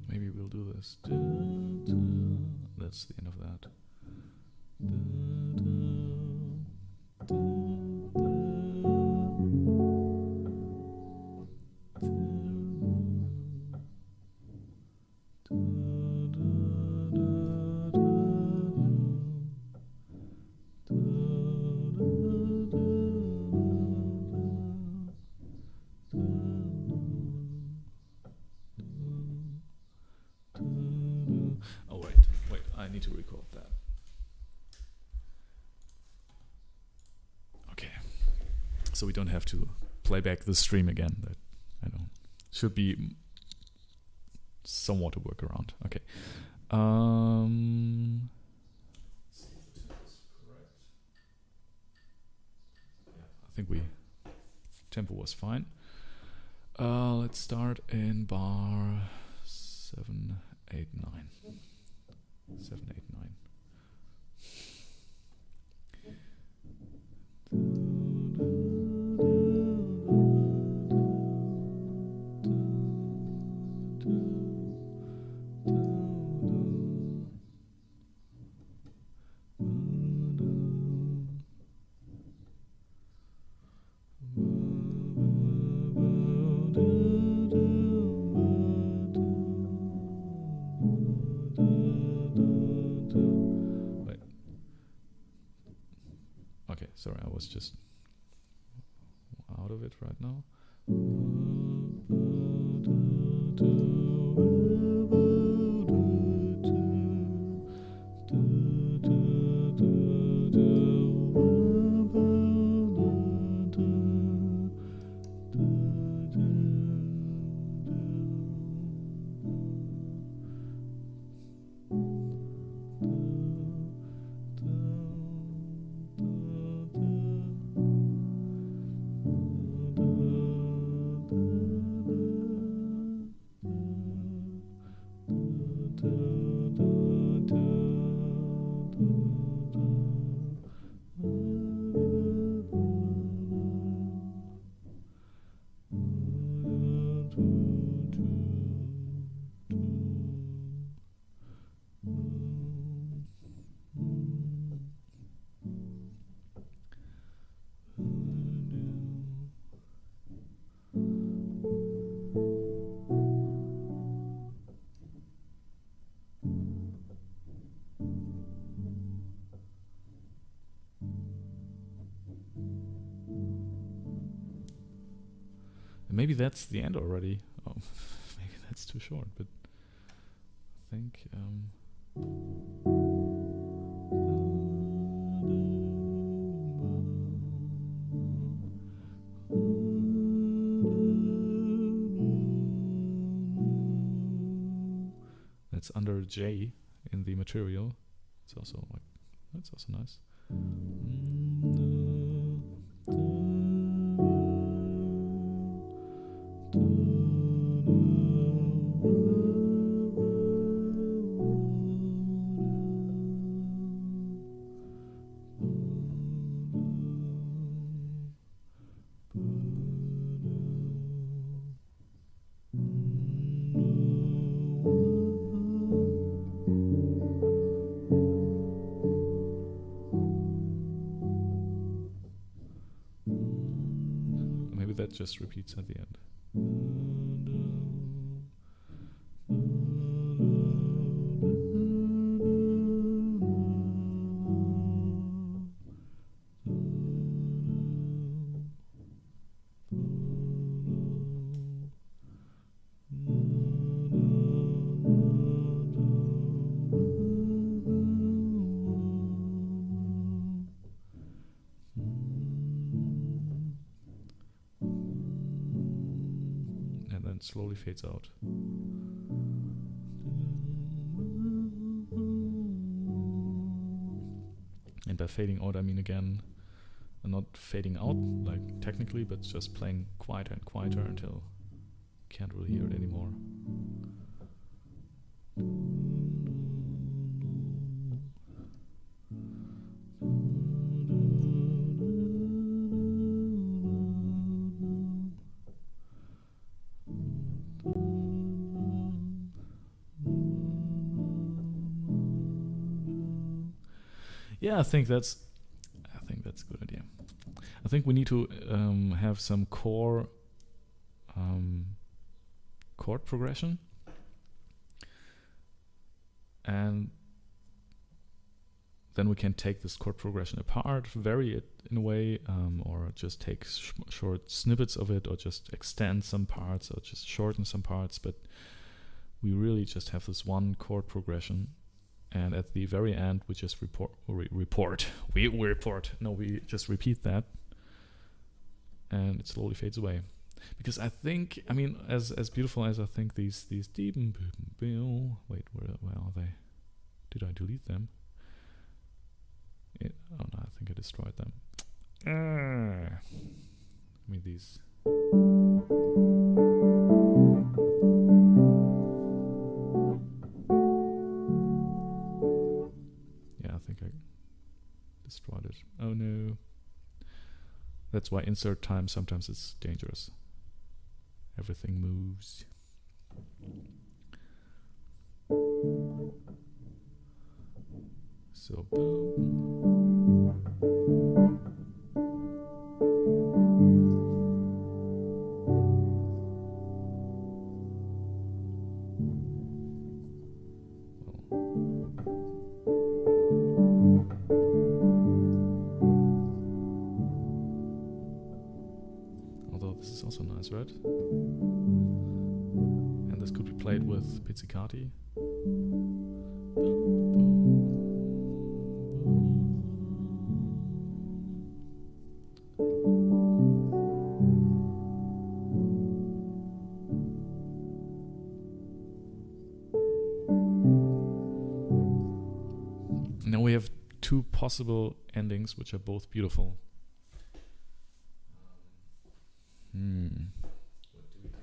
Maybe we'll do this. That's the end of that. Oh wait, I need to record that. Okay, so we don't have to play back the stream again. That I know should be somewhat a workaround. Okay. See if the tempo is correct. Yeah, I think tempo was fine. Let's start in bar 7, 8, 9. 7, 8, 9. sorry, I was just out of it right now. Maybe that's the end already. Oh, maybe that's too short, but I think. That's under J in the material. It's also like, that's also nice. Maybe that just repeats at the end. And then slowly fades out. And by fading out, I mean again, not fading out like technically, but just playing quieter and quieter until you can't really hear it anymore. Yeah, I think that's a good idea. I think we need to have some core chord progression, and then we can take this chord progression apart, vary it in a way, or just take short snippets of it, or just extend some parts, or just shorten some parts. But we really just have this one chord progression. And at the very end, we just we just repeat that, and it slowly fades away. Because I think, I mean, as beautiful as I think these deep, wait, where are they? Did I delete them? Oh no, I think I destroyed them. I mean these. I think I destroyed it. Oh no. That's why insert time sometimes is dangerous. Everything moves. So boom. nice, right? And this could be played with pizzicati. Now we have two possible endings, which are both beautiful. What do we do?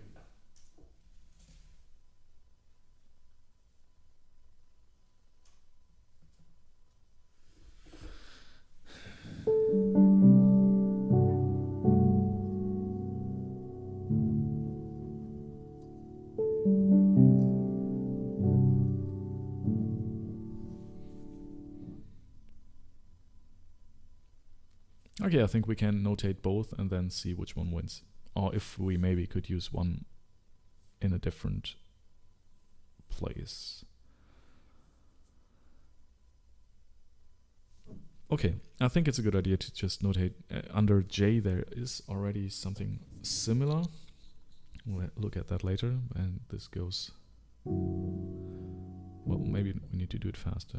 Okay, I think we can notate both and then see which one wins. Or if we maybe could use one in a different place. Okay, I think it's a good idea to just notate under J there is already something similar. We'll look at that later, and this goes... Well, maybe we need to do it faster.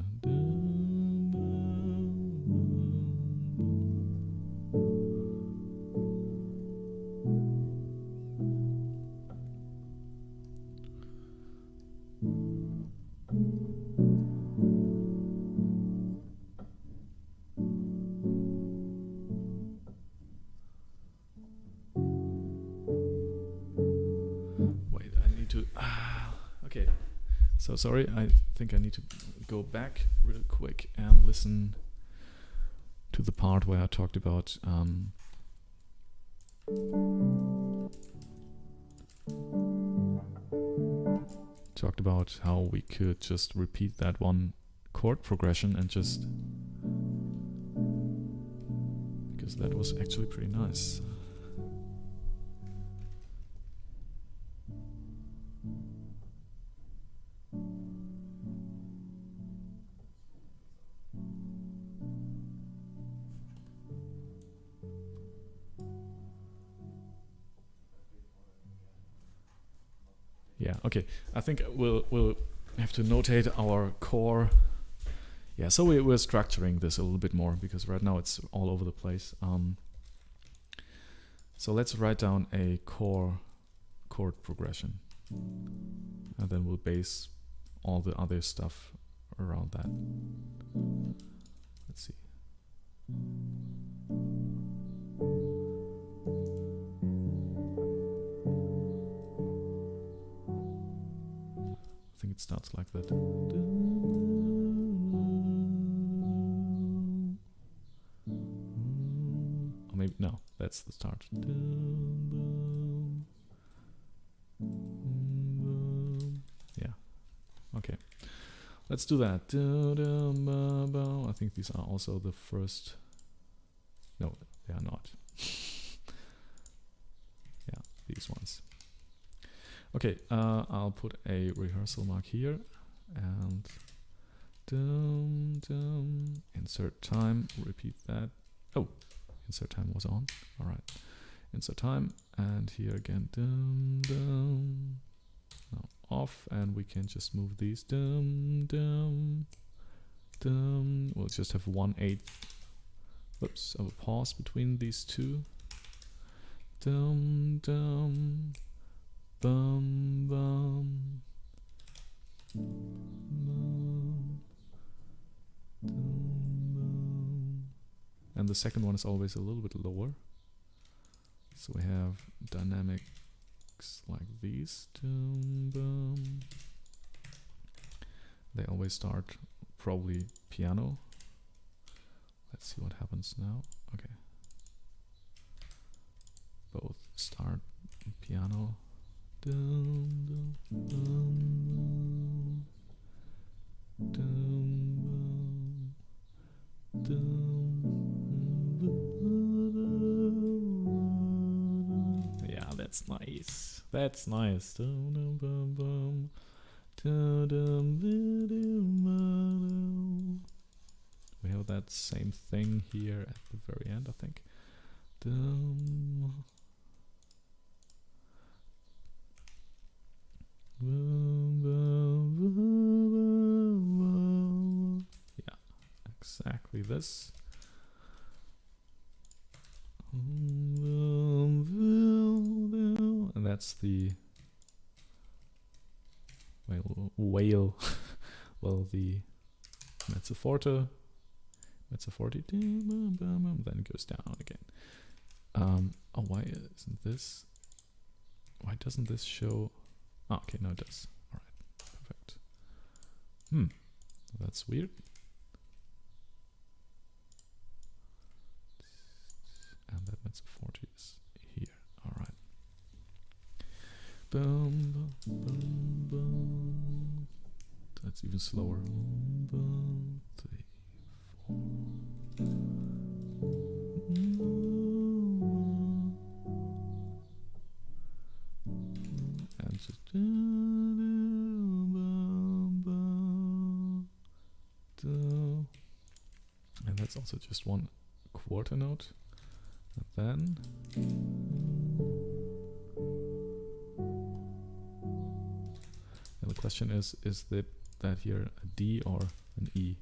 Wait, I need to... okay. So sorry, I think I need to go back real quick and listen to the part where I talked about how we could just repeat that one chord progression and just... because that was actually pretty nice. Yeah, okay. I think we'll have to notate our core. Yeah, so we're structuring this a little bit more because right now it's all over the place. So let's write down a core chord progression. And then we'll base all the other stuff around that. Let's see. I think it starts like that. Or maybe, no, that's the start. Yeah, okay. Let's do that. I think these are also the first. No, they are not. Yeah, these ones. Okay, I'll put a rehearsal mark here and insert time, repeat that. Oh, insert time was on. All right, insert time, and here again, now off, and we can just move these we'll just have 1/8 of a pause between these two. Bum bum. And the second one is always a little bit lower. So we have dynamics like these. They always start probably piano. Let's see what happens now. Okay. Both start piano. Yeah, that's nice. That's nice. We have that same thing here at the very end, I think. Yeah, exactly this. And that's the whale. Well, the mezzo forte, then it goes down again. Oh, why isn't this? Why doesn't this show? Oh, okay, no, it does. All right, perfect. That's weird. And that mezzo forte is here. All right. Boom, boom, boom. That's even slower. Boom, 3, 4. And just and that's also just one quarter note. And then and the question is that here a D or an E?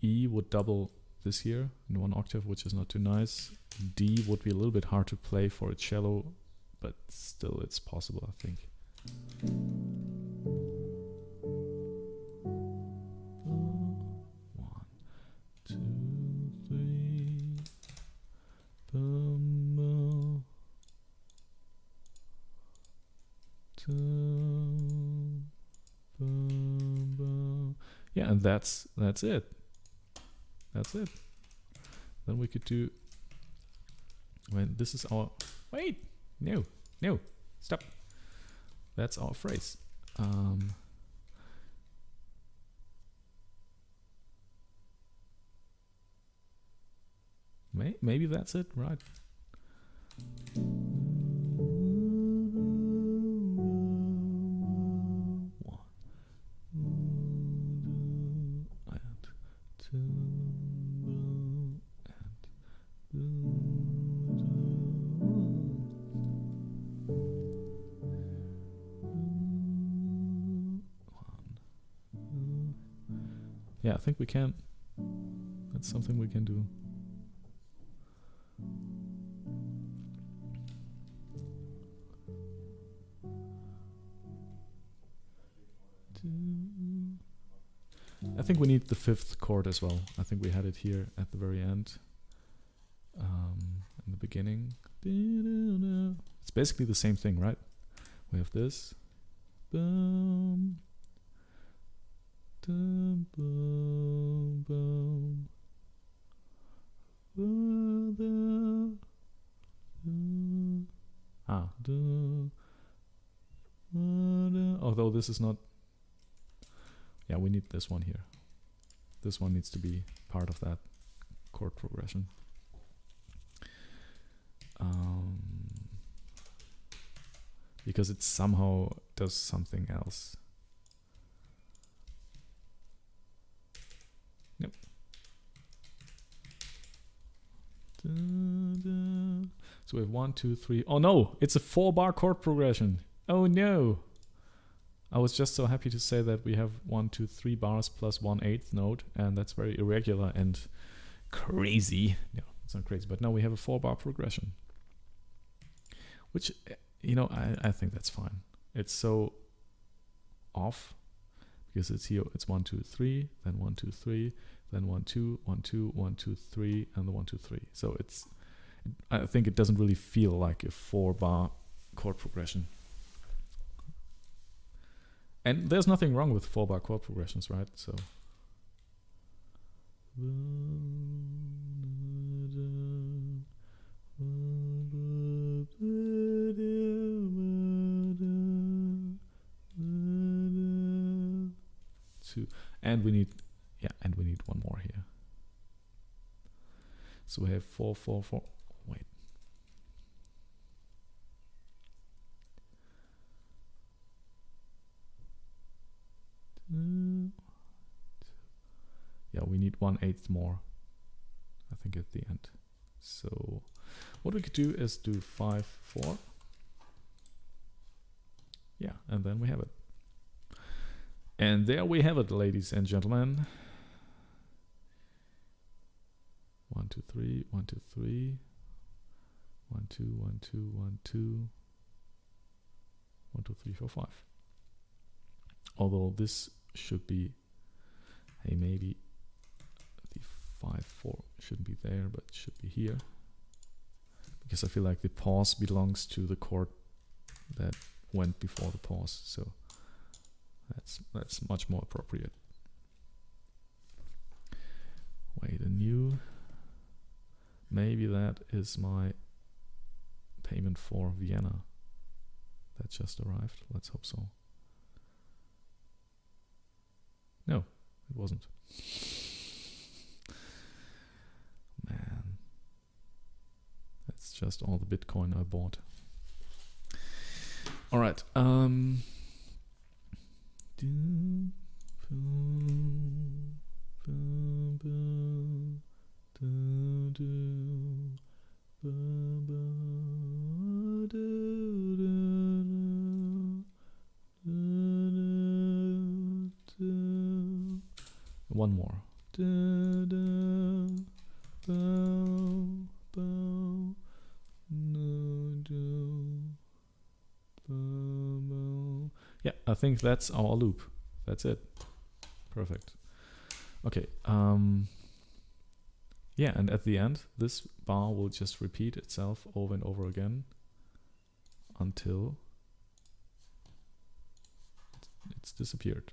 E would double this here in one octave, which is not too nice. D would be a little bit hard to play for a cello, but still it's possible, I think. 1, 2, 3. Yeah, and that's it. That's it. Then we could do. When this is our. Wait, no, stop. That's our phrase. Maybe that's it, right? Yeah, I think we can. That's something we can do. I think we need the 5th chord as well. I think we had it here at the very end. In the beginning. It's basically the same thing, right? We have this. Boom. Boom, boom, boom. Although this is not. Yeah, we need this one here. This one needs to be part of that chord progression. Because it somehow does something else. Yep. So we have 1, 2, 3. Oh no, it's a 4-bar chord progression. Oh no. I was just so happy to say that we have 1, 2, 3 bars plus 1/8 note, and that's very irregular and crazy. No, it's not crazy, but now we have a 4-bar progression. Which, you know, I think that's fine. It's so off because it's here. It's 1, 2, 3, then 1, 2, 3, then 1, 2, 1, 2, 1, 2, 3, and the 1, 2, 3. So it's. I think it doesn't really feel like a 4-bar chord progression. And there's nothing wrong with 4-bar chord progressions, right? So. And we need, and we need one more here. So we have 4, 4, 4. Wait. Yeah, we need 1/8 more, I think, at the end. So what we could do is do 5, 4. Yeah, and then we have it. And there we have it, ladies and gentlemen. 1, 2, 3, 1, 2, 3. 1, 2, 1, 2, 1, 2. 1, 2, 3, 4, 5. Although this should be, hey, maybe the 5, 4 shouldn't be there, but it should be here. Because I feel like the pause belongs to the chord that went before the pause, so that's much more appropriate. Wait, a new. Maybe that is my payment for Vienna. That just arrived. Let's hope so. No, it wasn't. Man. That's just all the Bitcoin I bought. All right. One more. Yeah, I think that's our loop. That's it. Perfect. Okay. Yeah, and at the end, this bar will just repeat itself over and over again until it's disappeared.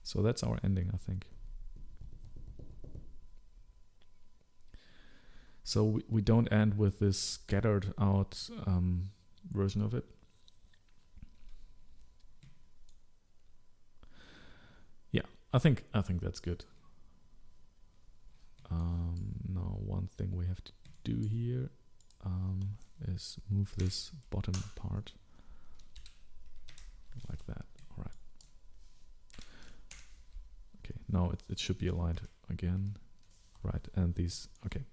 So that's our ending, I think. So we don't end with this scattered out version of it. Yeah, I think that's good. Now one thing we have to do here is move this bottom part like that. All right. Okay, now it should be aligned again, right? And these, okay.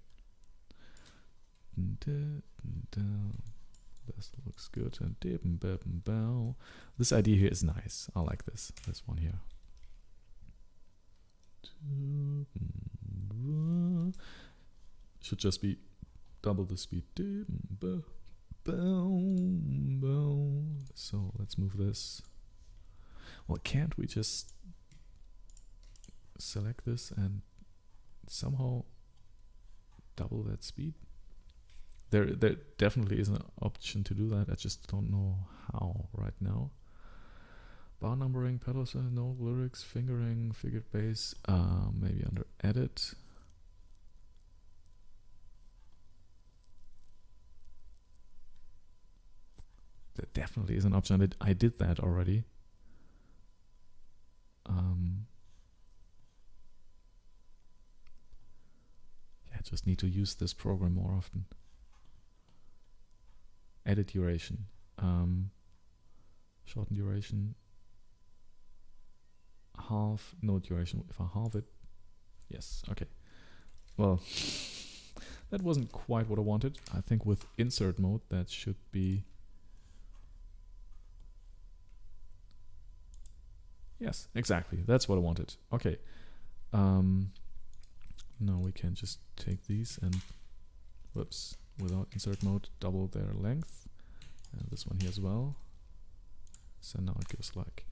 This looks good. And this idea here is nice. I like this one here. Should just be double the speed. So let's move this. Well, can't we just select this and somehow double that speed? There definitely is an option to do that. I just don't know how right now. Bar numbering, pedals, no lyrics, fingering, figured bass, maybe under edit. There definitely is an option. I did that already. Yeah, I just need to use this program more often. Edit duration, shorten duration, half, no duration, if I halve it, yes, okay. Well, that wasn't quite what I wanted. I think with insert mode that should be, yes, exactly, that's what I wanted. Okay, now we can just take these and, whoops, without insert mode, double their length, and this one here as well. So now it gives like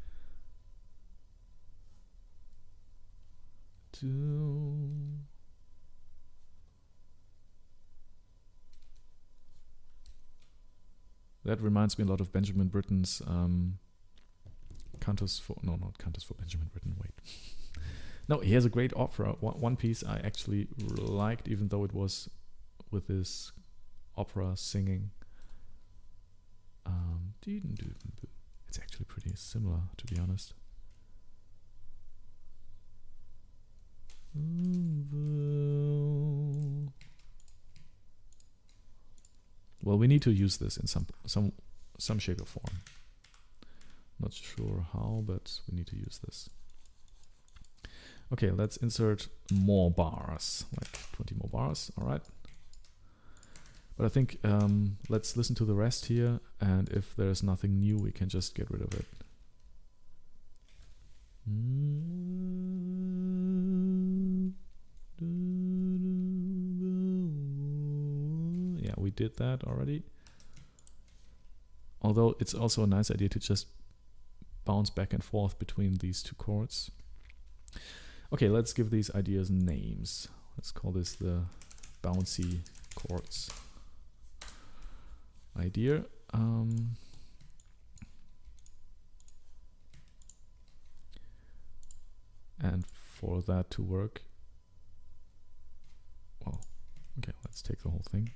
2. That reminds me a lot of Benjamin Britten's Cantus for, no, not Cantus for Benjamin Britten, wait. No, he has a great opera, one piece I actually liked, even though it was with this opera singing. It's actually pretty similar, to be honest. Well, we need to use this in some shape or form. Not sure how, but we need to use this. Okay, let's insert more bars, like 20 more bars. All right. But I think let's listen to the rest here, and if there's nothing new, we can just get rid of it. Yeah, we did that already. Although it's also a nice idea to just bounce back and forth between these two chords. Okay, let's give these ideas names. Let's call this the bouncy chords idea. And for that to work, well, okay, let's take the whole thing.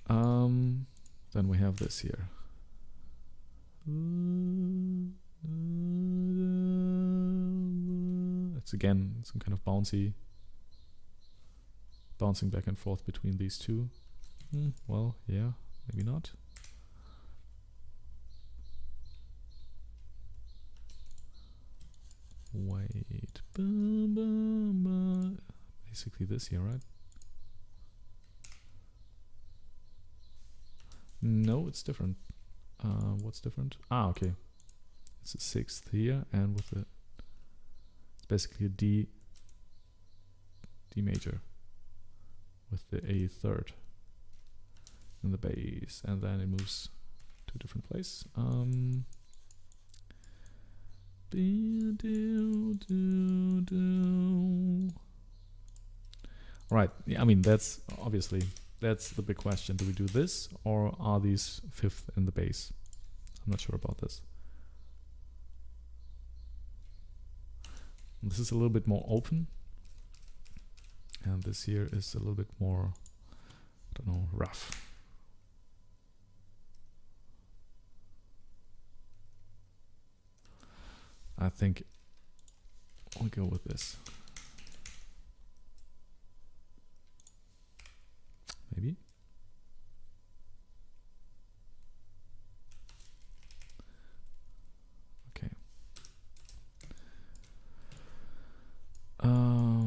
Then we have this here. It's again some kind of bouncing back and forth between these two. Well, yeah, maybe not. Wait, basically this here, right? No, it's different. What's different? Ah, okay. It's a sixth here, and with the it's basically a D major with the A third in the bass, and then it moves to a different place. Right. Yeah, I mean that's obviously. That's the big question. Do we do this, or are these fifth in the bass? I'm not sure about this. This is a little bit more open, and this here is a little bit more, I don't know, rough. I think we'll go with this. Maybe. Okay.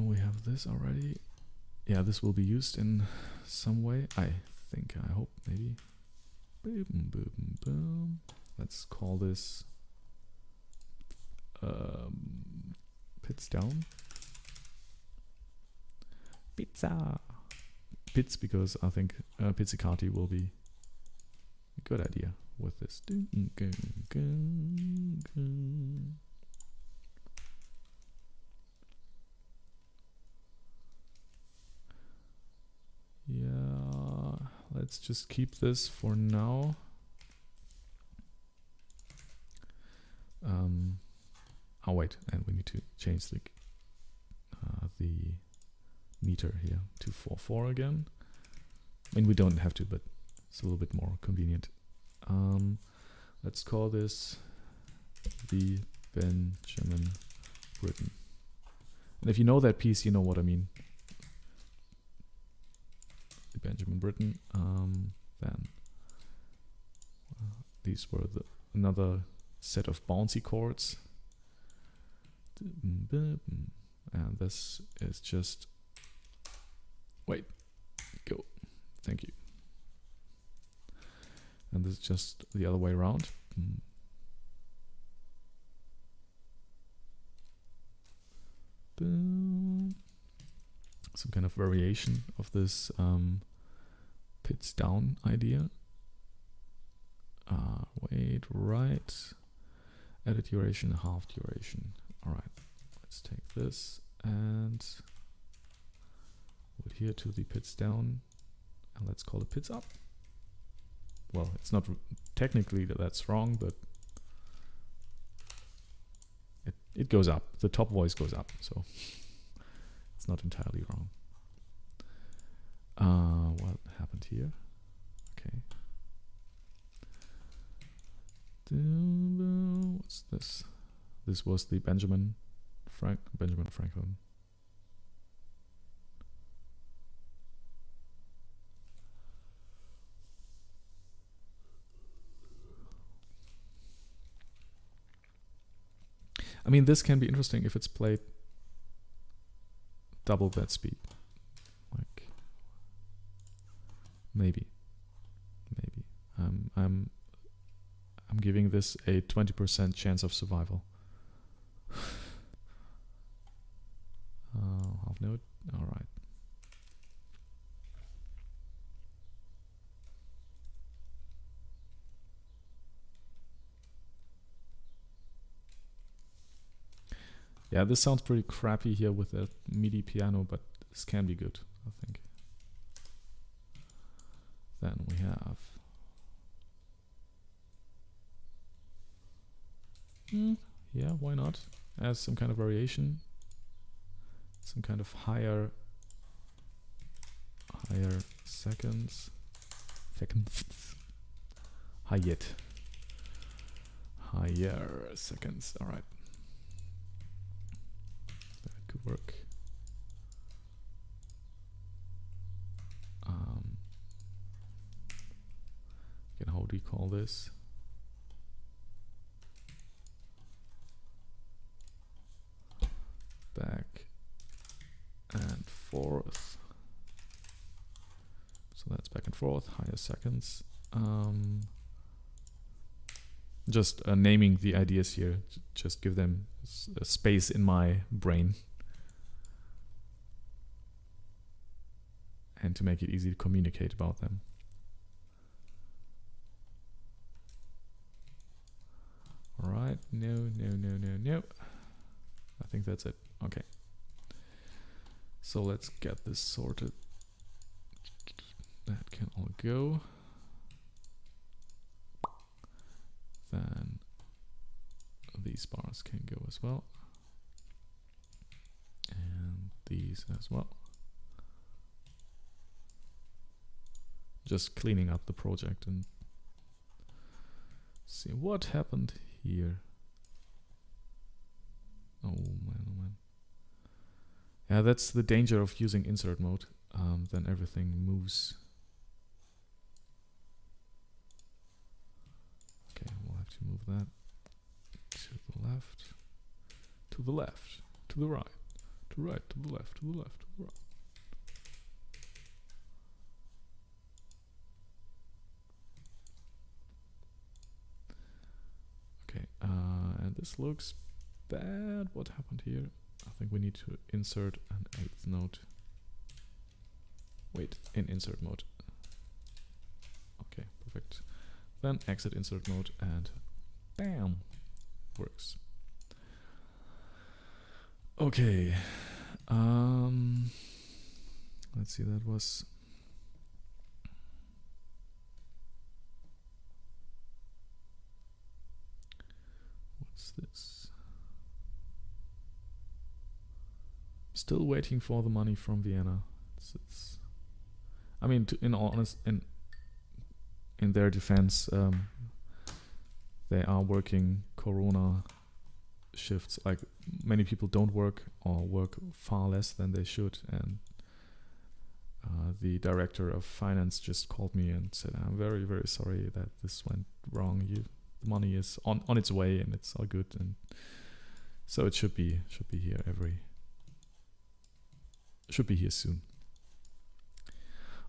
We have this already. Yeah, this will be used in some way. I think, I hope, maybe. Boom, boom, boom. Let's call this pits down. Pizza. Pits, because I think pizzicati will be a good idea with this. Yeah, let's just keep this for now. Oh wait, and we need to change the meter here to 4/4 again. I mean, we don't have to, but it's a little bit more convenient. Let's call this the Benjamin Britten. And if you know that piece, you know what I mean. The Benjamin Britten. Then these were another set of bouncy chords. And this is just... Wait, go. Thank you. And this is just the other way around. Boom. Some kind of variation of this pits down idea. Wait, right. Added duration, half duration. All right, let's take this and put here to the pits down, and let's call it pits up. Well, it's not technically that's wrong, but it goes up. The top voice goes up, so it's not entirely wrong. What happened here? Okay. What's this? This was the Benjamin Franklin. I mean, this can be interesting if it's played double that speed. Like, Maybe. I'm giving this a 20% chance of survival. Half note. All right. Yeah, this sounds pretty crappy here with a MIDI piano, but this can be good, I think. Then we have yeah, why not? As some kind of variation, some kind of higher seconds, higher seconds. All right, that could work. Again, how do you call this? Back and forth. So that's back and forth, higher seconds. Just naming the ideas here, just give them a space in my brain. And to make it easy to communicate about them. All right, no. I think that's it. Okay. So let's get this sorted. That can all go. Then these bars can go as well. And these as well. Just cleaning up the project and see what happened here. Oh man. Yeah, that's the danger of using insert mode. Then everything moves. Okay, we'll have to move that to the left, to the left, to the right, to the right, to the left, to the left, to the right. Okay, and this looks bad. What happened here? I think we need to insert an 8th note. Wait, in insert mode. Okay, perfect. Then exit insert mode and bam, works. Okay, let's see, that was what's this? Still waiting for the money from Vienna. It's I mean, in all honest, in their defense, they are working Corona shifts. Like, many people don't work or work far less than they should. And the director of finance just called me and said, "I'm very, very sorry that this went wrong. The money is on its way and it's all good." And so it should be here should be here soon.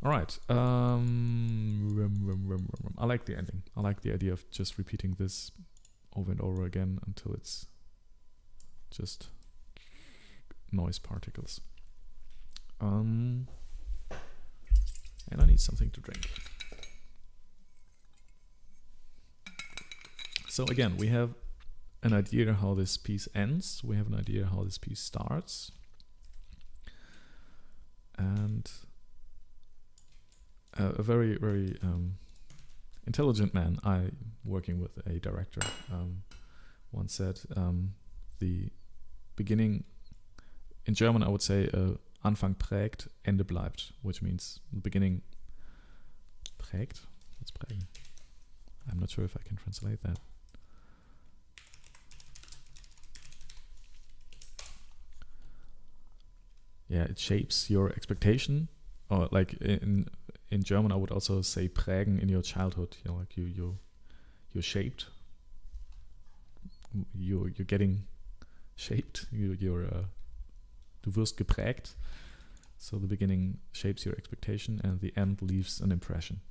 All right. I like the ending. I like the idea of just repeating this over and over again until it's just noise particles. And I need something to drink. So again, we have an idea how this piece ends. We have an idea how this piece starts. And a very, very intelligent man, working with a director, once said, the beginning, in German I would say, Anfang prägt, Ende bleibt, which means the beginning prägt. What's prägen? I'm not sure if I can translate that. Yeah, it shapes your expectation, or like in German I would also say prägen in your childhood. You know, like you're shaped. You're getting shaped. Du wirst geprägt. So the beginning shapes your expectation and the end leaves an impression.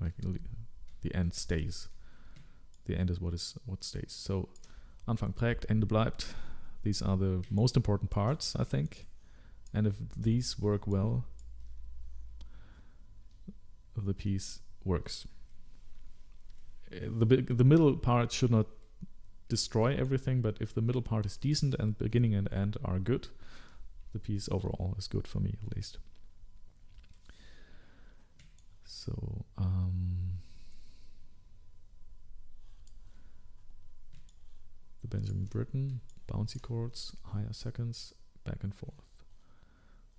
Like the end stays. The end is what stays. So Anfang prägt, Ende bleibt. These are the most important parts, I think. And if these work well, the piece works. The middle part should not destroy everything, but if the middle part is decent and beginning and end are good, the piece overall is good for me, at least. So the Benjamin Britten, bouncy chords, higher seconds, back and forth.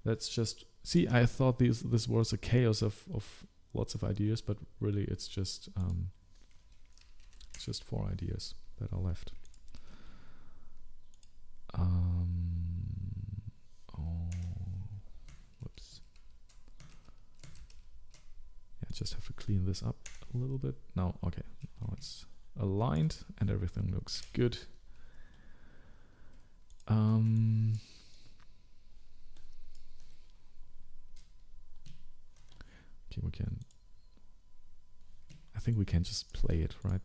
That's just, see, I thought this was a chaos of lots of ideas, but really it's just 4 ideas that are left. Whoops. Yeah, I just have to clean this up a little bit. Now, okay, now it's aligned and everything looks good. Okay, I think we can just play it, right?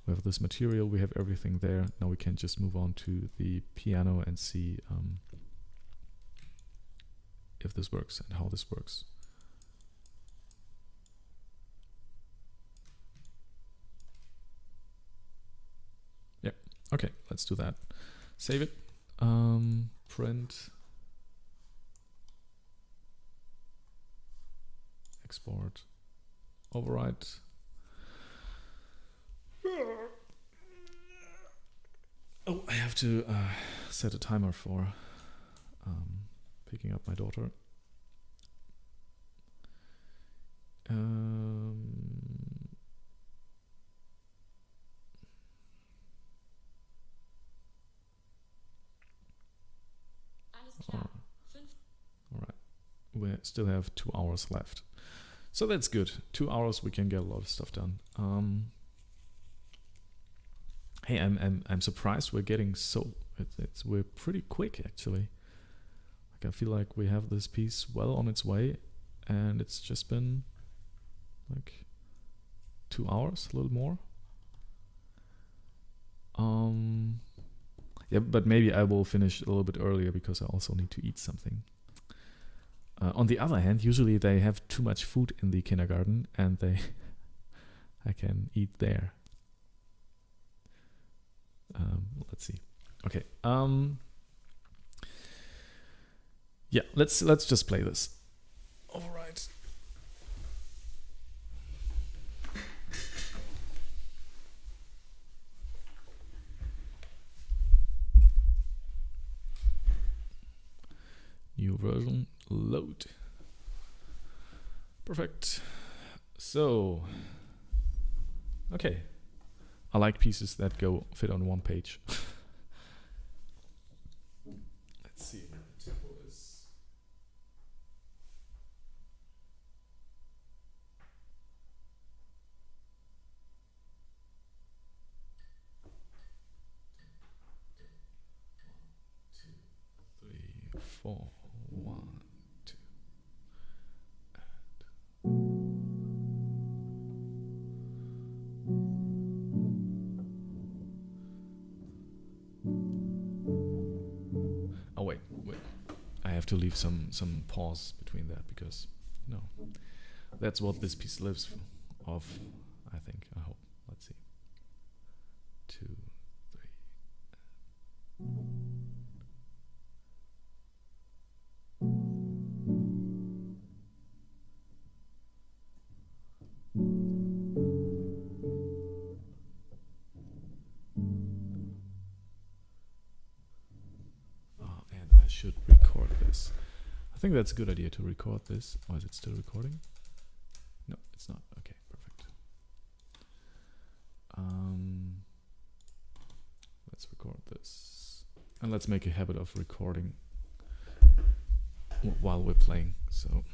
We have this material, we have everything there. Now we can just move on to the piano and see if this works and how this works. Yeah, okay, let's do that. Save it, print, export, overwrite. Oh, I have to set a timer for picking up my daughter. All right, we still have 2 hours left, so that's good. 2 hours, we can get a lot of stuff done. Hey, I'm surprised we're getting so we're pretty quick actually. Like I feel like we have this piece well on its way, and it's just been like 2 hours, a little more. Yeah, but maybe I will finish a little bit earlier because I also need to eat something. On the other hand, usually they have too much food in the kindergarten, and I can eat there. Let's see. Okay. Yeah, let's just play this. All right. New version, load. Perfect. So, okay. I like pieces that fit on one page. Let's see what the tempo is. One, two, three, four. 1, 2. Oh wait. I have to leave some pause between that because that's what this piece lives off, I think. I hope. Let's see. 2, 3. And I should record this. I think that's a good idea to record this. Or is it still recording? No, it's not. Okay, perfect. Let's record this. And let's make a habit of recording while we're playing. So,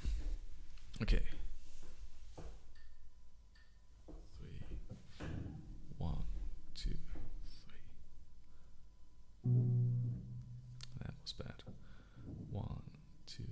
okay. 3, 4, 1, 2, 3. That was bad. 1, 2,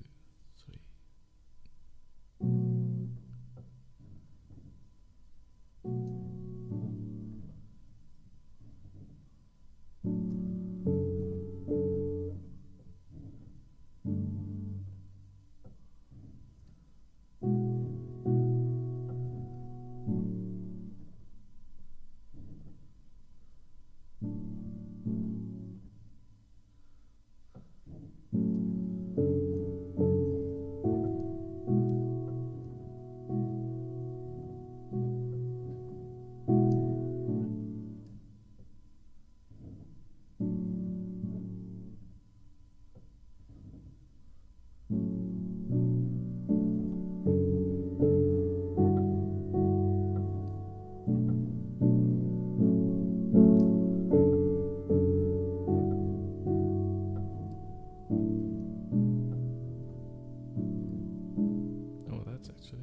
chords actually.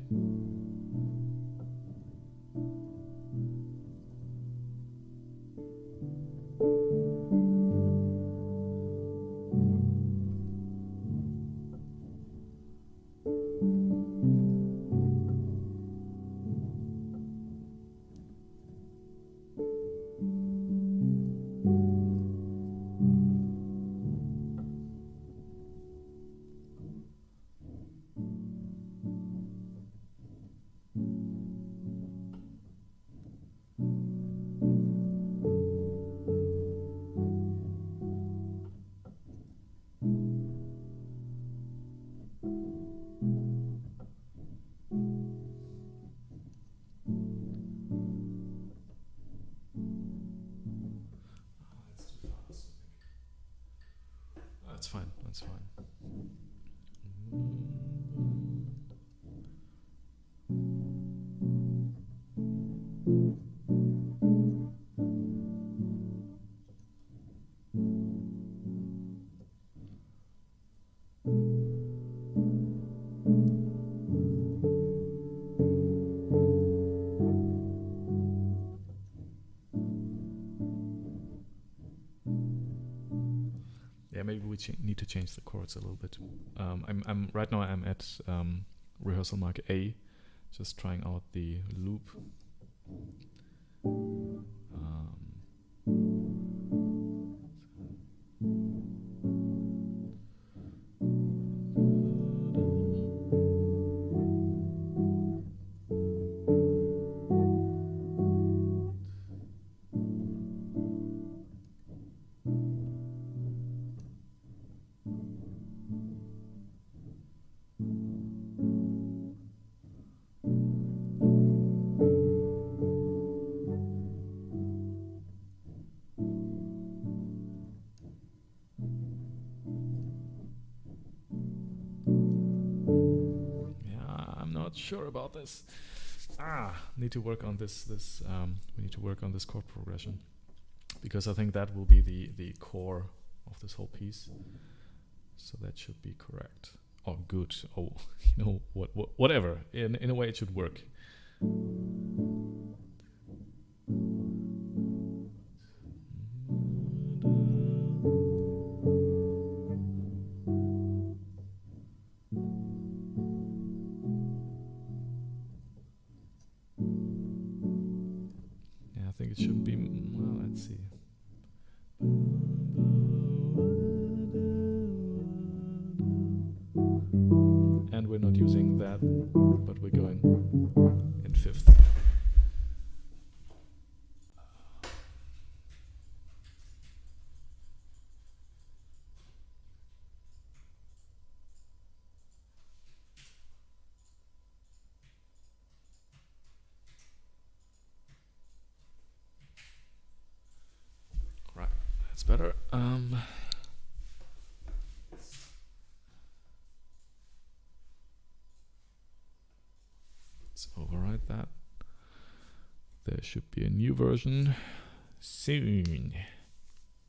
That's fine, that's fine. Yeah, maybe we need to change the chords a little bit. I'm right now. I'm at rehearsal mark A, just trying out the loop. Not sure about this. Need to work on this. We need to work on this chord progression, because I think that will be the core of this whole piece. So that should be correct or good. Oh, whatever. In a way, it should work. I think it should be, well, let's see. And we're not using that, but we're going in fifth. That's better. Let's override that. There should be a new version soon.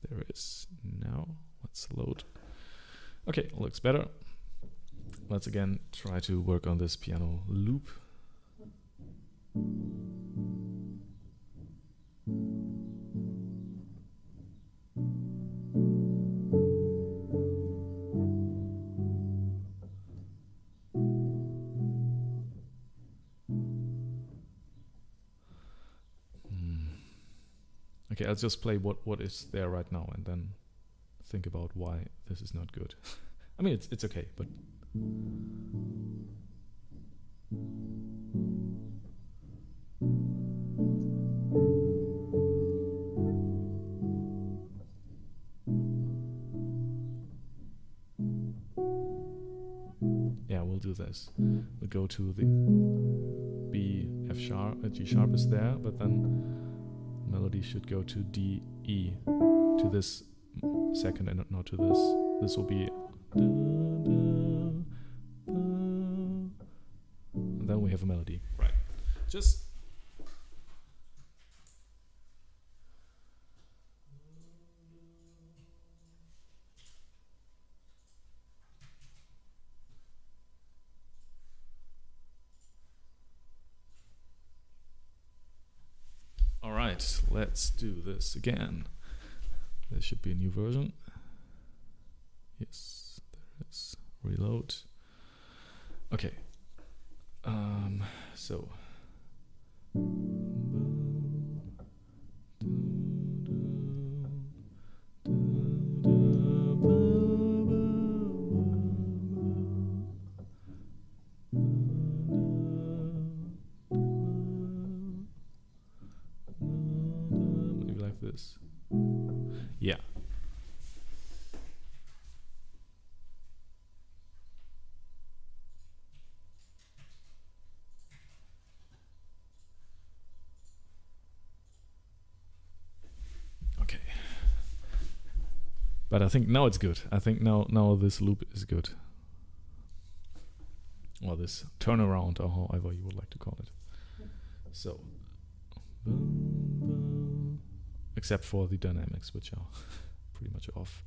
There is now. Let's load. Okay, looks better. Let's again try to work on this piano loop. Okay, I'll just play what is there right now and then think about why this is not good. I mean, it's okay, but yeah, we'll do this. We'll go to the B, F sharp, G sharp is there, but then melody should go to D, E, to this second and not to this. This will be, and then we have a melody. Right. Just let's do this again. There should be a new version. Yes, there is. Reload. Okay. So. Maybe like this. Yeah. Okay. But I think now it's good. I think now this loop is good. Or this turnaround, or however you would like to call it. So. Except for the dynamics, which are pretty much off.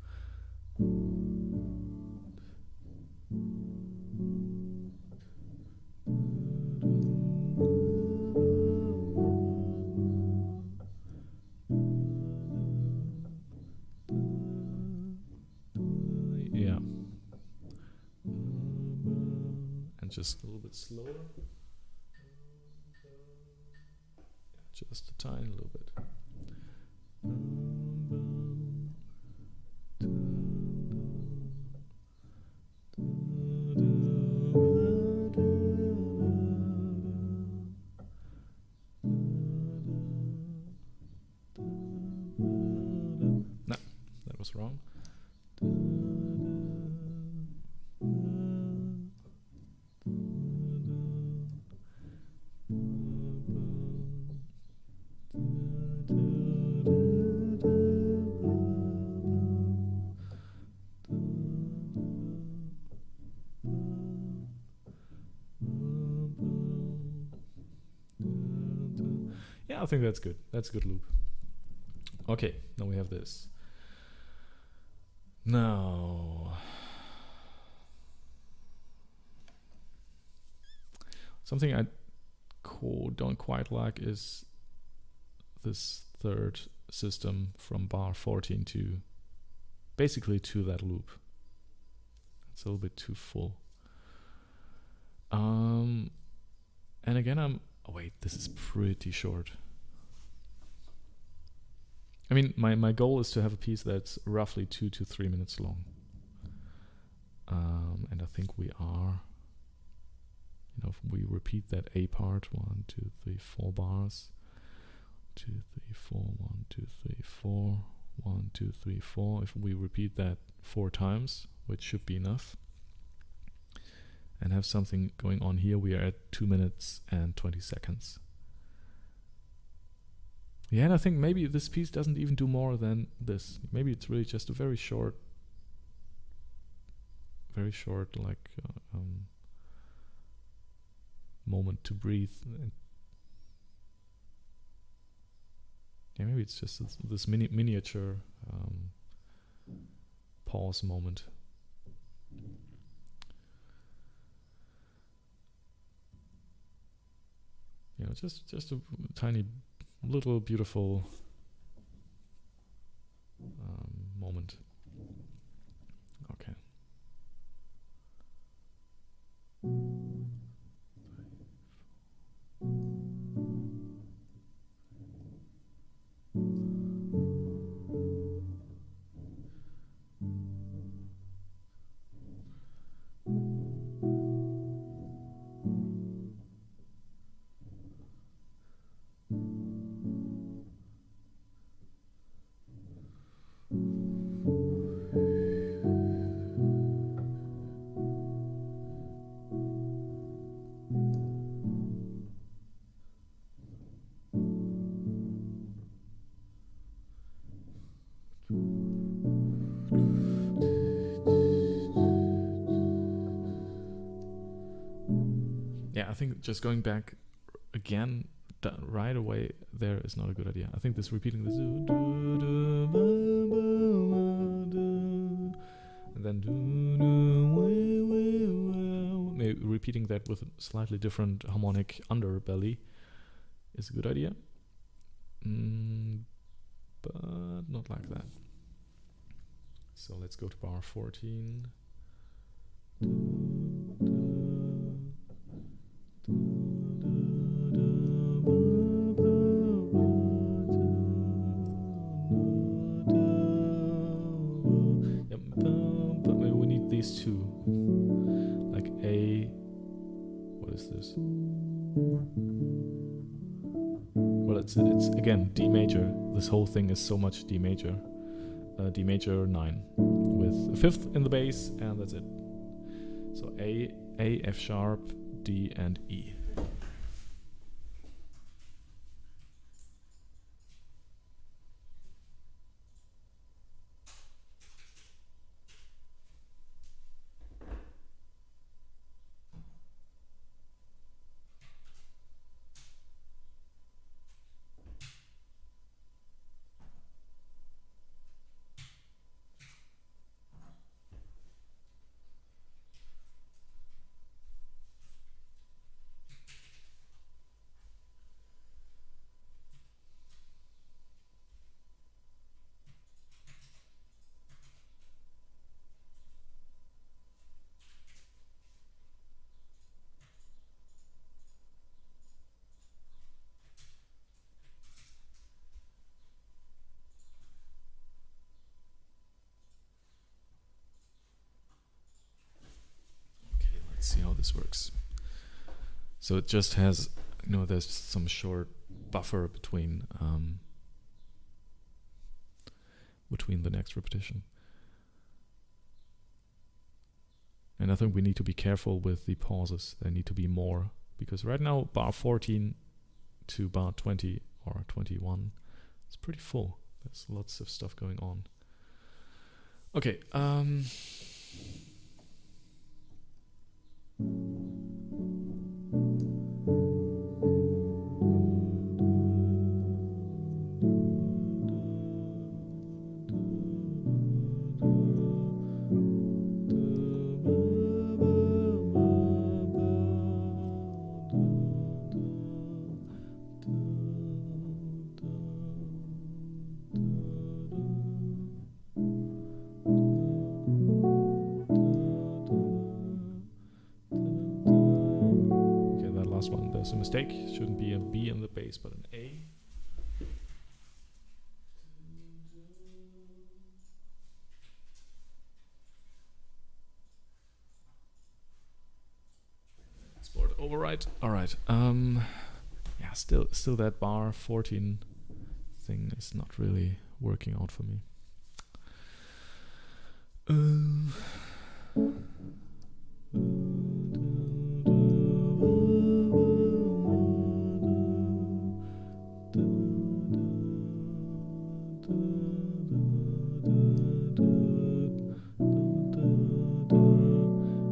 Yeah. And just a little bit slower. Just a tiny little bit. No, that was wrong. Yeah, I think that's good. That's a good loop. Okay, now we have this. Now, something I don't quite like is this third system from bar 14 to basically to that loop. It's a little bit too full. And again, oh wait, this is pretty short. I mean, my goal is to have a piece that's roughly 2 to 3 minutes long. And I think we are, if we repeat that A part, 1, 2, 3, 4 bars, 2, 3, 4, 1, 2, 3, 4, 1, 2, 3, 4. If we repeat that 4 times, which should be enough, and have something going on here, we are at 2 minutes and 20 seconds. Yeah, and I think maybe this piece doesn't even do more than this. Maybe it's really just a very short like moment to breathe. Yeah, maybe it's just this miniature pause moment. Just a tiny, little beautiful moment. Okay. Yeah, I think just going back again right away there is not a good idea. I think this repeating this and then maybe repeating that with a slightly different harmonic underbelly is a good idea. but not like that. So let's go to bar 14. Yep, but maybe we need these two. Like A. What is this? Well, it's again D major. This whole thing is so much D major. D major 9 with a fifth in the bass, and that's it. So A, F sharp, D, and E. See how this works. So it just has, there's some short buffer between the next repetition. And I think we need to be careful with the pauses. There need to be more, because right now bar 14 to bar 20 or 21 is pretty full. There's lots of stuff going on. Okay, one. There's a mistake. Shouldn't be a B in the bass, but an A. Export override. All right. Yeah. Still that bar 14 thing is not really working out for me.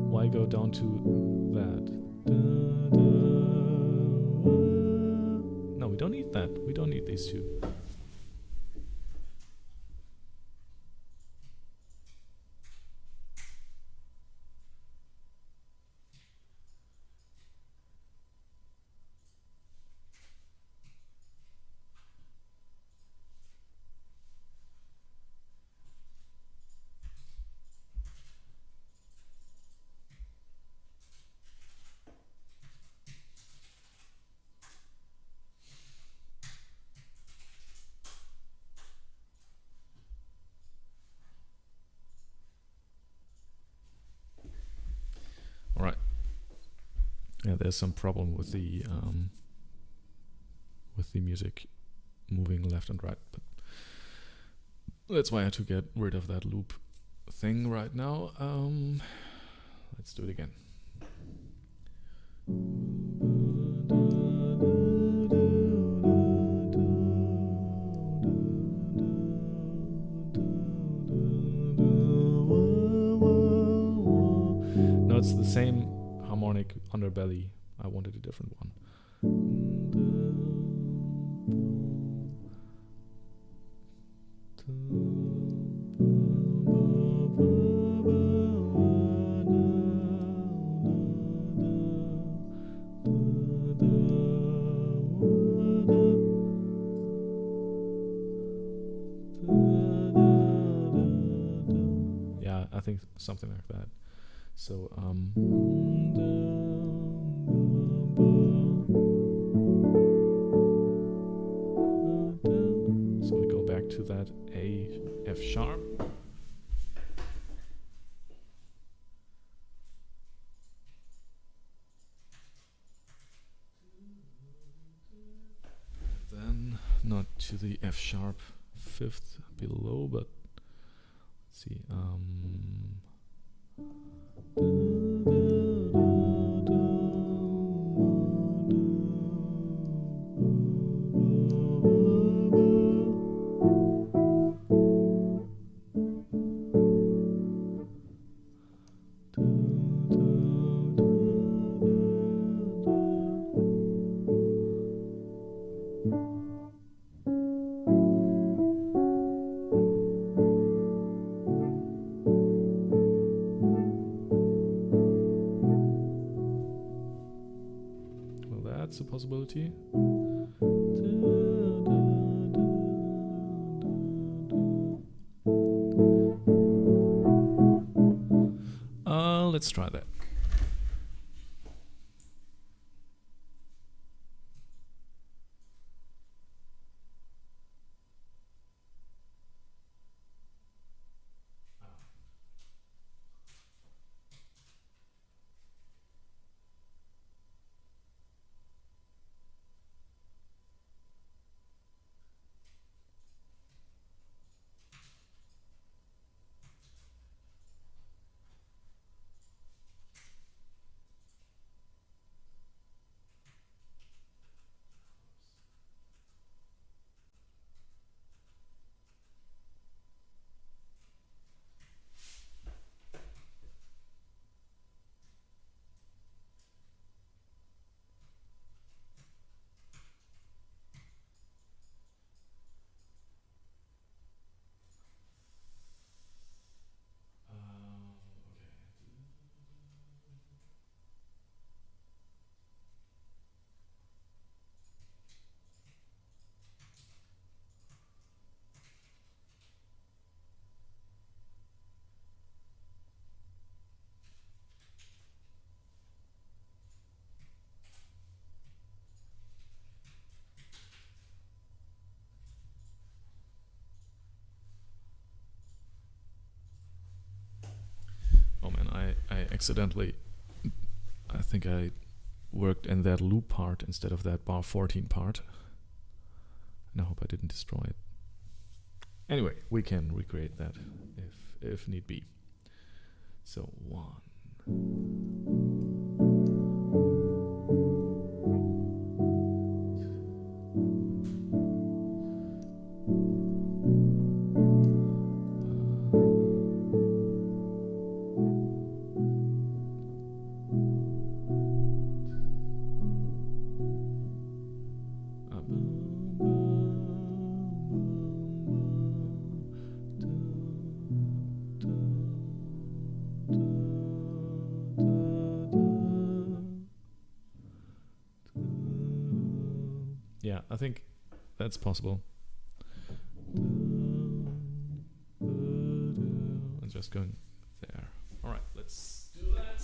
Why go down to that? No, we don't need that. We don't need these two. All right. Yeah, there's some problem with the music moving left and right, but that's why I had to get rid of that loop thing right now. Let's do it again. No, it's the same harmonic underbelly. I wanted a different one. something like that. So so we go back to that A F sharp. Then not to the F sharp fifth below, but let's see. Well, that's a possibility. Let's try that. Oh man, I accidentally, I think I worked in that loop part instead of that bar 14 part. And I hope I didn't destroy it. Anyway, we can recreate that if need be. So 1. Yeah, I think that's possible. I'm just going there. All right, let's do that.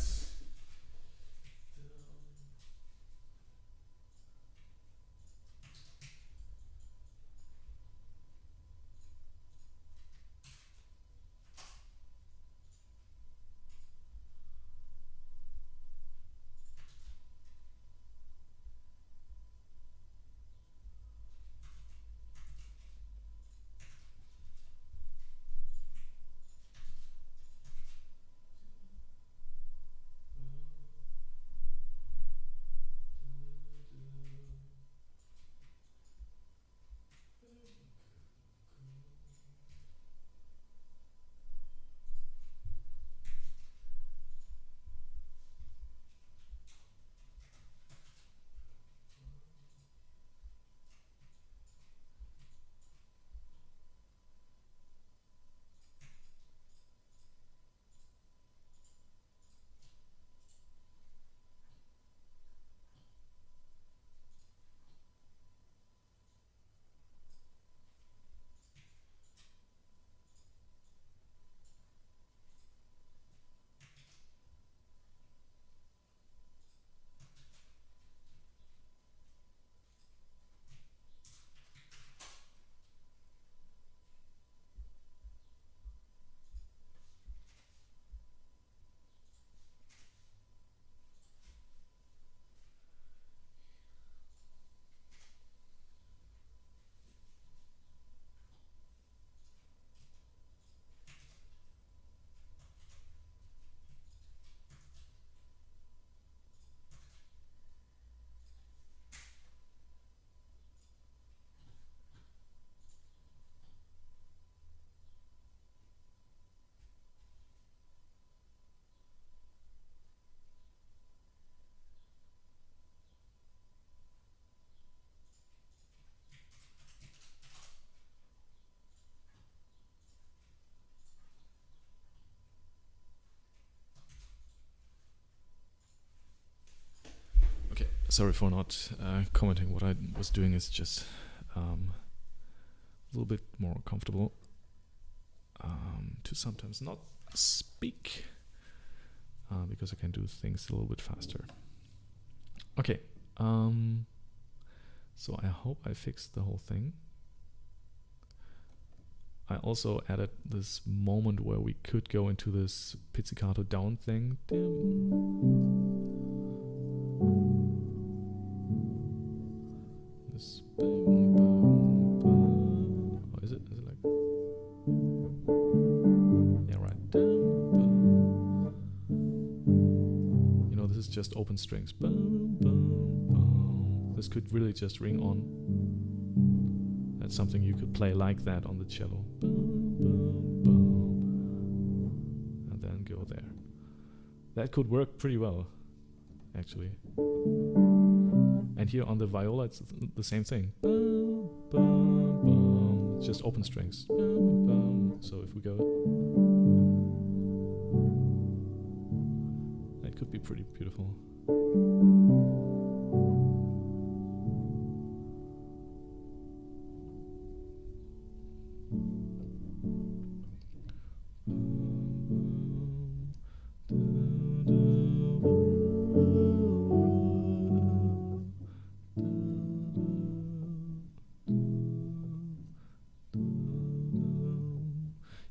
Sorry for not commenting. What I was doing is just a little bit more comfortable to sometimes not speak because I can do things a little bit faster. Okay, so I hope I fixed the whole thing. I also added this moment where we could go into this pizzicato down thing. This boom, boom, boom. Oh, is it? Is it like? Yeah, right. You know, this is just open strings. Boom, boom, boom. This could really just ring on. That's something you could play like that on the cello. Boom, boom, boom. And then go there. That could work pretty well, actually. And here on the viola, it's the same thing. Boom, boom, boom. It's just open strings. Boom, boom. So if we go, that could be pretty beautiful.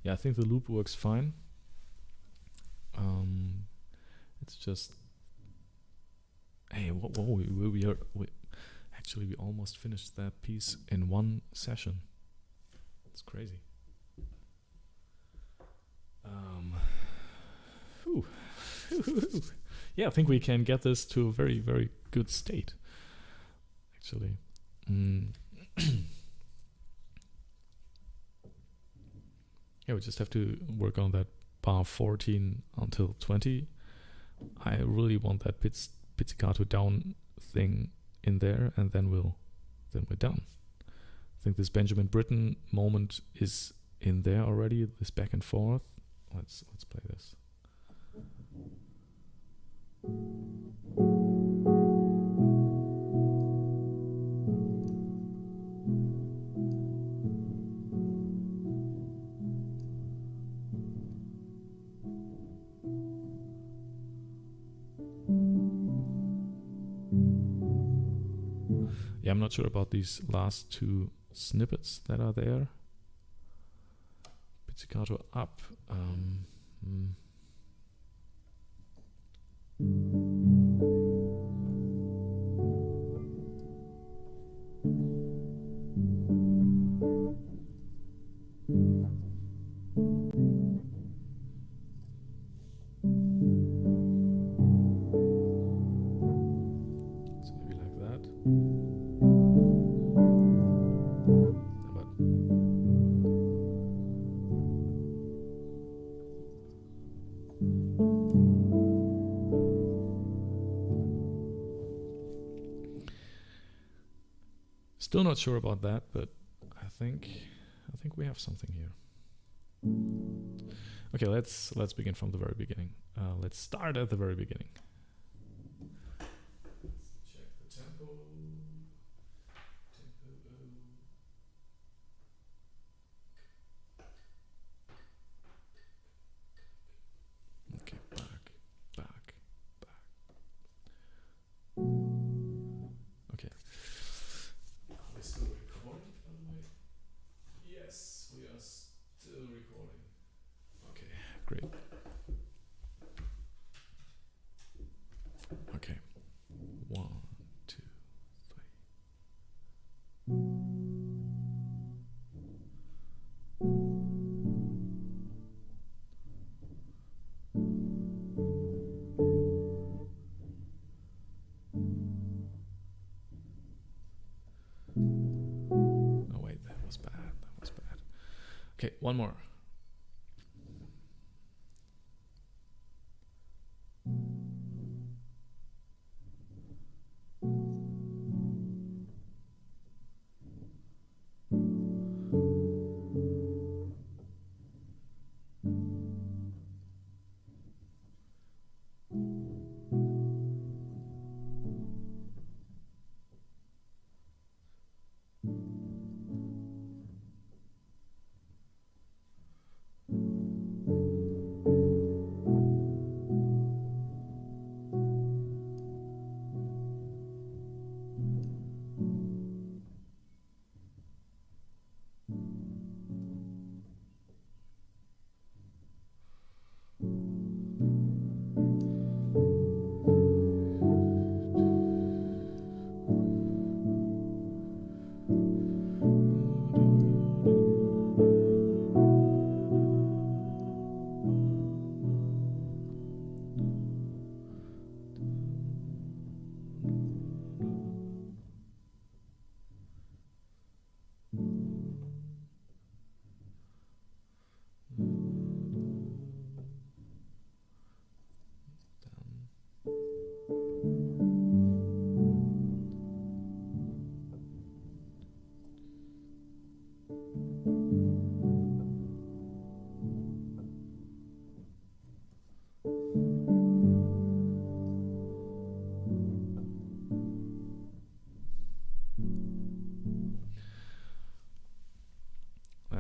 Yeah, I think the loop works fine. It's just, hey, whoa, actually we almost finished that piece in one session. It's crazy. Yeah, I think we can get this to a very, very good state, actually. Yeah, we just have to work on that bar 14 until 20. I really want that pizzicato down thing in there, and then we're done. I think this Benjamin Britten moment is in there already. This back and forth. Let's play this. Yeah, I'm not sure about these last two snippets that are there. Pizzicato up. So maybe like that. But still not sure about that, but I think we have something here. Okay, let's begin from the very beginning. Let's start at the very beginning. Let's check the tempo. Okay, back. Okay. Are we still recording, by the way? Yes, we are still recording. Okay, great. Okay. 1, 2, 3. Oh wait, that was bad. Okay, one more.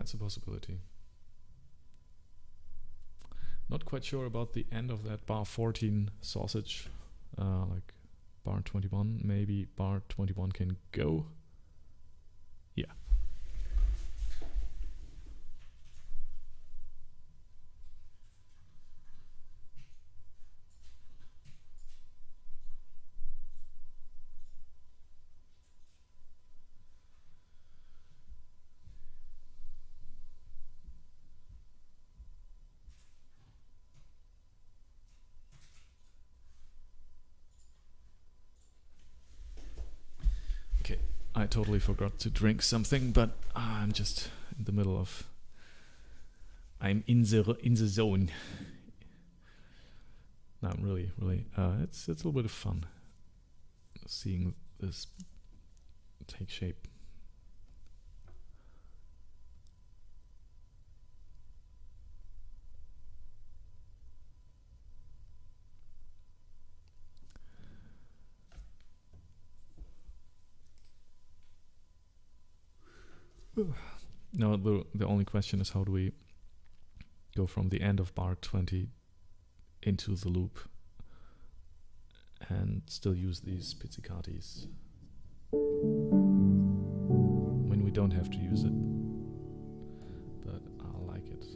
That's a possibility. Not quite sure about the end of that bar 14 sausage. Like bar 21. Maybe bar 21 can go. Yeah. I totally forgot to drink something, but I'm just in the middle of. I'm in the zone. No, really. It's a little bit of fun seeing this take shape. No, the only question is how do we go from the end of bar 20 into the loop and still use these pizzicatis when we don't have to use it, but I like it.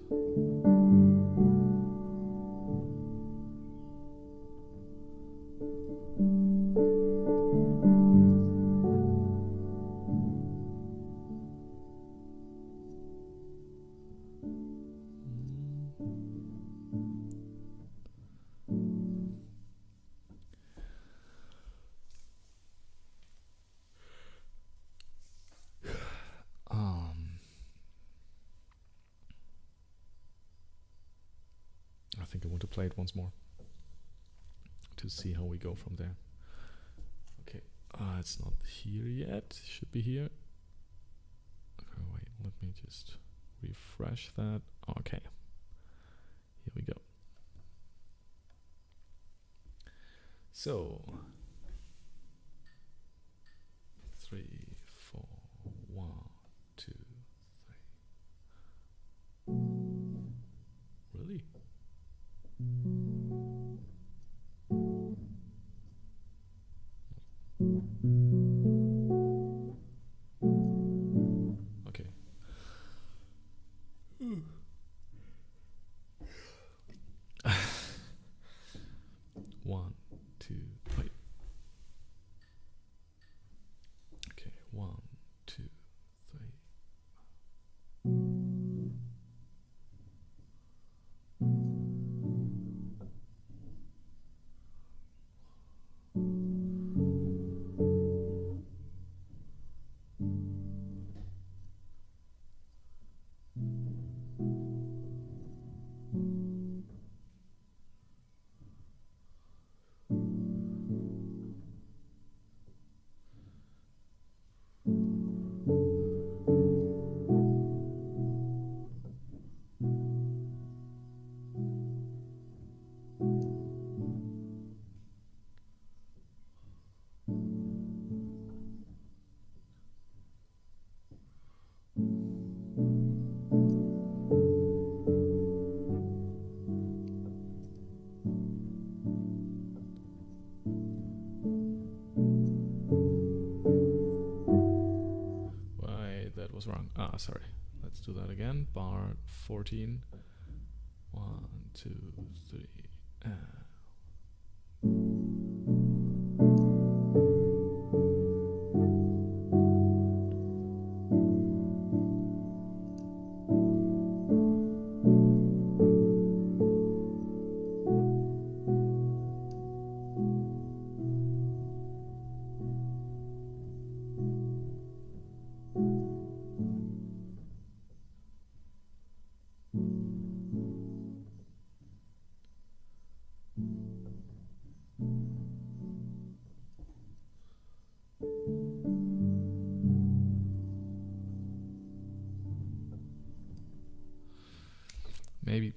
I think I want to play it once more to see how we go from there. Okay, it's not here yet. Should be here. Okay, wait, let me just refresh that. Okay, here we go. So 3, 4, 1, 2, 3. Really? Okay. 1, 2, wait. Okay, 1, 2, 3. That was wrong. Sorry. Let's do that again. Bar 14. 1, 2, 3.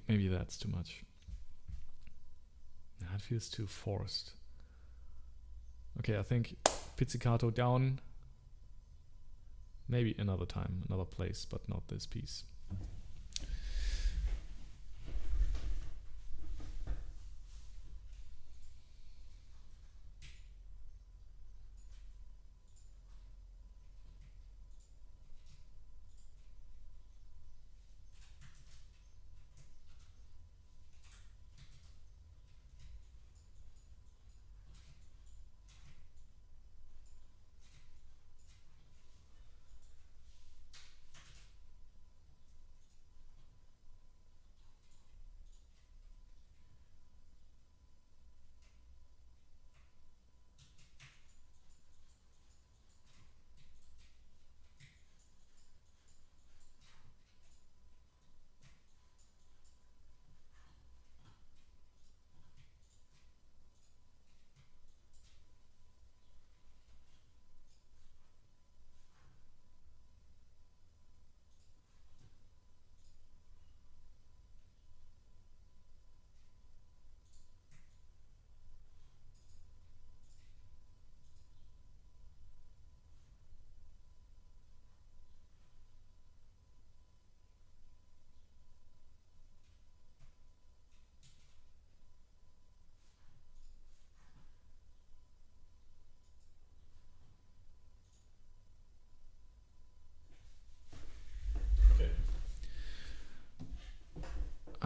Maybe that's too much. It feels too forced. Okay, I think pizzicato down. Maybe another time, another place, but not this piece.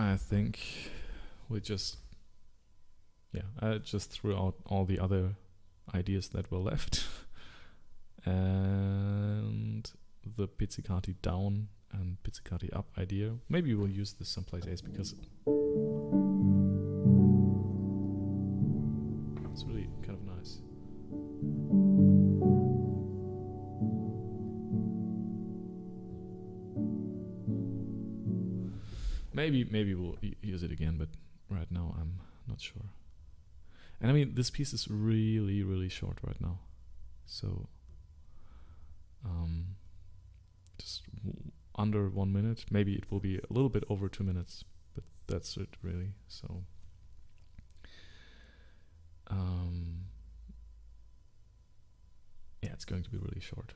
I think we just, I just threw out all the other ideas that were left. And the pizzicati down and pizzicati up idea. Maybe we'll use this someplace else because it's really kind of nice. Maybe we'll use it again, but right now I'm not sure. And I mean, this piece is really, really short right now. So just under 1 minute. Maybe it will be a little bit over 2 minutes, but that's it really. So yeah, it's going to be really short.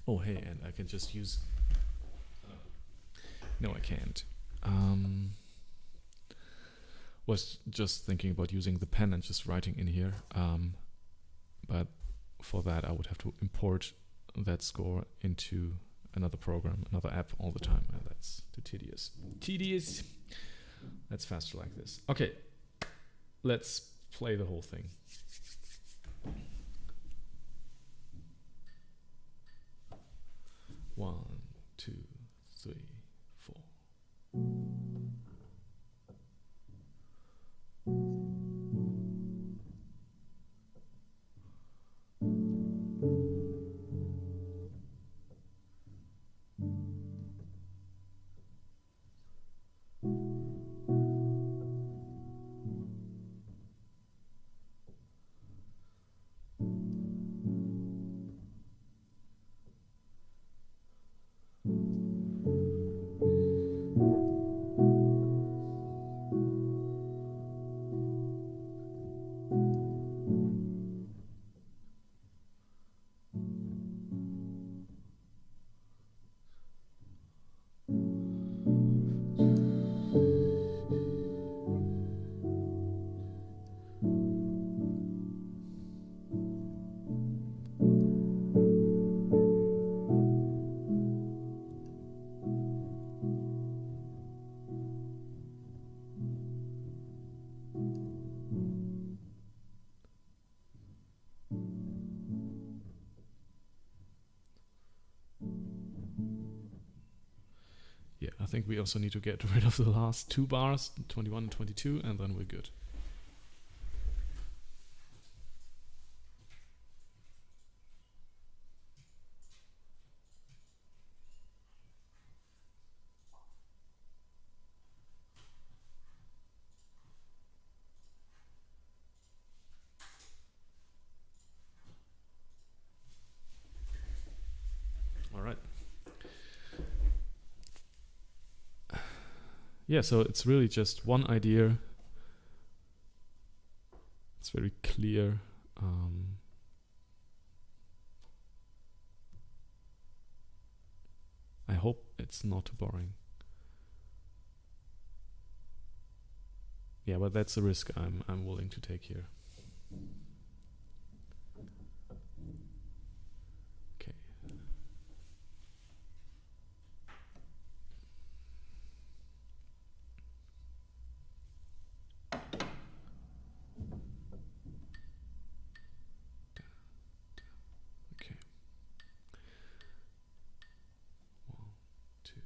Oh hey, and I can just use no, I can't. Was just thinking about using the pen and just writing in here, but for that I would have to import that score into another program, another app all the time, and that's too tedious. That's faster like this. Okay, let's play the whole thing. One, two, three, four. Yeah, I think we also need to get rid of the last two bars, 21 and 22, and then we're good. All right. Yeah, so it's really just one idea. It's very clear. I hope it's not too boring. Yeah, but that's a risk I'm willing to take here. Okay. Okay. 1, 2, 3.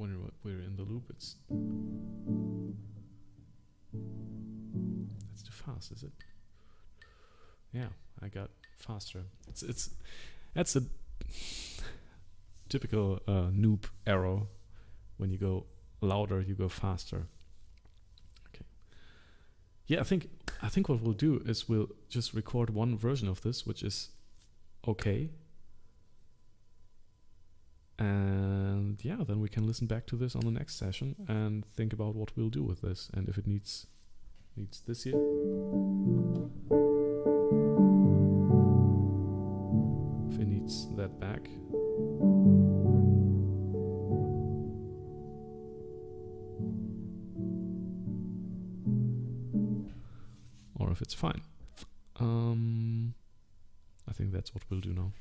when we're in the loop, it's that's too fast, is it? Yeah, I got faster. That's a typical noob error. When you go louder, you go faster. Okay. Yeah, I think what we'll do is we'll just record one version of this, which is okay. And yeah, then we can listen back to this on the next session and think about what we'll do with this, and if it needs this here. If it needs that back. Or if it's fine. I think that's what we'll do now.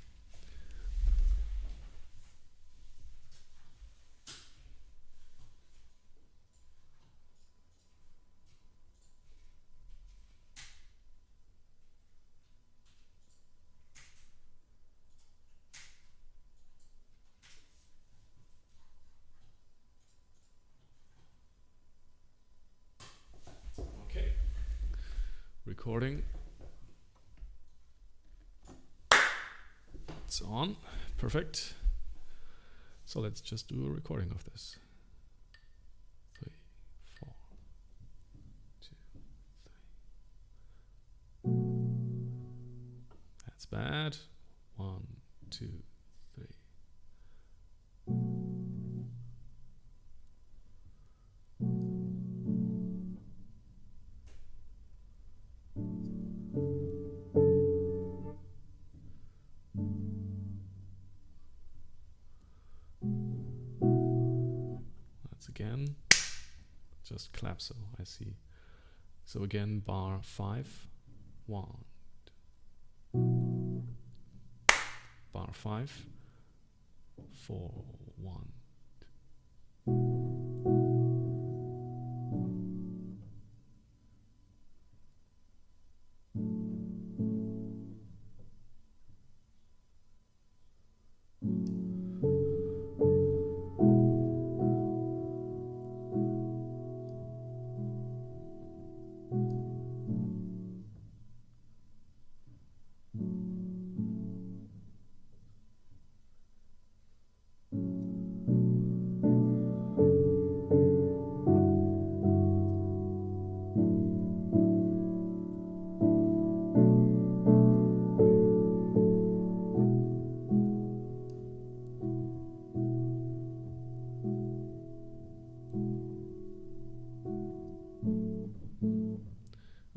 Okay. Recording. It's on. Perfect. So let's just do a recording of this. 3, 4, 2, 3. That's bad. 1, 2, 3. Again, just clapso, I see. So again, bar 5, 1, bar 5, 4, 1.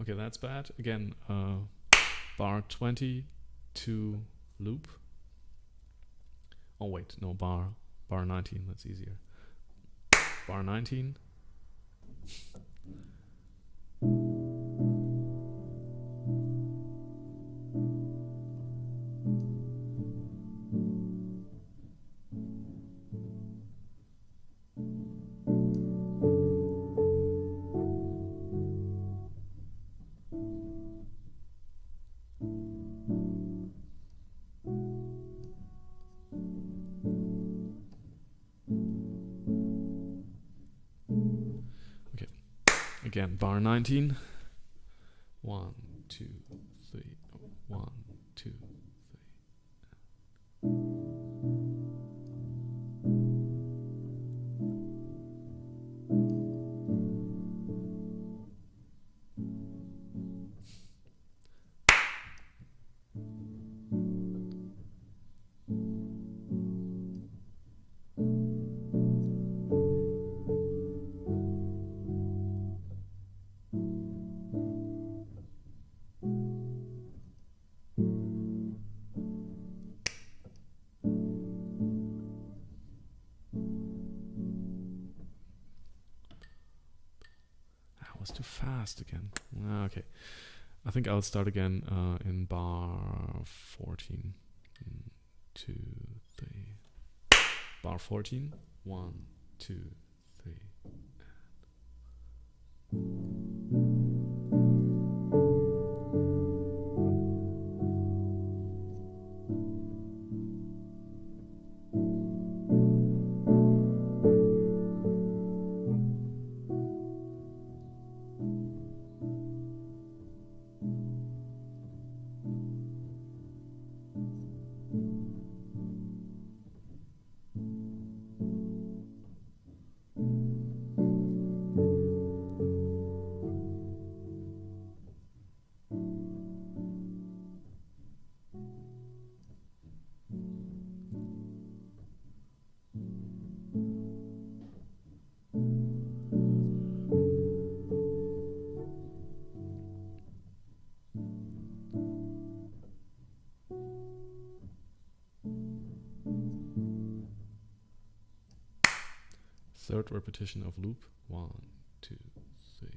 Okay, that's bad. Again, bar 20 to loop. Oh wait, no, bar 19, that's easier. Bar 19. Again, bar 19. 1, 2, 3. 1, 2, 3. Was too fast again. Okay, I think I'll start again in bar 14. 2, 3. Bar 14. 1, 2, 3. third repetition of loop. 1, 2, 3.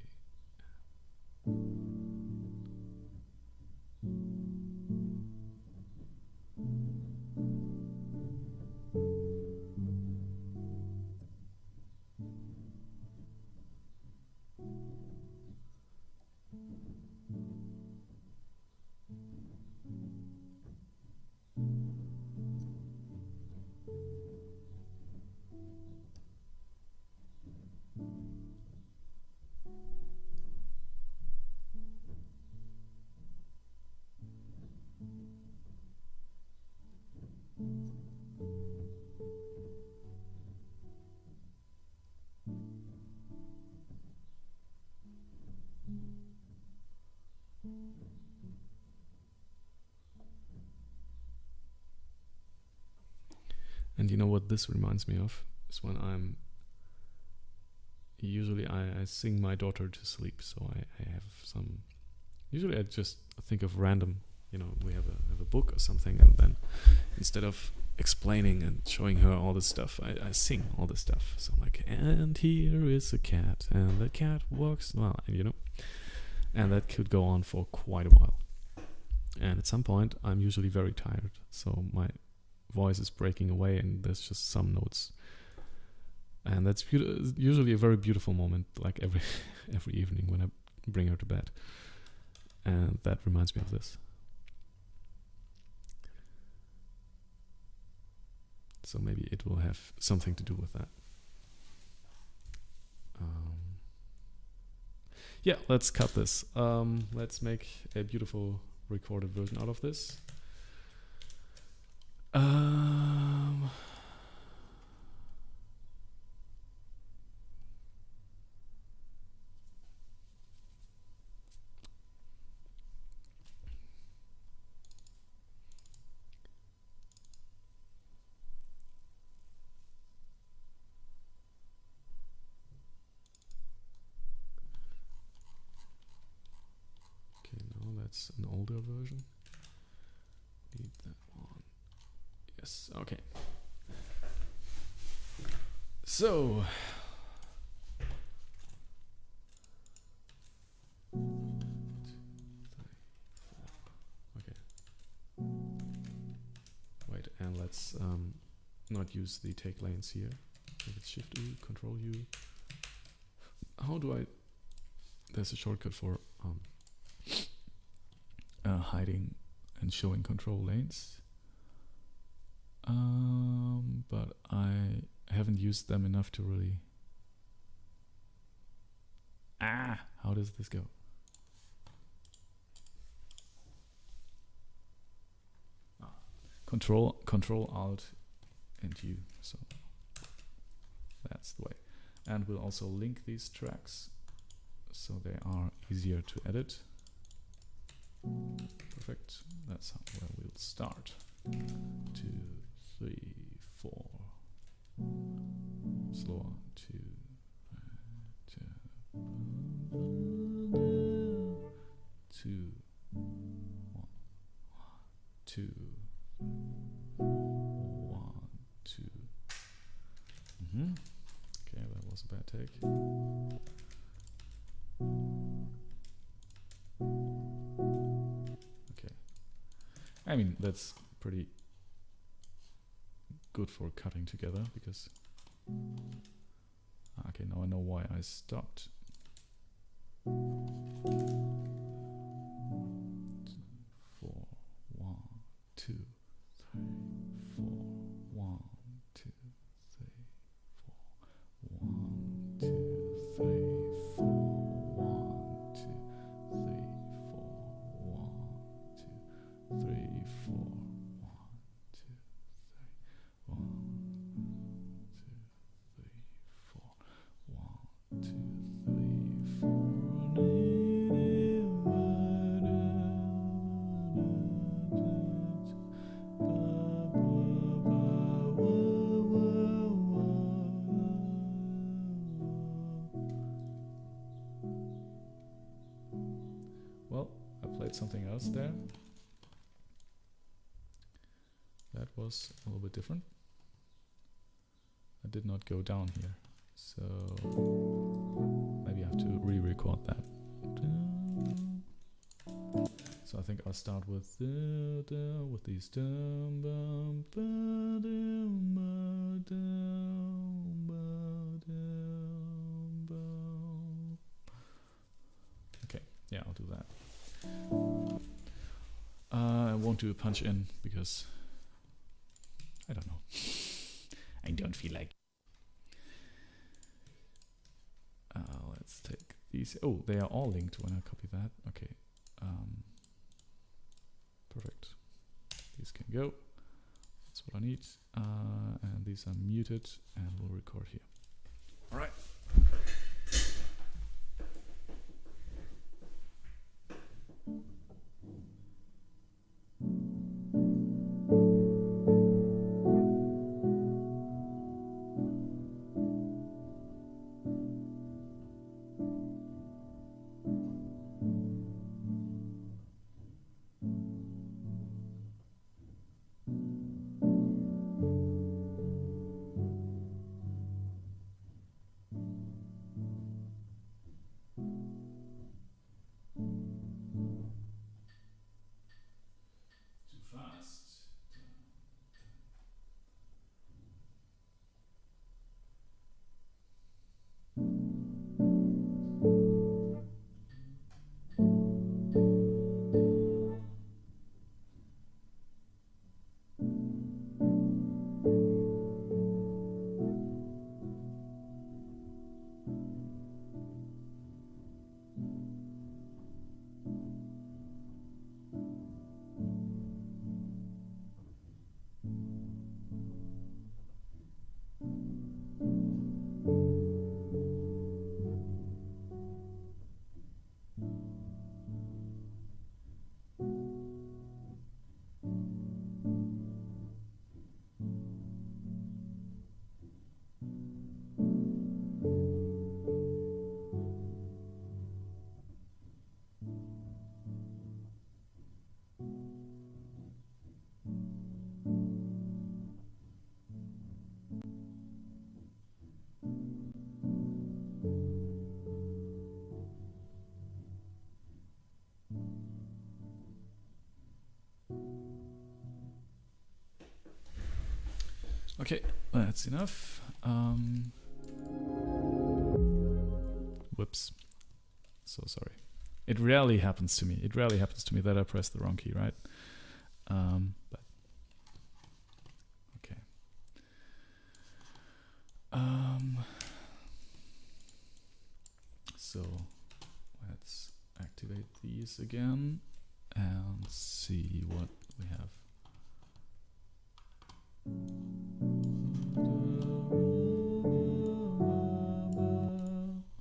And you know what this reminds me of? Is when I sing my daughter to sleep, so I have some, usually I just think of random, we have a book or something, and then instead of explaining and showing her all this stuff, I sing all this stuff. So I'm like, and here is a cat, and the cat walks, and that could go on for quite a while. And at some point, I'm usually very tired, so my voice is breaking away, and there's just some notes. And that's usually a very beautiful moment, like every evening when I bring her to bed. And that reminds me of this. So maybe it will have something to do with that. Yeah, let's cut this. Let's make a beautiful recorded version out of this. That's an older version. Need that one. Yes, okay. So okay. Wait, and let's not use the take lanes here. So it's Shift U, Control U. How do I? There's a shortcut for hiding and showing control lanes, but I haven't used them enough to really. How does this go? Control Alt and U. So that's the way. And we'll also link these tracks so they are easier to edit. Perfect. That's where we'll start. 2, 3, 4. Slower. 2, 2, 1, 2, 1, 2. Okay, that was a bad take. I mean, that's pretty good for cutting together because... Okay, now I know why I stopped. 4, 1, 2, 3, 4, 1, 2, 3, 4, 1, 2, 3, 4, 1, 2, 3, 4, 1, 2, 3, 4, 1, 2, 3, 1, 2, 3, 4, 1, 2, 3, Well, I played something else there. That was a little bit different. I did not go down here. So maybe I have to re-record that. So I think I'll start with these. Okay, yeah, I'll do that. I won't do a punch in because I don't know. I don't feel like. Let's take these. Oh, they are all linked when I copy that. Okay. Perfect. These can go. That's what I need. And these are muted, and we'll record here. All right. Too fast. Okay, that's enough. Whoops. So sorry. It rarely happens to me. It rarely happens to me that I press the wrong key, right? But okay. So let's activate these again and see what we have.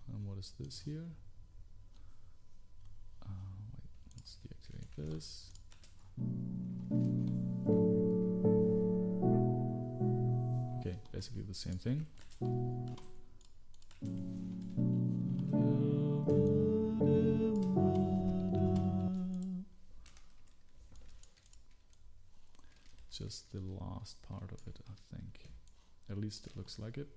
And what is this here? Wait, let's deactivate this. Okay, basically the same thing. Just the last part of it, I think. At least it looks like it.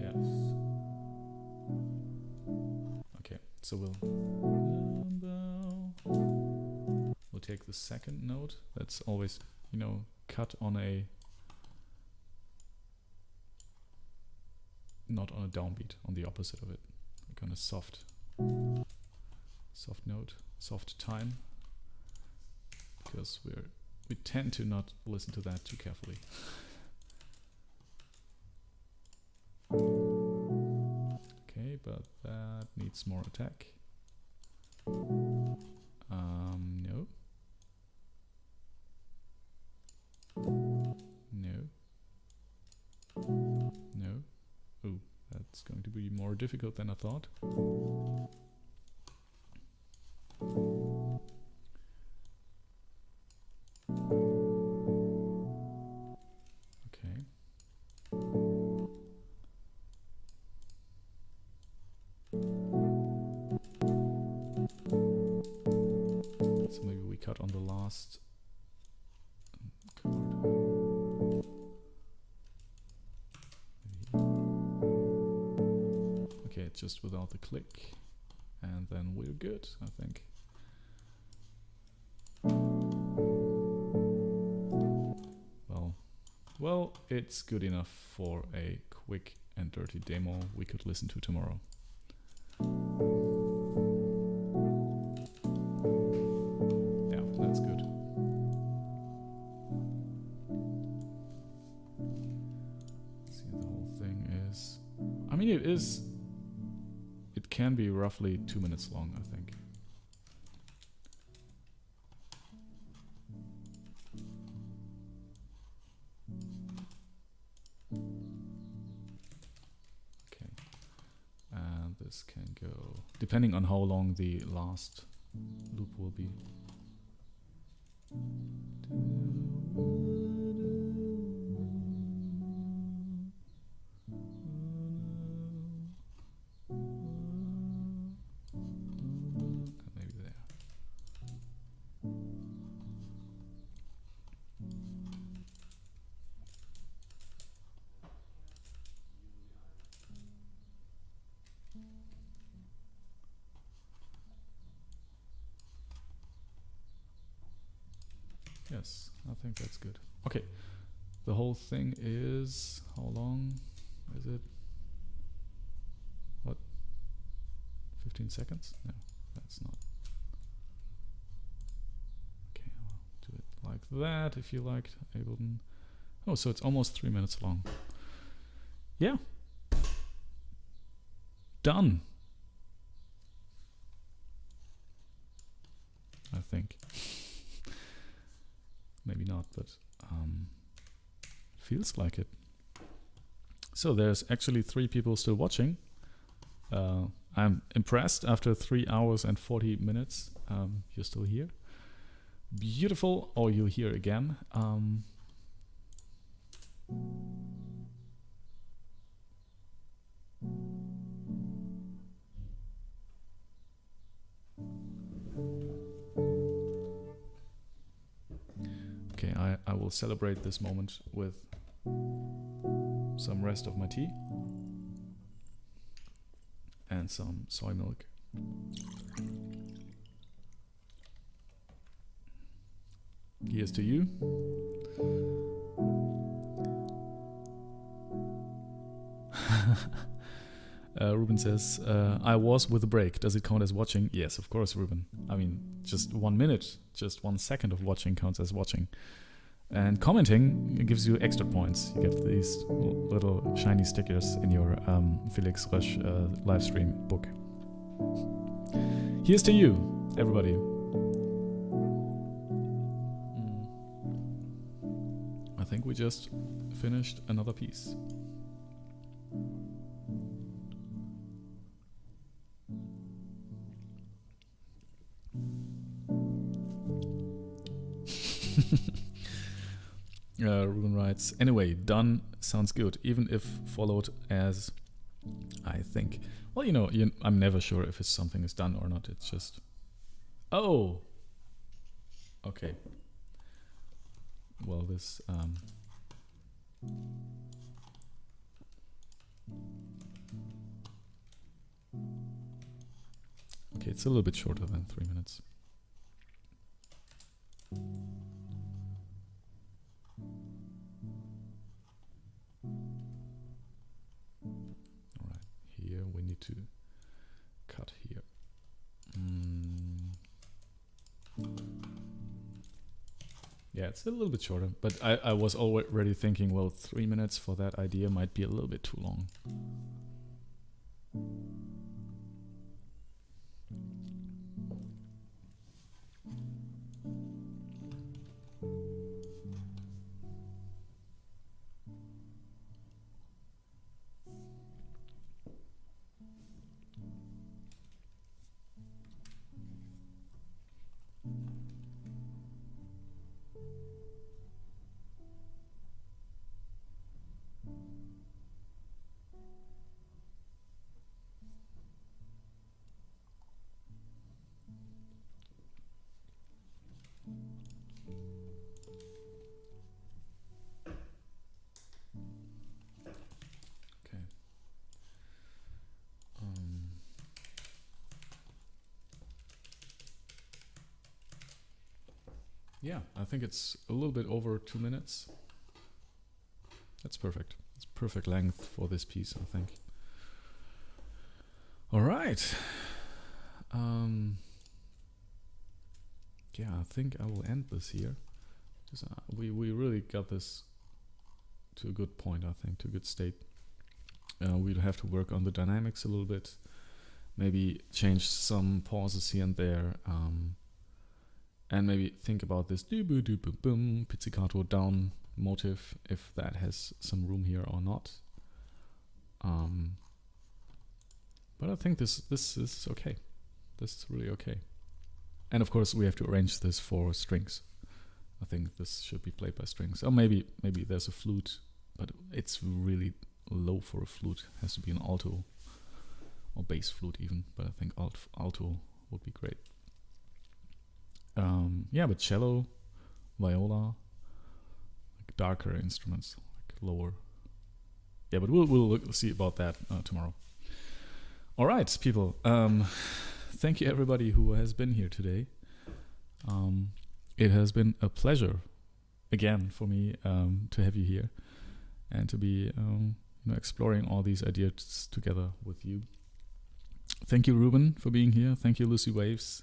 Yes. Okay, so we'll take the second note. That's always, you know, cut on a, not on a downbeat, on the opposite of it, like on a soft note, soft time, because we tend to not listen to that too carefully. Okay, but that needs more attack. No. No. No. Oh, that's going to be more difficult than I thought. Okay. last chord. Okay, just without the click, and then we're good, I think. Well, it's good enough for a quick and dirty demo we could listen to tomorrow. Yeah, that's good. Let's see, the whole thing is... I mean, it can be roughly 2 minutes long, I think. This can go, depending on how long the last loop will be. Maybe there. Yes, I think that's good. Okay, the whole thing is, how long is it? What? 15 seconds? No, that's not. Okay, I'll do it like that if you liked Ableton. Oh, so it's almost 3 minutes long. Yeah. Done. I think. Maybe not, but feels like it. So there's actually 3 people still watching. I'm impressed after 3 hours and 40 minutes. You're still here. Beautiful. Oh, you're here again. Okay, I will celebrate this moment with some rest of my tea and some soy milk. Here's to you. Ruben says, I was with a break. Does it count as watching? Yes, of course, Ruben. I mean, just 1 minute, just 1 second of watching counts as watching. And commenting gives you extra points. You get these little shiny stickers in your Felix Rush live stream book. Here's to you, everybody. I think we just finished another piece. Ruben writes, anyway, done sounds good, even if followed as I think. Well, you know, I'm never sure if something is done or not. It's just... Oh! Okay. Well, this... Okay, it's a little bit shorter than 3 minutes. Alright, here we need to cut here. Yeah, it's a little bit shorter, but I was already thinking, well, 3 minutes for that idea might be a little bit too long. Yeah, I think it's a little bit over 2 minutes. That's perfect. It's perfect length for this piece, I think. All right. Yeah, I think I will end this here. Because we really got this to a good point, I think, to a good state. We'll have to work on the dynamics a little bit. Maybe change some pauses here and there. And maybe think about this pizzicato down motive, if that has some room here or not. But I think this is okay. This is really okay. And of course we have to arrange this for strings. I think this should be played by strings. Or maybe there's a flute, but it's really low for a flute. It has to be an alto or bass flute even, but I think alto would be great. Yeah, but cello, viola, like darker instruments, like lower. Yeah, but we'll see about that tomorrow. All right, people. Thank you everybody who has been here today. It has been a pleasure again for me to have you here and to be exploring all these ideas together with you. Thank you, Ruben, for being here. Thank you, Lucy Waves.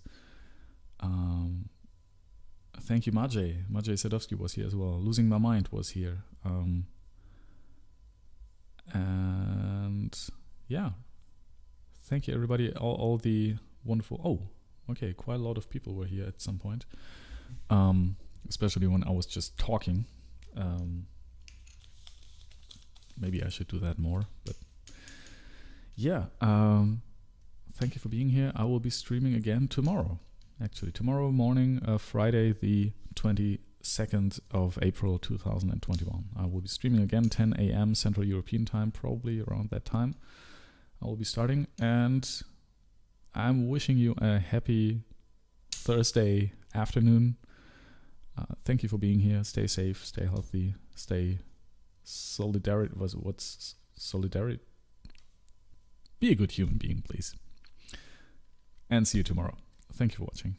Thank you, Maciej. Maciej Sadowski was here as well. Losing My Mind was here. And yeah, thank you, everybody. All the wonderful... Oh, okay, quite a lot of people were here at some point. Especially when I was just talking. Maybe I should do that more, but yeah. Thank you for being here. I will be streaming again tomorrow. Actually, tomorrow morning, Friday, the 22nd of April 2021. I will be streaming again, 10 a.m. Central European time, probably around that time. I will be starting, and I'm wishing you a happy Thursday afternoon. Thank you for being here. Stay safe, stay healthy, stay solidarity. What's solidarity? Be a good human being, please. And see you tomorrow. Thank you for watching.